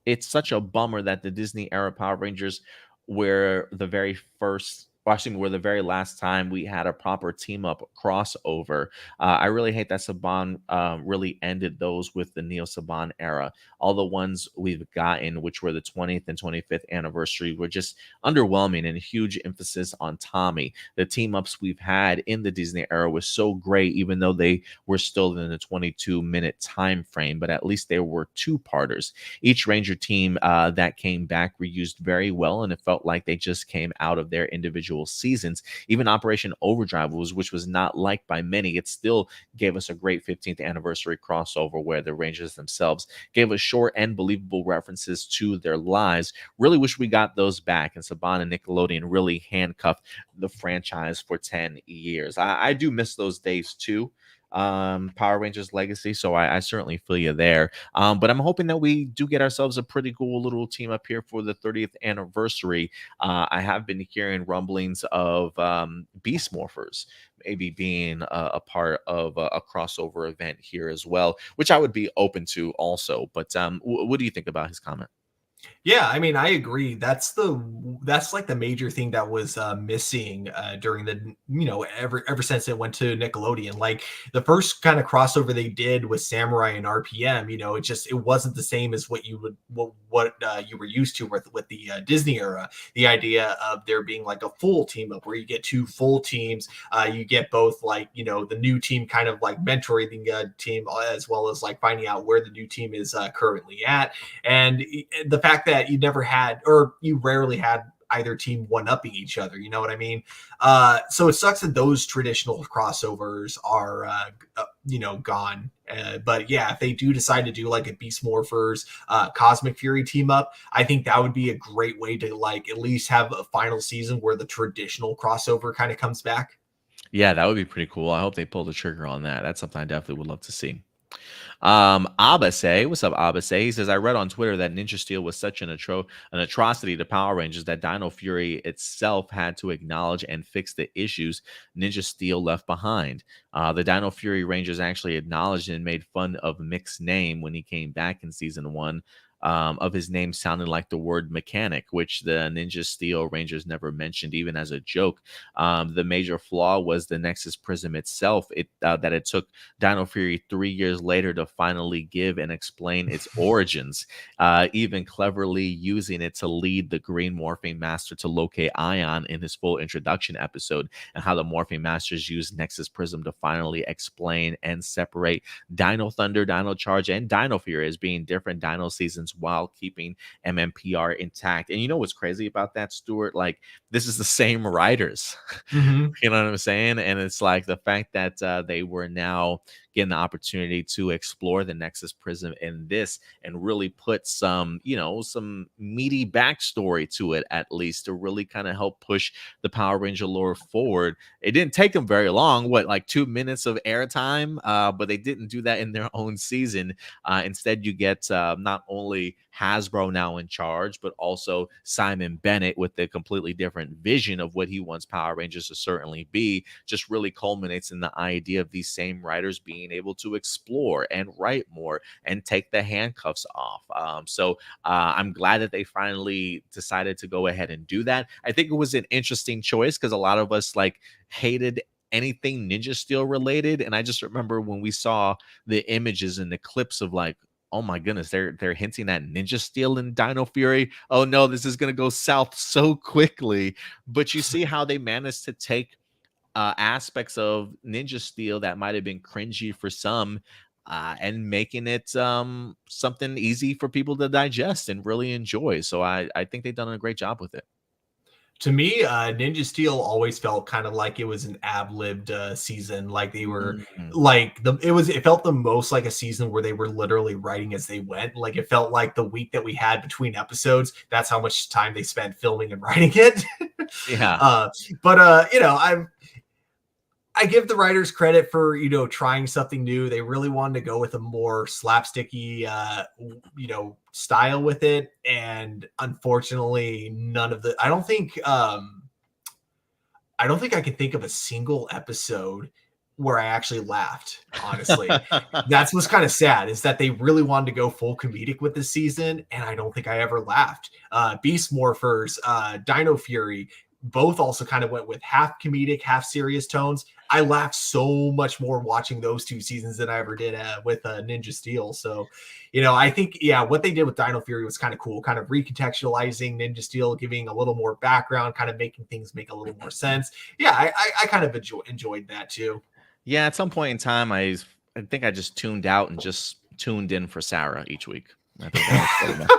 it's such a bummer that the Disney era Power Rangers were the very first, watching were the very last time we had a proper team up crossover. I really hate that Saban really ended those with the Neo Saban era. All the ones we've gotten, which were the 20th and 25th anniversary, were just underwhelming, and huge emphasis on Tommy. The team ups we've had in the Disney era was so great, even though they were still in the 22-minute time frame, but at least they were 2-parters. Each Ranger team that came back were used very well, and it felt like they just came out of their individual seasons. Even Operation Overdrive, which was not liked by many, it still gave us a great 15th anniversary crossover where the Rangers themselves gave us short and believable references to their lives. Really wish we got those back, and Saban and Nickelodeon really handcuffed the franchise for 10 years. I do miss those days too. Power Rangers Legacy, so I certainly feel you there. But I'm hoping that we do get ourselves a pretty cool little team up here for the 30th anniversary. I have been hearing rumblings of Beast Morphers maybe being a part of a crossover event here as well, which I would be open to also. But what do you think about his comment? Yeah, I mean, I agree. That's like the major thing that was missing during the ever since it went to Nickelodeon. Like the first kind of crossover they did with Samurai and RPM, it wasn't the same as what you were used to with the Disney era. The idea of there being like a full team up where you get 2 full teams, you get both like the new team kind of like mentoring the team, as well as like finding out where the new team is currently at, and the fact that you never had, or you rarely had, either team one-upping each other. You know what I mean? So it sucks that those traditional crossovers are, gone. But yeah, if they do decide to do like a Beast Morphers, Cosmic Fury team up, I think that would be a great way to like at least have a final season where the traditional crossover kind of comes back. Yeah, that would be pretty cool. I hope they pull the trigger on that. That's something I definitely would love to see. Abase, what's up, Abase? He says, I read on Twitter that Ninja Steel was such an atrocity to Power Rangers that Dino Fury itself had to acknowledge and fix the issues Ninja Steel left behind. The Dino Fury Rangers actually acknowledged and made fun of Mick's name when he came back in season one. Of his name sounding like the word mechanic, which the Ninja Steel Rangers never mentioned, even as a joke. The major flaw was the Nexus Prism itself. That it took Dino Fury 3 years later to finally give and explain its origins, even cleverly using it to lead the Green Morphing Master to locate Ion in his full introduction episode, and how the Morphing Masters used Nexus Prism to finally explain and separate Dino Thunder, Dino Charge, and Dino Fury as being different Dino seasons while keeping MMPR intact. And you know what's crazy about that, Stuart? Like, this is the same writers. Mm-hmm. You know what I'm saying? And it's like the fact that they were now getting the opportunity to explore the Nexus Prism in this and really put some, some meaty backstory to it, at least to really kind of help push the Power Ranger lore forward. It didn't take them very long, like 2 minutes of airtime, but they didn't do that in their own season. Instead, you get not only Hasbro now in charge, but also Simon Bennett with a completely different vision of what he wants Power Rangers to certainly be. Just really culminates in the idea of these same writers being able to explore and write more and take the handcuffs off. So I'm glad that they finally decided to go ahead and do that. I think it was an interesting choice because a lot of us hated anything Ninja Steel related, and I just remember when we saw the images and the clips of oh my goodness, they're hinting at Ninja Steel and Dino Fury. Oh no, this is gonna go south so quickly. But you see how they managed to take aspects of Ninja Steel that might have been cringy for some, and making it something easy for people to digest and really enjoy. So I think they've done a great job with it. To me, Ninja Steel always felt kind of like it was an ad-libbed season. Like they were Mhm. it felt the most like a season where they were literally writing as they went. Like it felt like the week that we had between episodes, that's how much time they spent filming and writing it. Yeah. uh, but I give the writers credit for, trying something new. They really wanted to go with a more slapsticky, style with it. And unfortunately, I don't think I can think of a single episode where I actually laughed, honestly. That's what's kind of sad, is that they really wanted to go full comedic with this season, and I don't think I ever laughed. Beast Morphers, Dino Fury, both also kind of went with half comedic, half serious tones. I laughed so much more watching those two seasons than I ever did with Ninja Steel. So, I think, what they did with Dino Fury was kind of cool, kind of recontextualizing Ninja Steel, giving a little more background, kind of making things make a little more sense. Yeah, I kind of enjoyed that too. Yeah, at some point in time, I think I just tuned out and just tuned in for Sarah each week. I think that was pretty much.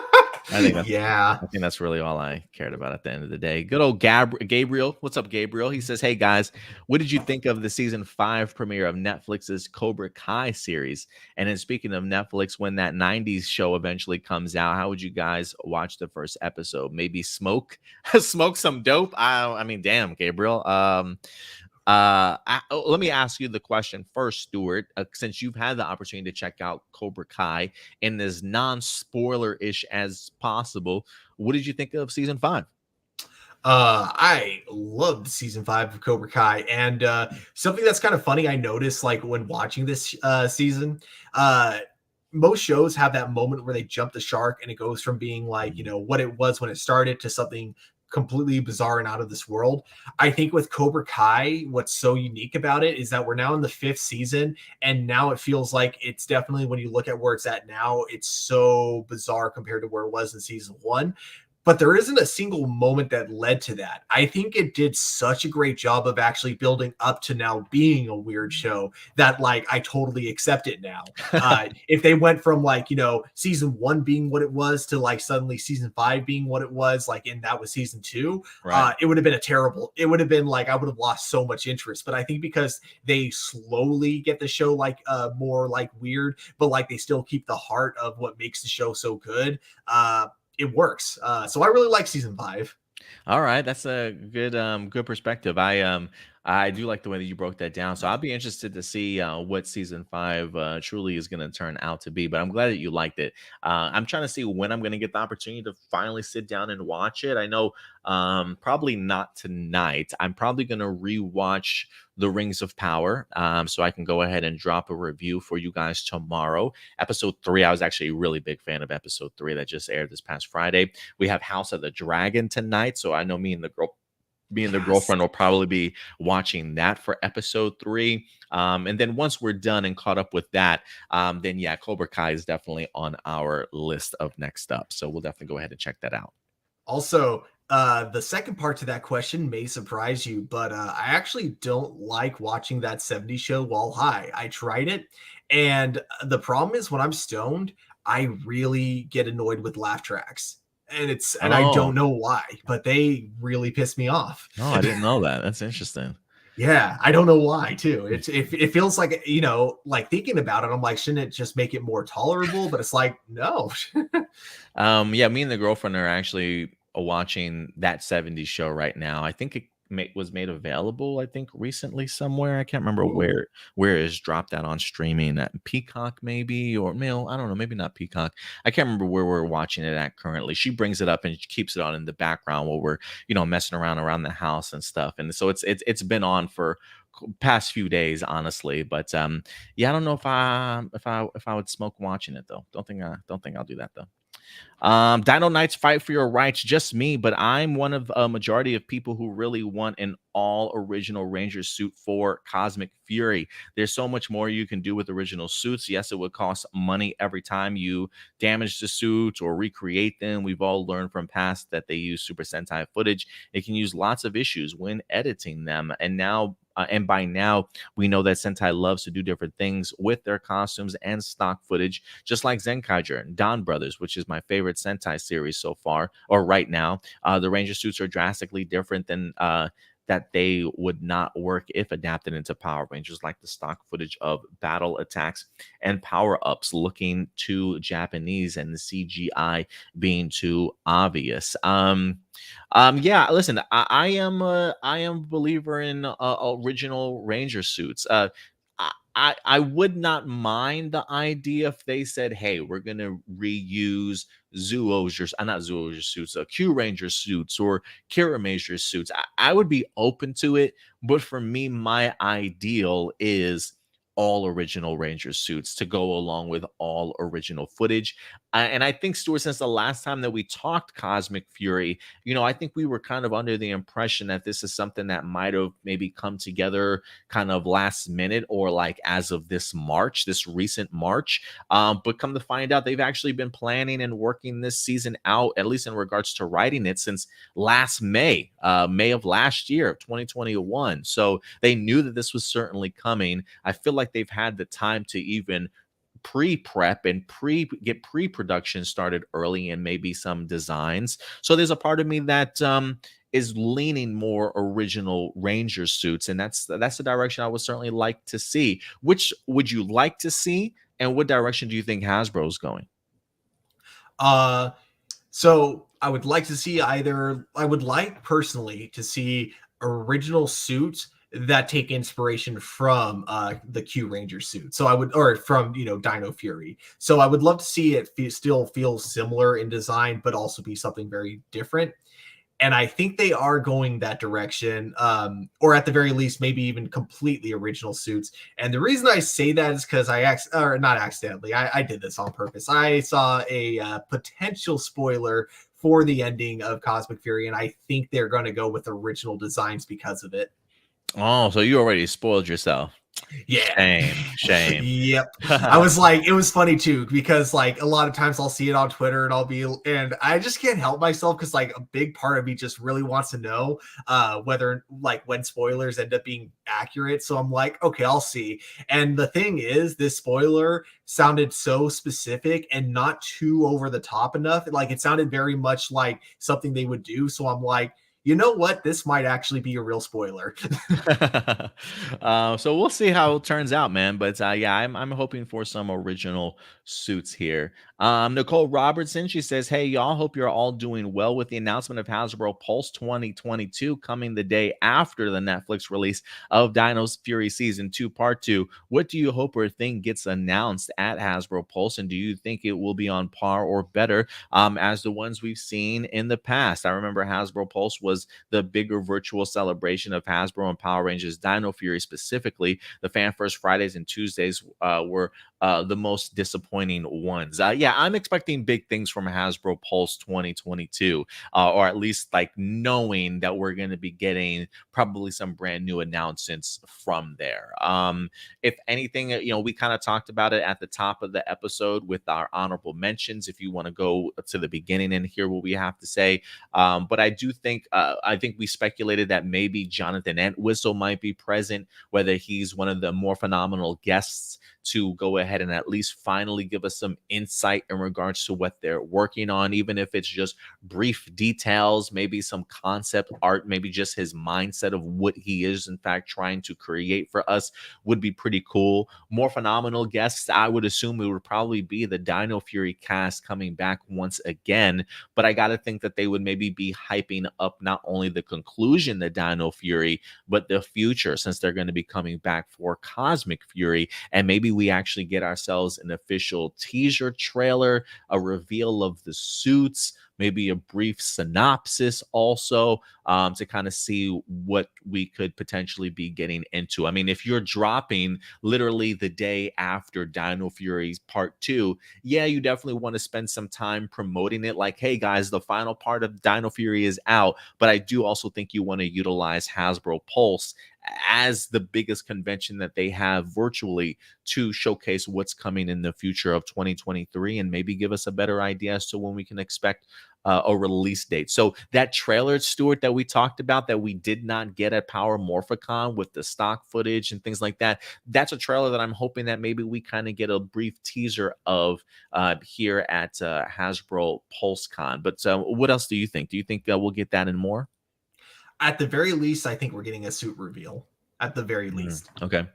I think that's Yeah. I think that's really all I cared about at the end of the day. Good old Gabriel. What's up, Gabriel? He says, "Hey guys, what did you think of the season 5 premiere of Netflix's Cobra Kai series? And then speaking of Netflix, when that 90s show eventually comes out, how would you guys watch the first episode? Maybe smoke some dope? I mean, damn, Gabriel. Let me ask you the question first, Stuart. Since you've had the opportunity to check out Cobra Kai in as non-spoiler ish as possible, what did you think of season 5? I loved season 5 of Cobra Kai, and something that's kind of funny I noticed, like when watching this season, most shows have that moment where they jump the shark and it goes from being like, what it was when it started to something completely bizarre and out of this world. I think with Cobra Kai, what's so unique about it is that we're now in the 5th season, and now it feels like it's definitely, when you look at where it's at now, it's so bizarre compared to where it was in season 1. But there isn't a single moment that led to that. I think it did such a great job of actually building up to now being a weird show that I totally accept it now. If they went from season 1 being what it was to suddenly season 5 being what it was, and that was season 2, Right. it would have been it would have been I would have lost so much interest. But I think because they slowly get the show more weird, but they still keep the heart of what makes the show so good. It works. So I really like season 5. All right, that's a good perspective. I do like the way that you broke that down. So I'll be interested to see what season 5 truly is going to turn out to be. But I'm glad that you liked it. I'm trying to see when I'm going to get the opportunity to finally sit down and watch it. I know probably not tonight. I'm probably going to rewatch The Rings of Power, so I can go ahead and drop a review for you guys tomorrow. Episode 3, I was actually a really big fan of episode 3 that just aired this past Friday. We have House of the Dragon tonight, so I know me and the Yes. girlfriend will probably be watching that for episode 3. And then once we're done and caught up with that, then yeah, Cobra Kai is definitely on our list of next up. So we'll definitely go ahead and check that out. Also, the second part to that question may surprise you, but I actually don't like watching that 70s show while high. I tried it, and the problem is when I'm stoned, I really get annoyed with laugh tracks. And I don't Oh, know why, but they really piss me off. no, I didn't know that. That's interesting. Yeah, I don't know why too. It feels like, like thinking about it, I'm like, shouldn't it just make it more tolerable? But it's like, no. Yeah, me and the girlfriend are actually watching that 70s show right now. I think it was made available, I think, recently somewhere. I can't remember Ooh. where it's dropped that on streaming at Peacock, maybe, or Mail. I don't know, maybe not Peacock. I can't remember where we're watching it at currently. She brings it up and she keeps it on in the background while we're, messing around the house and stuff. And so it's been on for past few days, honestly. But yeah, I don't know if I would smoke watching it though. Don't think I'll do that though. Dino Knights Fight for Your Rights, just me, but I'm one of a majority of people who really want an all original Ranger suit for Cosmic Fury. There's so much more you can do with original suits. Yes, it would cost money every time you damage the suits or recreate them. We've all learned from past that they use Super Sentai footage. It can use lots of issues when editing them. And by now, we know that Sentai loves to do different things with their costumes and stock footage, just like Zenkaiger and Don Brothers, which is my favorite Sentai series so far, or right now. The Ranger suits are drastically different than that they would not work if adapted into Power Rangers, like the stock footage of battle attacks and power ups looking too Japanese and the CGI being too obvious. Yeah, listen, I am a believer in original Ranger suits. I would not mind the idea if they said, "Hey, we're gonna reuse not Zoozers suits, Q Ranger suits or Kira Major suits." I would be open to it, but for me, my ideal is all original Ranger suits to go along with all original footage. And I think, Stuart, since the last time that we talked Cosmic Fury, I think we were kind of under the impression that this is something that might have maybe come together kind of last minute or like as of this recent March. But come to find out, they've actually been planning and working this season out, at least in regards to writing it, since last May of last year, 2021. So they knew that this was certainly coming. I feel like they've had the time to even pre-prep and get pre-production started early and maybe some designs. So there's a part of me that is leaning more original Ranger suits, and that's the direction I would certainly like to see. Which would you like to see, and what direction do you think Hasbro's going? Uh, so I would like to see I would like personally to see original suits that take inspiration from the Q Ranger suit. So I would, or from, Dino Fury. So I would love to see it still feel similar in design, but also be something very different. And I think they are going that direction, or at the very least, maybe even completely original suits. And the reason I say that is because or not accidentally, I did this on purpose. I saw a potential spoiler for the ending of Cosmic Fury, and I think they're going to go with original designs because of it. Oh, so you already spoiled yourself. Yeah. Shame. Yep. I was like, it was funny too, because like a lot of times I'll see it on Twitter and I just can't help myself because like a big part of me just really wants to know whether like when spoilers end up being accurate. So I'm like, okay, I'll see. And the thing is, this spoiler sounded so specific and not too over the top enough. Like it sounded very much like something they would do. So I'm like, you know what? This might actually be a real spoiler. So we'll see how it turns out, man. But yeah, I'm hoping for some original suits here. Nicole Robertson, she says, "Hey y'all, hope you're all doing well with the announcement of Hasbro Pulse 2022 coming the day after the Netflix release of Dino's Fury Season 2 Part 2. What do you hope or think gets announced at Hasbro Pulse, and do you think it will be on par or better as the ones we've seen in the past?" I remember Hasbro Pulse was the bigger virtual celebration of Hasbro and Power Rangers Dino Fury specifically. The Fan First Fridays and Tuesdays were the most disappointing ones. Yeah, I'm expecting big things from Hasbro Pulse 2022, or at least like knowing that we're going to be getting probably some brand new announcements from there. If anything, we kind of talked about it at the top of the episode with our honorable mentions. If you want to go to the beginning and hear what we have to say, but I think we speculated that maybe Jonathan Entwistle might be present, whether he's one of the more phenomenal guests to go ahead and at least finally give us some insight in regards to what they're working on, even if it's just brief details, maybe some concept art, maybe just his mindset of what he is in fact trying to create for us would be pretty cool. More phenomenal guests, I would assume it would probably be the Dino Fury cast coming back once again, but I got to think that they would maybe be hyping up not only the conclusion to Dino Fury, but the future, since they're going to be coming back for Cosmic Fury. And maybe we actually get ourselves an official teaser trailer, a reveal of the suits, maybe a brief synopsis also, to kind of see what we could potentially be getting into. I mean, if you're dropping literally the day after Dino Fury's Part 2, yeah, you definitely want to spend some time promoting it. Like, hey guys, the final part of Dino Fury is out. But I do also think you want to utilize Hasbro Pulse as the biggest convention that they have virtually to showcase what's coming in the future of 2023 and maybe give us a better idea as to when we can expect a release date. So that trailer, Stuart, that we talked about that we did not get at Power Morphicon with the stock footage and things like that, that's a trailer that I'm hoping that maybe we kind of get a brief teaser of here at Hasbro PulseCon. But what else do you think? Do you think we'll get that and more? At the very least, I think we're getting a suit reveal. At the very least. Okay.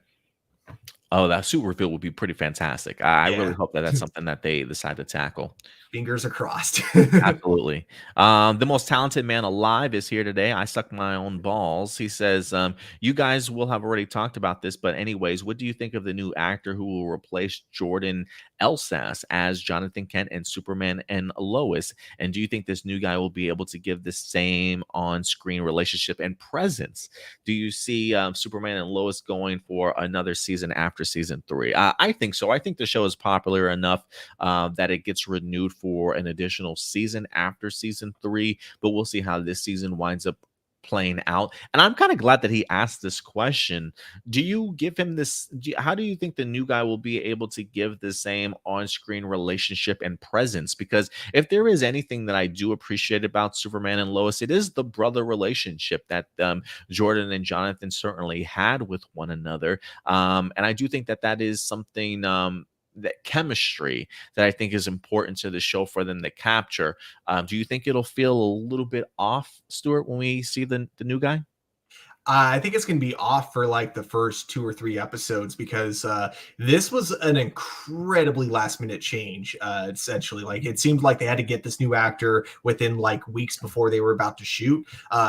Oh, that suit reveal would be pretty fantastic. I really Yeah. hope that that's something that they decide to tackle. Fingers are crossed. Absolutely. The most talented man alive is here today. I suck my own balls. He says, you guys will have already talked about this, but anyways, what do you think of the new actor who will replace Jordan Elsass as Jonathan Kent and Superman and Lois? And do you think this new guy will be able to give the same on-screen relationship and presence? Do you see Superman and Lois going for another season after season 3? I think so. I think the show is popular enough that it gets renewed for an additional season after season 3, but we'll see how this season winds up playing out. And I'm kind of glad that he asked this question. Do you give him this? How do you think the new guy will be able to give the same on-screen relationship and presence? Because if there is anything that I do appreciate about Superman and Lois, it is the brother relationship that Jordan and Jonathan certainly had with one another. And I do think that that is something that chemistry that I think is important to the show for them to capture. Do you think it'll feel a little bit off, Stuart, when we see the new guy? I think it's going to be off for like the first 2 or 3 episodes because this was an incredibly last minute change. Essentially, like it seemed like they had to get this new actor within like weeks before they were about to shoot.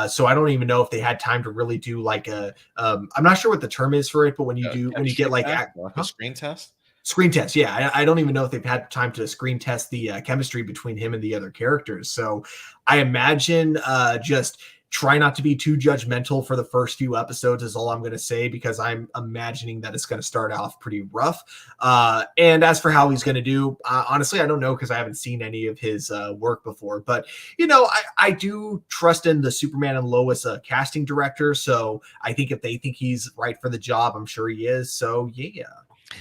So I don't even know if they had time to really do like a. I'm not sure what the term is for it, but when you do when you get like a screen test. Screen test, yeah. I don't even know if they've had time to screen test the chemistry between him and the other characters. So I imagine just try not to be too judgmental for the first few episodes is all I'm going to say, because I'm imagining that it's going to start off pretty rough. And as for how he's going to do, honestly, I don't know because I haven't seen any of his work before. But, I do trust in the Superman and Lois casting director. So I think if they think he's right for the job, I'm sure he is. So, yeah.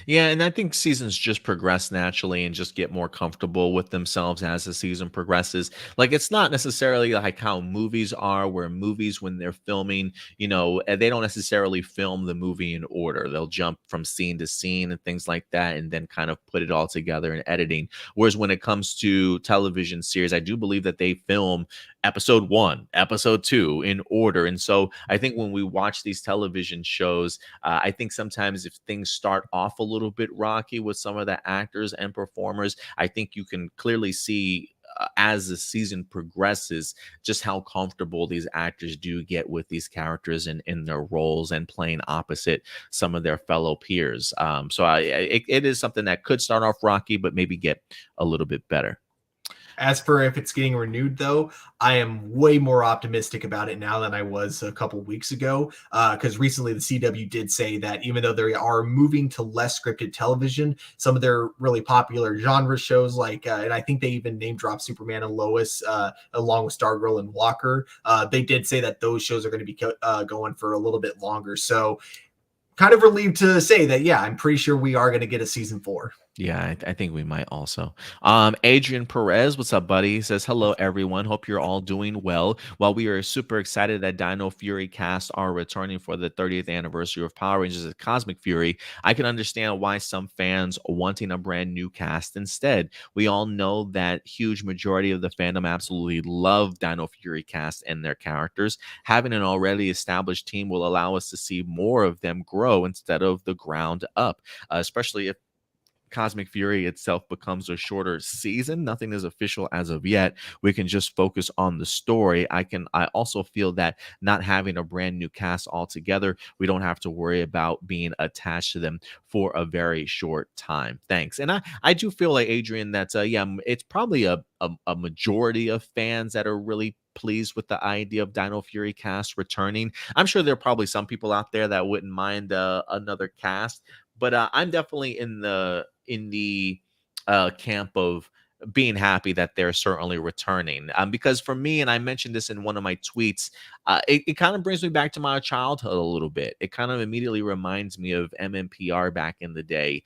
Yeah, and I think seasons just progress naturally and just get more comfortable with themselves as the season progresses. Like it's not necessarily like how movies are, where movies when they're filming, they don't necessarily film the movie in order. They'll jump from scene to scene and things like that and then kind of put it all together in editing. Whereas when it comes to television series, I do believe that they film episode 1, episode 2 in order. And so I think when we watch these television shows, I think sometimes if things start off a little bit rocky with some of the actors and performers, I think you can clearly see as the season progresses, just how comfortable these actors do get with these characters and in their roles and playing opposite some of their fellow peers. It is something that could start off rocky, but maybe get a little bit better. As for if it's getting renewed, though, I am way more optimistic about it now than I was a couple weeks ago. Because recently the CW did say that even though they are moving to less scripted television, some of their really popular genre shows, like, and I think they even name dropped Superman and Lois, along with Stargirl and Walker, they did say that those shows are going to be going for a little bit longer. So, kind of relieved to say that, yeah, I'm pretty sure we are going to get a season 4. Yeah, I think we might also. Adrian Perez, what's up, buddy? He says, hello, everyone. Hope you're all doing well. While we are super excited that Dino Fury cast are returning for the 30th anniversary of Power Rangers at Cosmic Fury, I can understand why some fans are wanting a brand new cast instead. We all know that huge majority of the fandom absolutely love Dino Fury cast and their characters. Having an already established team will allow us to see more of them grow instead of the ground up, especially if Cosmic Fury itself becomes a shorter season. Nothing is official as of yet. We can just focus on the story. I also feel that not having a brand new cast altogether, we don't have to worry about being attached to them for a very short time. Thanks. And I do feel like, Adrian, that it's probably a majority of fans that are really pleased with the idea of Dino Fury cast returning. I'm sure there are probably some people out there that wouldn't mind another cast, but I'm definitely in the camp of being happy that they're certainly returning. Because for me, and I mentioned this in one of my tweets, it kind of brings me back to my childhood a little bit. It kind of immediately reminds me of MMPR back in the day,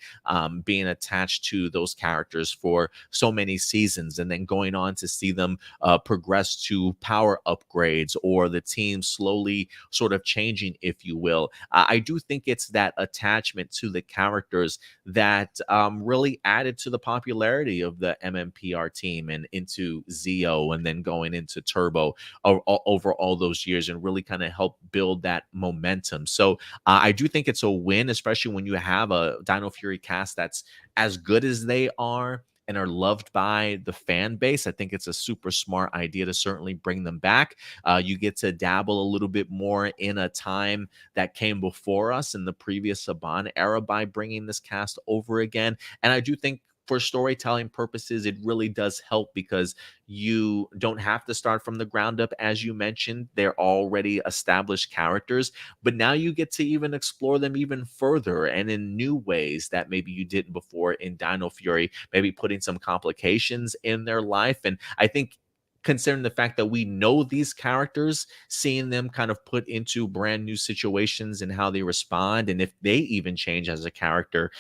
being attached to those characters for so many seasons and then going on to see them progress to power upgrades or the team slowly sort of changing, if you will. I do think it's that attachment to the characters that really added to the popularity of the MMPR team and into Zeo and then going into Turbo over all those years and really kind of help build that momentum. So I do think it's a win, especially when you have a Dino Fury cast that's as good as they are and are loved by the fan base. I think it's a super smart idea to certainly bring them back. You get to dabble a little bit more in a time that came before us in the previous Saban era by bringing this cast over again. And I do think for storytelling purposes, it really does help because you don't have to start from the ground up. As you mentioned, they're already established characters, but now you get to even explore them even further and in new ways that maybe you didn't before in Dino Fury, maybe putting some complications in their life. And I think considering the fact that we know these characters, seeing them kind of put into brand new situations and how they respond, and if they even change as a character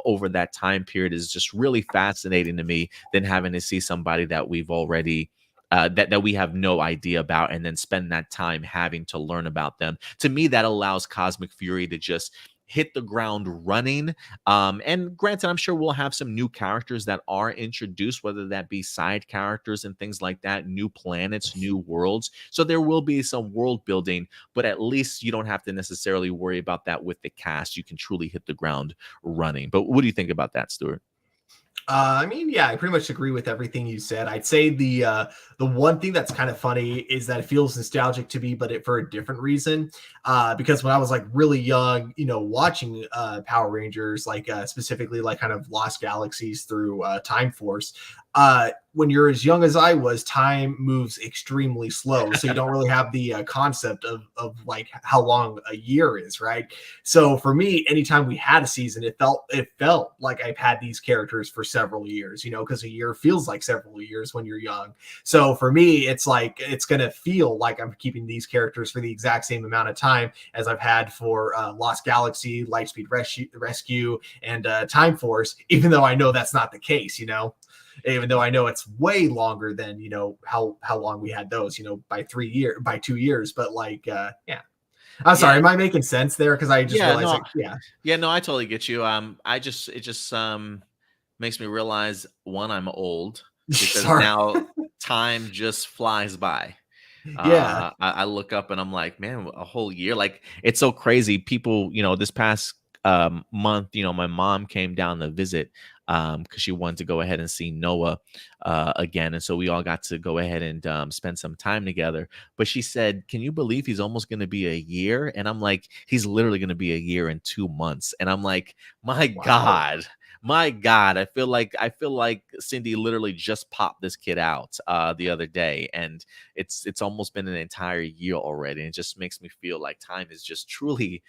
over that time period is just really fascinating to me than having to see somebody that we've already that we have no idea about and then spend that time having to learn about them. To me, that allows Cosmic Fury to just hit the ground running. And granted, I'm sure we'll have some new characters that are introduced, whether that be side characters and things like that, new planets, new worlds. So there will be some world building, but at least you don't have to necessarily worry about that with the cast. You can truly hit the ground running. But what do you think about that, Stuart? I mean, yeah, I pretty much agree with everything you said. I'd say the one thing that's kind of funny is that it feels nostalgic to me, but for a different reason. Because when I was like really young, watching Power Rangers, like specifically like kind of Lost Galaxies through Time Force, when you're as young as I was, time moves extremely slow. So you don't really have the concept of like how long a year is, right? So for me, anytime we had a season, it felt like I've had these characters for several years, because a year feels like several years when you're young. So for me, it's like it's gonna feel like I'm keeping these characters for the exact same amount of time as I've had for Lost Galaxy, Lightspeed Rescue, and Time Force, even though I know that's not the case, even though I know it's way longer than, how long we had those, by 2 years. But like, yeah. I'm sorry. Am I making sense there? Because I just realized, no, I totally get you. It just makes me realize one, I'm old because sorry. now time just flies by. Yeah. I look up and I'm like, man, a whole year. Like it's so crazy. People, this past month, my mom came down to visit because she wanted to go ahead and see Noah again. And so we all got to go ahead and spend some time together. But she said, can you believe he's almost going to be a year? And I'm like, he's literally going to be a year and 2 months. And I'm like, my Wow. God. My God, I feel like Cindy literally just popped this kid out the other day, and it's almost been an entire year already. And it just makes me feel like time is just truly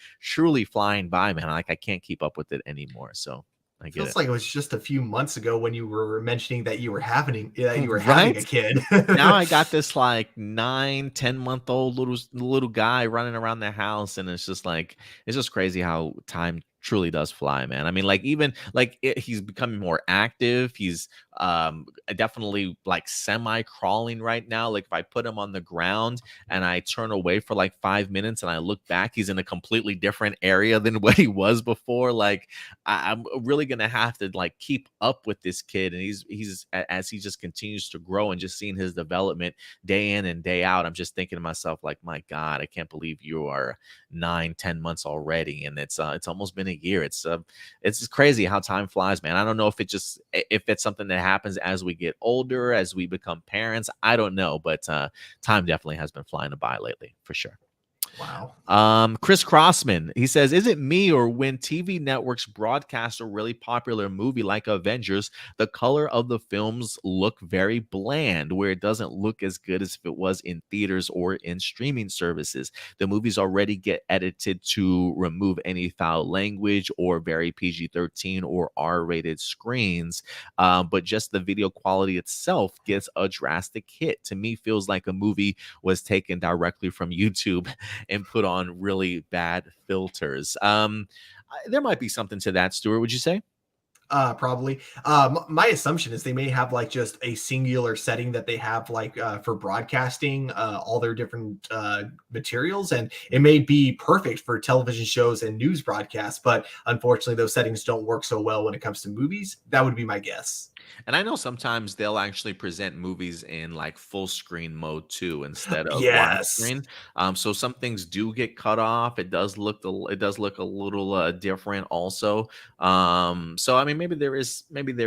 flying by, man. Like I can't keep up with it anymore. So I get Feels it. like it was just a few months ago when you were mentioning that you were having Right? a kid. Now I got this like 9, 10 month old little guy running around the house, and it's just crazy how time truly does fly, man. I mean, like even he's becoming more active. He's definitely like semi crawling right now. Like if I put him on the ground and I turn away for like 5 minutes and I look back, he's in a completely different area than what he was before. Like I'm really gonna have to like keep up with this kid, and as he just continues to grow and just seeing his development day in and day out. I'm just thinking to myself, like, my God, I can't believe you are 9, 10 months already, and it's almost been a year. It's just crazy how time flies, man. I don't know if it's something that happens as we get older, as we become parents. I don't know, but time definitely has been flying by lately for sure. Wow. Chris Crossman, he says, is it me or when TV networks broadcast a really popular movie like Avengers, the color of the films look very bland, where it doesn't look as good as if it was in theaters or in streaming services? The movies already get edited to remove any foul language or very PG-13 or R-rated screens, but just the video quality itself gets a drastic hit. To me, feels like a movie was taken directly from YouTube and put on really bad filters. There might be something to that, Stuart. Would you say? Probably. My assumption is they may have like just a singular setting that they have like for broadcasting all their different materials, and it may be perfect for television shows and news broadcasts. But unfortunately, those settings don't work so well when it comes to movies. That would be my guess. And I know sometimes they'll actually present movies in like full screen mode too, instead of Yes. widescreen. So some things do get cut off. It does look a little different also. So I mean, maybe there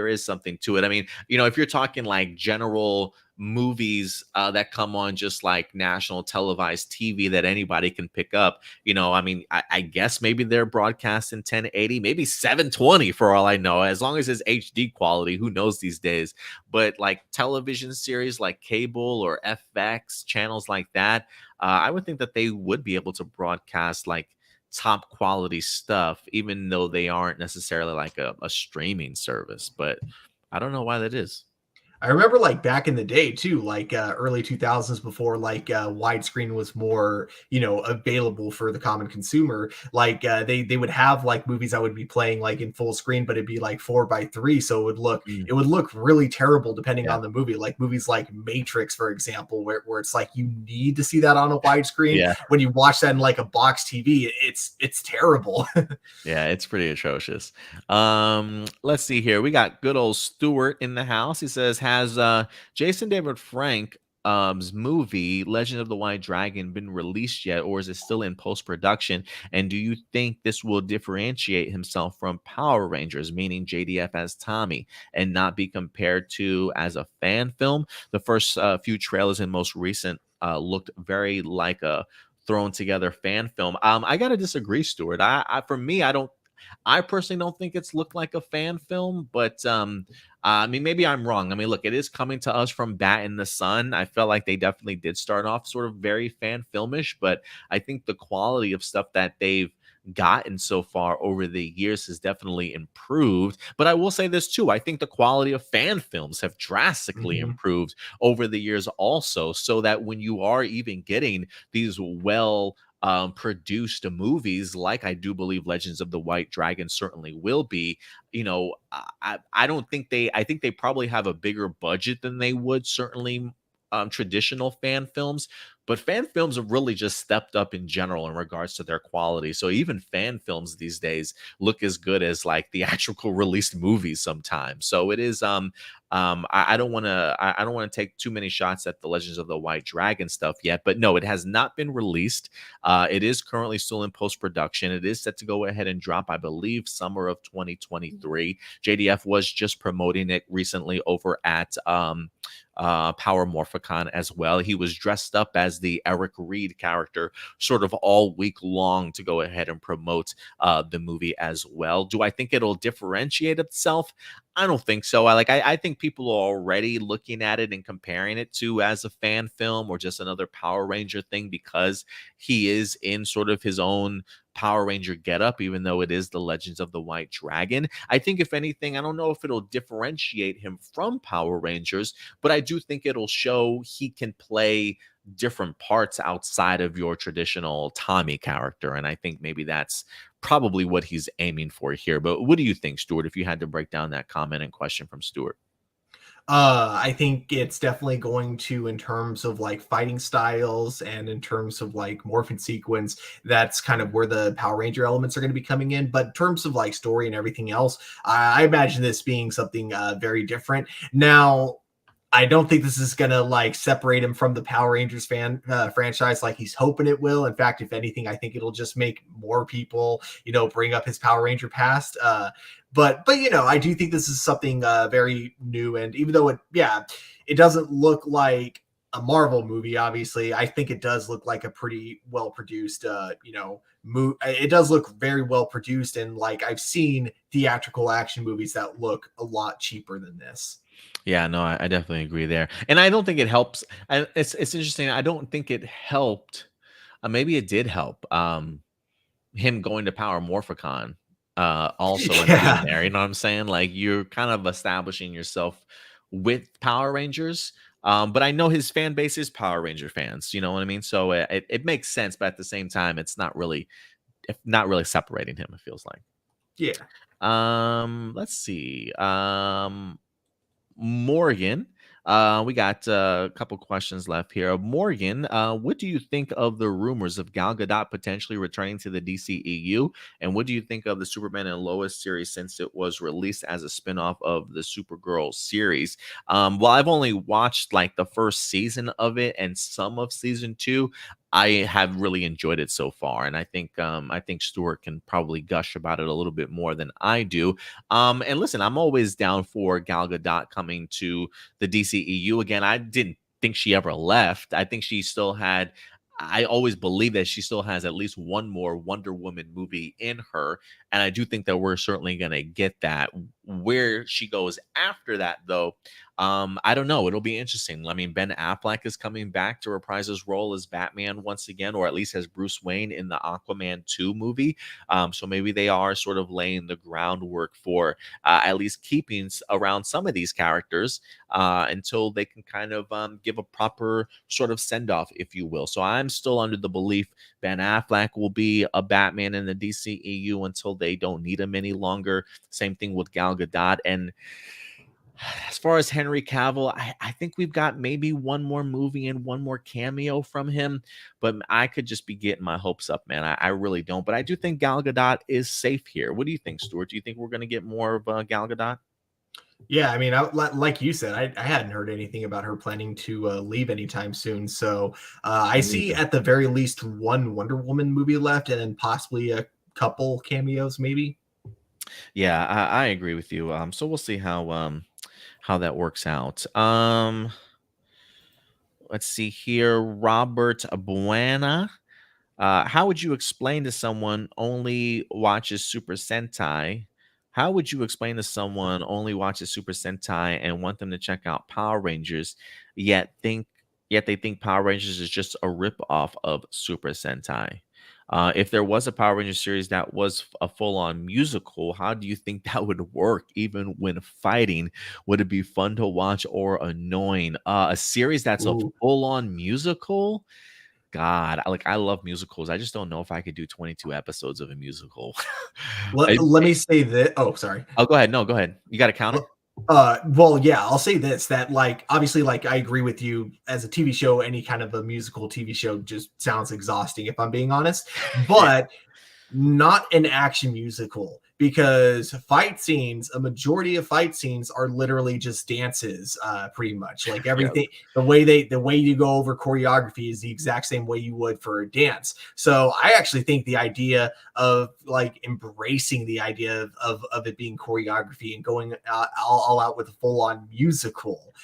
is something to it. I mean, if you're talking like general movies that come on just like national televised TV that anybody can pick up, I mean, I guess maybe they're broadcasting 1080, maybe 720 for all I know, as long as it's HD quality. Who knows these days? But like television series like cable or FX channels like that, I would think that they would be able to broadcast like top quality stuff, even though they aren't necessarily like a streaming service. But I don't know why that is. I remember like back in the day too, like early 2000s before like widescreen was more, available for the common consumer. Like they would have like movies that would be playing like in full screen, but it'd be like 4:3. So Mm, it would look really terrible depending yeah. on the movie. Like movies like Matrix, for example, where it's like you need to see that on a widescreen. Yeah. When you watch that in like a box TV, it's terrible. Yeah, it's pretty atrocious. Let's see here. We got good old Stuart in the house. He says, has Jason David Frank movie Legend of the White Dragon been released yet, or is it still in post-production? And do you think this will differentiate himself from Power Rangers, meaning JDF as Tommy, and not be compared to as a fan film? The first few trailers and most recent looked very like a thrown together fan film. I gotta disagree, Stuart. For me, I personally don't think it's looked like a fan film, but I mean, maybe I'm wrong. I mean, look, it is coming to us from Bat in the Sun. I felt like they definitely did start off sort of very fan filmish, but I think the quality of stuff that they've gotten so far over the years has definitely improved. But I will say this too. I think the quality of fan films have drastically Mhm. improved over the years also, so that when you are even getting these produced movies, like I do believe Legends of the White Dragon certainly will be, I don't think I think they probably have a bigger budget than they would certainly traditional fan films. But fan films have really just stepped up in general in regards to their quality. So even fan films these days look as good as like the actual released movies sometimes. So it is I don't want to. I don't want to take too many shots at the Legends of the White Dragon stuff yet, but no, it has not been released. It is currently still in post production. It is set to go ahead and drop, I believe, summer of 2023. JDF was just promoting it recently over at Power Morphicon as well. He was dressed up as the Eric Reed character sort of all week long to go ahead and promote the movie as well. Do I think it'll differentiate itself? I don't think so. I think people are already looking at it and comparing it to as a fan film or just another Power Ranger thing because he is in sort of his own Power Ranger getup, even though it is the Legends of the White Dragon. I think if anything, I don't know if it'll differentiate him from Power Rangers, but I do think it'll show he can play different parts outside of your traditional Tommy character. And I think maybe that's probably what he's aiming for here. But what do you think, Stuart, if you had to break down that comment and question from Stuart? I think it's definitely going to, in terms of like fighting styles and in terms of like morphin sequence, that's kind of where the Power Ranger elements are going to be coming in. But in terms of like story and everything else, I imagine this being something very different. Now, I don't think this is gonna like separate him from the Power Rangers franchise like he's hoping it will. In fact, if anything, I think it'll just make more people, bring up his Power Ranger past. But I do think this is something very new, and even though it doesn't look like a Marvel movie, obviously, I think it does look like a pretty well produced, it does look very well produced, and like I've seen theatrical action movies that look a lot cheaper than this. Yeah, no, I definitely agree there, and I don't think it helps. It's interesting. I don't think it helped. Maybe it did help. Him going to Power Morphicon, also and being Yeah. there. You know what I'm saying? Like you're kind of establishing yourself with Power Rangers. But I know his fan base is Power Ranger fans. You know what I mean? So it makes sense, but at the same time, it's not really separating him. It feels like. Yeah. Let's see. Morgan. We got a couple questions left here. Morgan, what do you think of the rumors of Gal Gadot potentially returning to the DCEU? And what do you think of the Superman and Lois series since it was released as a spinoff of the Supergirl series? Well, I've only watched like the first season of it and some of season 2. I have really enjoyed it so far, and I think Stuart can probably gush about it a little bit more than I do. And listen, I'm always down for Gal Gadot coming to the DCEU again. I didn't think she ever left. I think she still had. I always believe that she still has at least one more Wonder Woman movie in her, and I do think that we're certainly going to get that. Where she goes after that, though, I don't know. It'll be interesting. I mean, Ben Affleck is coming back to reprise his role as Batman once again, or at least as Bruce Wayne in the Aquaman 2 movie. So maybe they are sort of laying the groundwork for at least keeping around some of these characters until they can kind of give a proper sort of send off, if you will. So I'm still under the belief Ben Affleck will be a Batman in the DCEU until they don't need him any longer. Same thing with Gal Gadot. And as far as Henry Cavill, I think we've got maybe one more movie and one more cameo from him, but I could just be getting my hopes up, man. I really don't. But I do think Gal Gadot is safe here. What do you think, Stuart? Do you think we're going to get more of Gal Gadot? Yeah, I mean, like you said, I hadn't heard anything about her planning to leave anytime soon. So I Me see neither. at the very least one Wonder Woman movie left, and then possibly a couple cameos, maybe. Yeah, I agree with you. So we'll see how that works out. Let's see here. Robert Buena. How would you explain to someone only watches Super Sentai? How would you explain to someone only watches Super Sentai and want them to check out Power Rangers, yet they think Power Rangers is just a rip off of Super Sentai? If there was a Power Ranger series that was a full on musical, how do you think that would work? Even when fighting, would it be fun to watch or annoying? A series that's a Ooh. full on musical? God, I love musicals. I just don't know if I could do 22 episodes of a musical. Let, I let me say that. Oh, sorry. Oh, go ahead. No, go ahead. You got a counter? Well, yeah, I'll say this, that like obviously, like I agree with you, as a TV show, any kind of a musical TV show just sounds exhausting if I'm being honest, Yeah. but not an action musical, because a majority of fight scenes are literally just dances, pretty much. Like Yeah. everything, the way you go over choreography is the exact same way you would for a dance. So I actually think the idea of like embracing the idea of it being choreography and going all out with a full on musical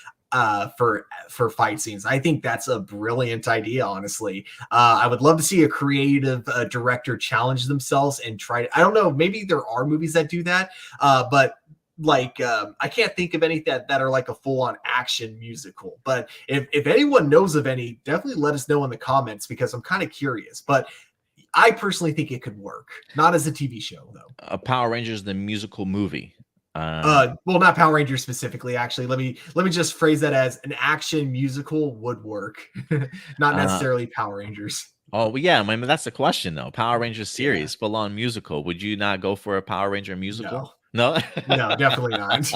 for fight scenes, I think that's a brilliant idea, honestly. I would love to see a creative director challenge themselves and try to, I don't know, maybe there are movies that do that, but like I can't think of any that are like a full-on action musical. But if anyone knows of any, definitely let us know in the comments, because I'm kind of curious. But I personally think it could work, not as a TV show though. Power Rangers the musical movie. Well, not Power Rangers specifically. Actually, let me just phrase that as an action musical would work, not Uh, necessarily Power Rangers. oh, well, yeah. I mean, that's the question, though. Power Rangers Yeah, series, full on musical. Would you not go for a Power Ranger musical? no, No. no, definitely not.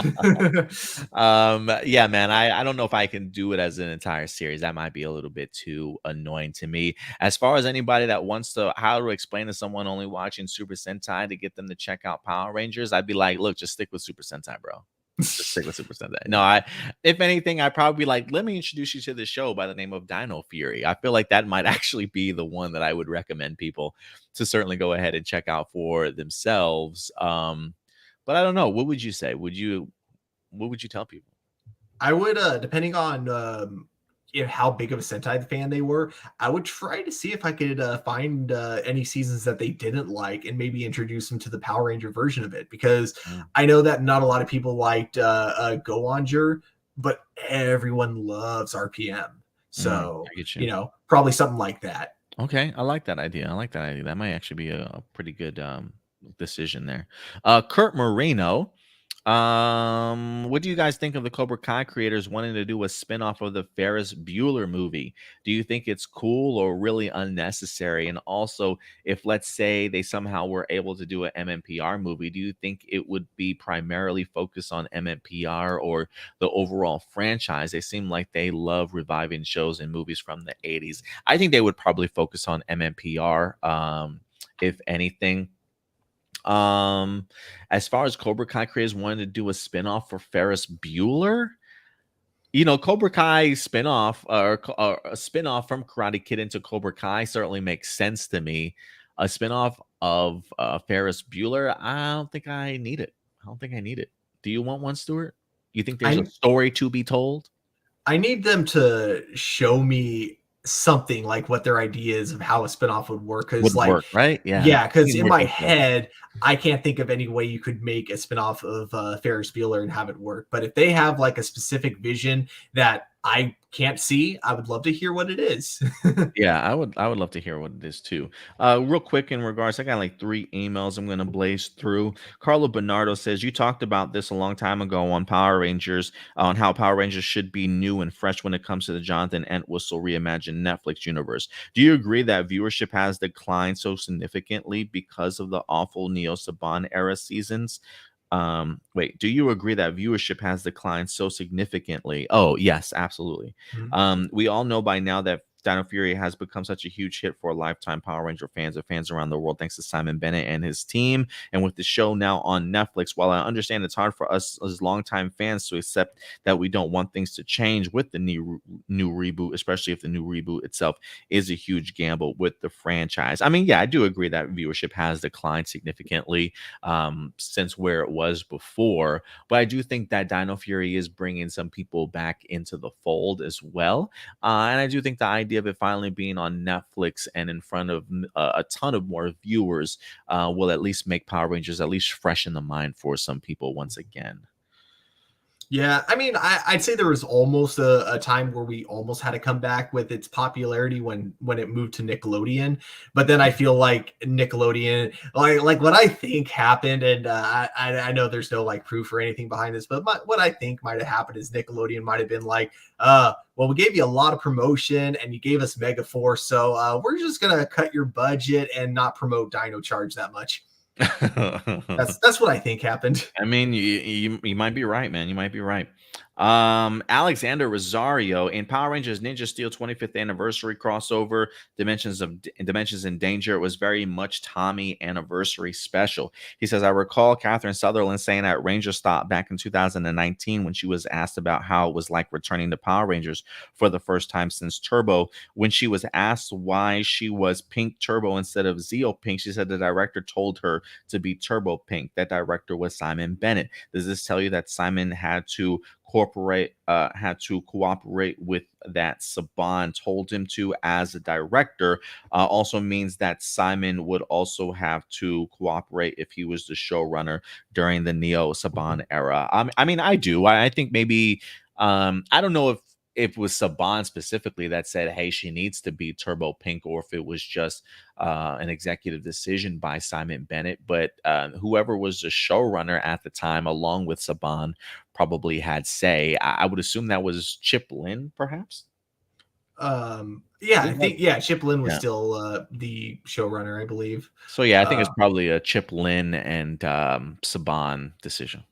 Yeah, man. I don't know if I can do it as an entire series. That might be a little bit too annoying to me. As far as anybody that wants to how to explain to someone only watching Super Sentai to get them to check out Power Rangers, I'd be like, look, just stick with Super Sentai, bro. Just stick with Super Sentai. No, if anything, I'd probably be like, let me introduce you to the show by the name of Dino Fury. I feel like that might actually be the one that I would recommend people to certainly go ahead and check out for themselves. But I don't know. What would you say? What would you tell people? I would, depending on how big of a Sentai fan they were, I would try to see if I could find any seasons that they didn't like and maybe introduce them to the Power Ranger version of it. Because Mm, I know that not a lot of people liked Go Onger, but everyone loves RPM. So, I get you. probably something like that. Okay, I like that idea. I like that idea. That might actually be a pretty good decision there. Kurt Moreno. What do you guys think of the Cobra Kai creators wanting to do a spin-off of the Ferris Bueller movie? Do you think it's cool or really unnecessary? And also, if let's say they somehow were able to do an MMPR movie, do you think it would be primarily focused on MMPR or the overall franchise? They seem like they love reviving shows and movies from the 80s. I think they would probably focus on MMPR, if anything. Um, as far as Cobra Kai creators wanted to do a spinoff for Ferris Bueller, Cobra Kai spinoff or a spinoff from Karate Kid into Cobra Kai certainly makes sense to me. A spinoff of Ferris Bueller, I don't think I need it. I don't think I need it. Do you want one, Stuart? You think there's a I story to be told? I need them to show me something like what their idea is of how a spinoff would work. Because, Would like, work, right? Yeah. yeah, because Need in more my detail. head, I can't think of any way you could make a spinoff of Ferris Bueller and have it work. But if they have like a specific vision that I can't see, I would love to hear what it is. Yeah, I would love to hear what it is too. Real quick in regards, I got like 3 emails I'm gonna blaze through. Carlo Bernardo says you talked about this a long time ago on Power Rangers, on how Power Rangers should be new and fresh when it comes to the Jonathan Entwistle reimagined Netflix universe. Do you agree that viewership has declined so significantly because of the awful Neo Saban era seasons? Wait, do you agree that viewership has declined so significantly? Oh, yes, absolutely. Mhm. We all know by now that Dino Fury has become such a huge hit for lifetime Power Ranger fans and fans around the world, thanks to Simon Bennett and his team. And with the show now on Netflix, while I understand it's hard for us as longtime fans to accept that we don't want things to change with the new reboot, especially if the new reboot itself is a huge gamble with the franchise. I mean, yeah, I do agree that viewership has declined significantly since where it was before. But I do think that Dino Fury is bringing some people back into the fold as well. And I do think the idea of it finally being on Netflix and in front of a ton of more viewers will at least make Power Rangers at least fresh in the mind for some people once again. Yeah, I mean, I'd say there was almost a time where we almost had to come back with its popularity when it moved to Nickelodeon. But then I feel like Nickelodeon, like what I think happened, and I know there's no like proof or anything behind this, but what I think might have happened is Nickelodeon might have been like, well, we gave you a lot of promotion and you gave us Megaforce, so we're just gonna cut your budget and not promote Dino Charge that much. That's what I think happened. I mean, you might be right, man. You might be right. Alexander Rosario in Power Rangers Ninja Steel 25th anniversary crossover, Dimensions in Danger. It was very much Tommy anniversary special. He says, I recall Catherine Sutherland saying at Ranger Stop back in 2019 when she was asked about how it was like returning to Power Rangers for the first time since Turbo. When she was asked why she was Pink Turbo instead of Zeo Pink, she said the director told her to be Turbo Pink. That director was Simon Bennett. Does this tell you that Simon had to cooperate with that Saban told him to as a director? Also means that Simon would also have to cooperate if he was the showrunner during the Neo Saban era. I mean, I do. I think maybe I don't know if it was Saban specifically that said, "Hey, she needs to be Turbo Pink," or if it was just an executive decision by Simon Bennett. But whoever was the showrunner at the time, along with Saban, probably had say. I would assume that was Chip Lynn, perhaps. Yeah, I Didn't have- think Chip Lynn was still the showrunner, I believe. So yeah, I think it's probably a Chip Lynn and Saban decision.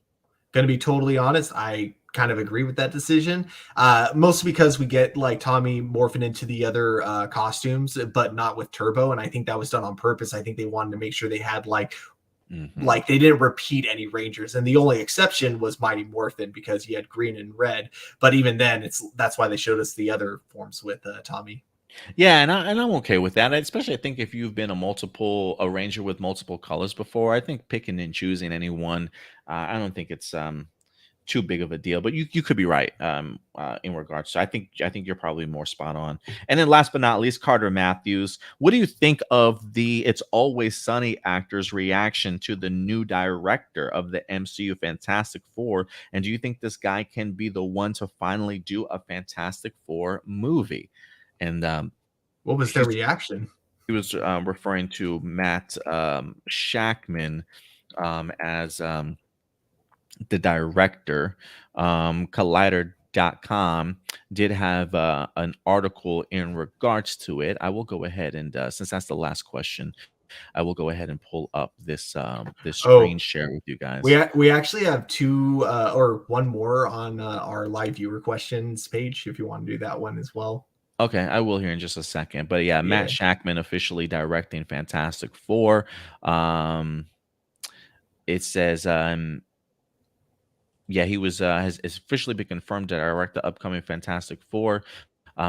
Gonna be totally honest, I kind of agree with that decision. Mostly because we get like Tommy morphing into the other costumes, but not with Turbo, and I think that was done on purpose. I think they wanted to make sure they had like they didn't repeat any Rangers, and the only exception was Mighty Morphin because he had green and red. But even then, that's why they showed us the other forms with Tommy. Yeah, and I'm okay with that. Especially, I think if you've been a ranger with multiple colors before, I think picking and choosing any one, I don't think it's too big of a deal. But you could be right in regards. So I think you're probably more spot on. And then last but not least, Carter Matthews. What do you think of the It's Always Sunny actors' reaction to the new director of the MCU Fantastic Four? And do you think this guy can be the one to finally do a Fantastic Four movie? And What was their reaction? he was referring to Matt Shackman as the director. Collider.com did have an article in regards to it. I will go ahead and since that's the last question, I will go ahead and pull up this screen share with you guys. We actually have two or one more on our live viewer questions page if you want to do that one as well. Okay, I will here in just a second. But yeah, Matt Shackman officially directing Fantastic Four. It says yeah, he has officially been confirmed to direct the upcoming Fantastic Four.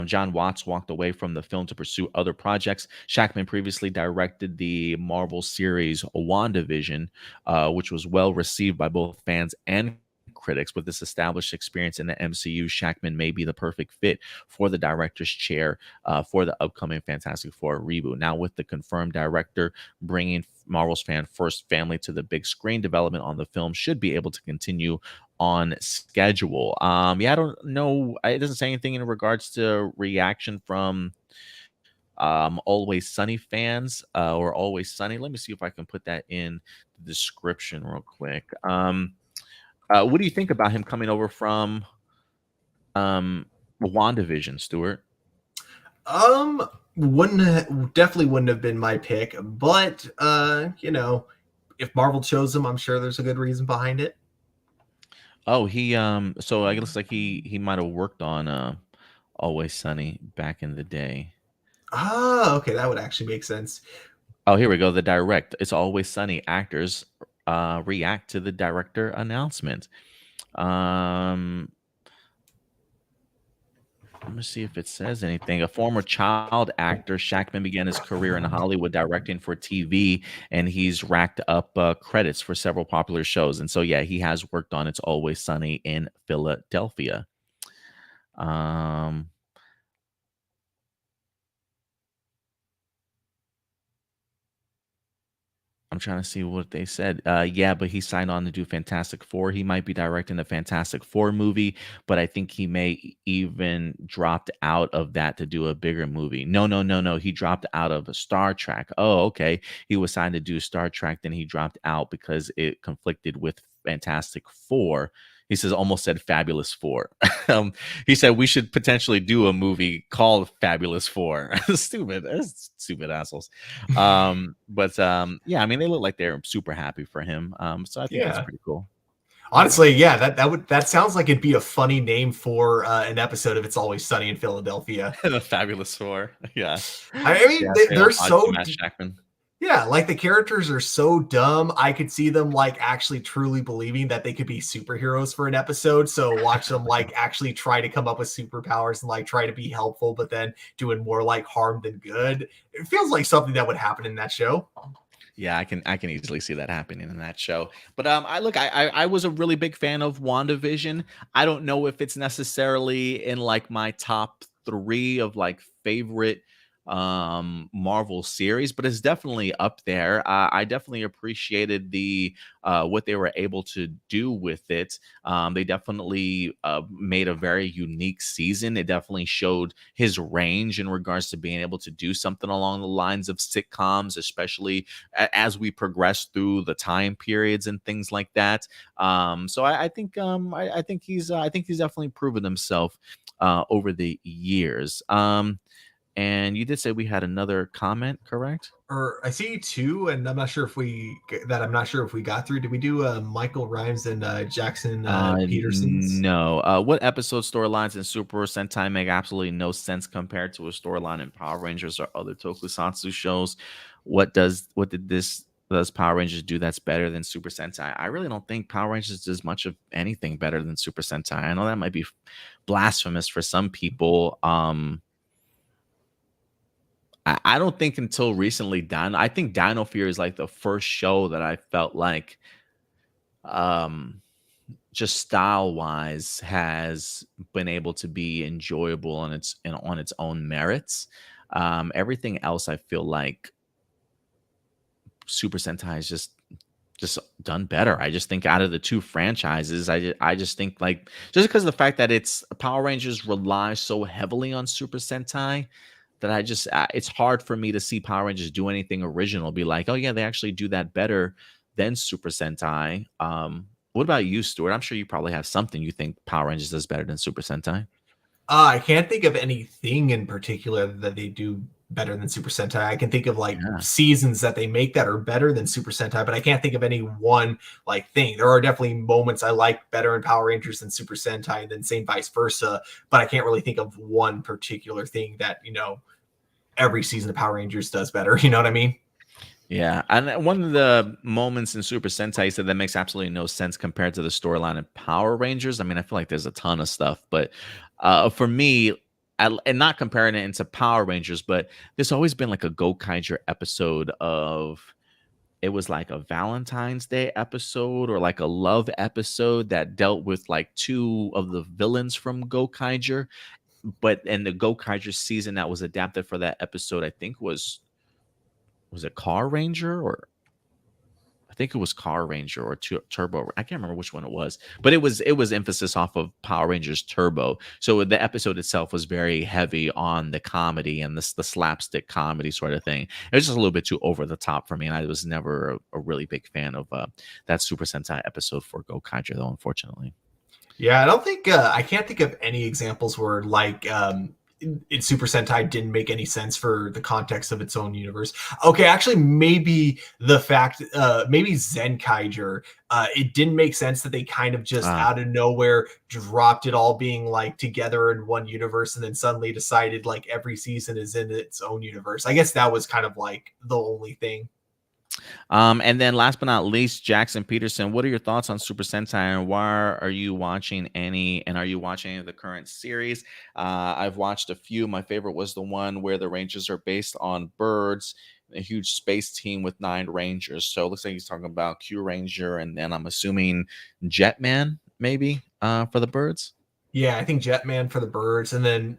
John Watts walked away from the film to pursue other projects. Shackman previously directed the Marvel series WandaVision, which was well received by both fans and critics. With this established experience in the MCU, Shackman may be the perfect fit for the director's chair for the upcoming Fantastic Four reboot. Now, with the confirmed director bringing Marvel's first family to the big screen, development on the film should be able to continue on schedule. Yeah, I don't know. It doesn't say anything in regards to reaction from Always Sunny fans or Always Sunny. Let me see if I can put that in the description real quick. What do you think about him coming over from WandaVision, Stuart? Definitely wouldn't have been my pick, but if Marvel chose him, I'm sure there's a good reason behind it. Oh, he so I guess like he might have worked on Always Sunny back in the day. Okay, that would actually make sense. Oh, here we go. The direct It's Always Sunny actors react to the director announcement. Let me see if it says anything. A former child actor, Shackman began his career in Hollywood directing for TV, and he's racked up credits for several popular shows. And so, yeah, he has worked on It's Always Sunny in Philadelphia. I'm trying to see what they said. Yeah, but he signed on to do Fantastic Four. He might be directing the Fantastic Four movie, but I think he may even dropped out of that to do a bigger movie. No. He dropped out of a Star Trek. Oh, okay. He was signed to do Star Trek, then he dropped out because it conflicted with Fantastic Four. He says almost said Fabulous Four. He said we should potentially do a movie called Fabulous Four. Stupid assholes. But yeah, I mean they look like they're super happy for him. So I think that's pretty cool. Honestly, yeah, that sounds like it'd be a funny name for an episode of It's Always Sunny in Philadelphia. The Fabulous Four. Yeah. I mean, Yeah, they're Salem Hodge and so Matt Shackman. yeah, like the characters are so dumb. I could see them like actually truly believing that they could be superheroes for an episode. So watch them like actually try to come up with superpowers and like try to be helpful, but then doing more like harm than good. It feels like something that would happen in that show. Yeah, I can easily see that happening in that show. But I was a really big fan of WandaVision. I don't know if it's necessarily in like my top 3 of like favorite Marvel series, but it's definitely up there. I definitely appreciated the what they were able to do with it. They definitely made a very unique season. It definitely showed his range in regards to being able to do something along the lines of sitcoms, especially as we progress through the time periods and things like that. So I think he's definitely proven himself over the years. And you did say we had another comment, correct? Or I see two, and I'm not sure if we got through. Did we do Michael Rhymes and Jackson Peterson's? No. What episode storylines in Super Sentai make absolutely no sense compared to a storyline in Power Rangers or other tokusatsu shows? What does Power Rangers do that's better than Super Sentai? I really don't think Power Rangers does much of anything better than Super Sentai. I know that might be blasphemous for some people. I don't think until recently I think Dino Fear is like the first show that I felt like um just style wise has been able to be enjoyable on its own merits. Everything else I feel like Super Sentai is just done better. I just think out of the two franchises, I just think like just because of the fact that it's Power Rangers relies so heavily on Super Sentai that it's hard for me to see Power Rangers do anything original. Be like, oh yeah, they actually do that better than Super Sentai. What about you, Stuart? I'm sure you probably have something you think Power Rangers does better than Super Sentai. I can't think of anything in particular that they do better than Super Sentai. I can think of like Yeah. seasons that they make that are better than Super Sentai, but I can't think of any one like thing. There are definitely moments I like better in Power Rangers than Super Sentai, and then same vice versa. But I can't really think of one particular thing that every season of Power Rangers does better. You know what I mean? Yeah, and one of the moments in Super Sentai you said that makes absolutely no sense compared to the storyline in Power Rangers. I mean, I feel like there's a ton of stuff, but for me, and not comparing it into Power Rangers, but there's always been like a Go Kaiger episode of it was like a Valentine's Day episode or like a love episode that dealt with like two of the villains from Go Kaiger. But in the Go Kaiger season that was adapted for that episode, I think was it Car Ranger or I think it was Car Ranger or Turbo. I can't remember which one it was, but it was emphasis off of Power Rangers Turbo. So the episode itself was very heavy on the comedy and the slapstick comedy sort of thing. It was just a little bit too over the top for me, and I was never a really big fan of that Super Sentai episode for Go Kaiser, though. Unfortunately, Yeah, I can't think of any examples where like in Super Sentai didn't make any sense for the context of its own universe. Okay, actually, maybe Zenkaiger, it didn't make sense that they kind of just ah, out of nowhere dropped it all being like together in one universe and then suddenly decided like every season is in its own universe. I guess that was kind of like the only thing. And then last but not least, Jackson Peterson, what are your thoughts on Super Sentai and why are you watching any? And are you watching any of the current series? I've watched a few. My favorite was the one where the Rangers are based on birds, a huge space team with 9 Rangers. So it looks like he's talking about Q Ranger, and then I'm assuming Jetman, maybe, for the birds. Yeah, I think Jetman for the birds, and then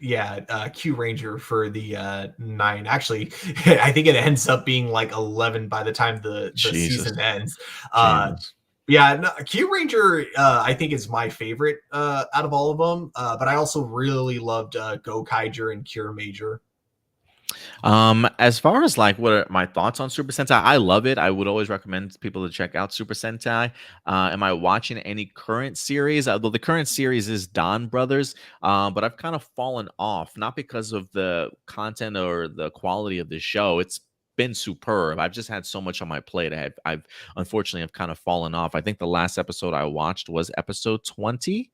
Q Ranger for the 9. Actually, I think it ends up being like 11 by the time the Jesus, season ends. Uh, Jesus. yeah, no, Q Ranger I think is my favorite out of all of them, but I also really loved Go Kaiger and Cure Major. As far as like what are my thoughts on Super Sentai, I love it. I would always recommend people to check out Super Sentai. Am I watching any current series? Although the current series is Don Brothers, but I've kind of fallen off, not because of the content or the quality of the show. It's been superb. I've just had so much on my plate. I've unfortunately have kind of fallen off. I think the last episode I watched was episode 20,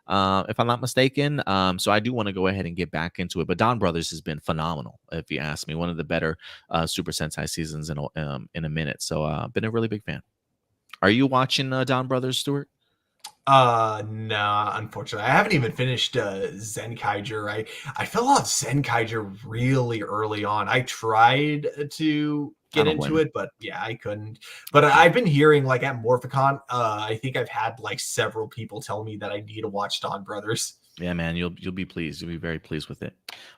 if I'm not mistaken. So I do want to go ahead and get back into it. But Don Brothers has been phenomenal, if you ask me. One of the better Super Sentai seasons in a minute. So been a really big fan. Are you watching Don Brothers, Stuart? Nah, unfortunately. I haven't even finished Zenkaiger. I fell off Zenkaiger really early on. I tried to I get don't blame into you. it, but yeah, I couldn't. But I've been hearing like at Morphicon, I think I've had like several people tell me that I need to watch Don Brothers. Yeah, man, you'll be pleased. You'll be very pleased with it.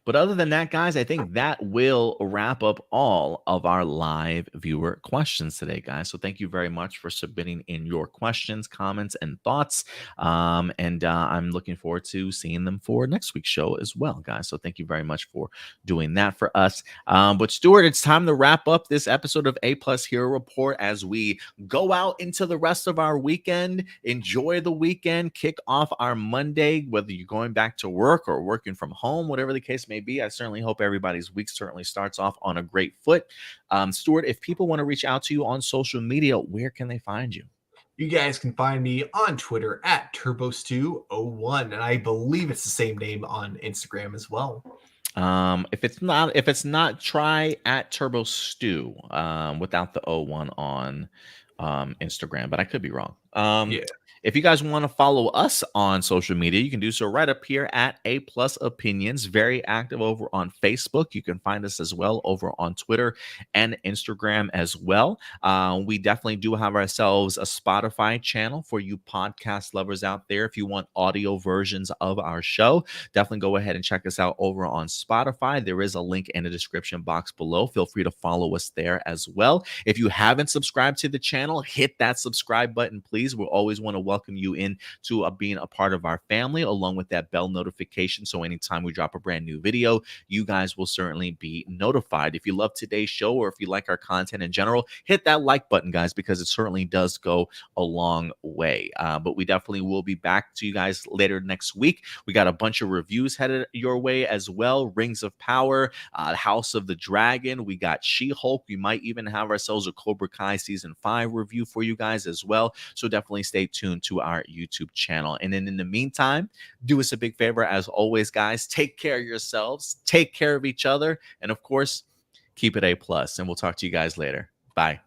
But other than that, guys, I think that will wrap up all of our live viewer questions today, guys. So thank you very much for submitting in your questions, comments, and thoughts. And I'm looking forward to seeing them for next week's show as well, guys. So thank you very much for doing that for us. But Stuart, it's time to wrap up this episode of A Plus Hero Report as we go out into the rest of our weekend. Enjoy the weekend. Kick off our Monday, whether you're going back to work or working from home, whatever the case may be. I certainly hope everybody's week certainly starts off on a great foot. Stuart, if people want to reach out to you on social media, where can they find you? You guys can find me on Twitter at TurboStew01, and I believe it's the same name on Instagram as well. If it's not, try at Turbo Stew without the O1 on Instagram, but I could be wrong. Yeah. If you guys want to follow us on social media, you can do so right up here at A Plus Opinions. Very active over on Facebook. You can find us as well over on Twitter and Instagram as well. We definitely do have ourselves a Spotify channel for you podcast lovers out there. If you want audio versions of our show, definitely go ahead and check us out over on Spotify. There is a link in the description box below. Feel free to follow us there as well. If you haven't subscribed to the channel, hit that subscribe button, please. We always want to welcome you in to being a part of our family, along with that bell notification. So anytime we drop a brand new video, you guys will certainly be notified. If you love today's show or if you like our content in general, hit that like button, guys, because it certainly does go a long way. But we definitely will be back to you guys later next week. We got a bunch of reviews headed your way as well. Rings of Power, House of the Dragon. We got She-Hulk. We might even have ourselves a Cobra Kai Season 5 review for you guys as well. So definitely stay tuned to our YouTube channel. And then in the meantime, do us a big favor, as always, guys. Take care of yourselves. Take care of each other. And of course, keep it A+. And we'll talk to you guys later. Bye.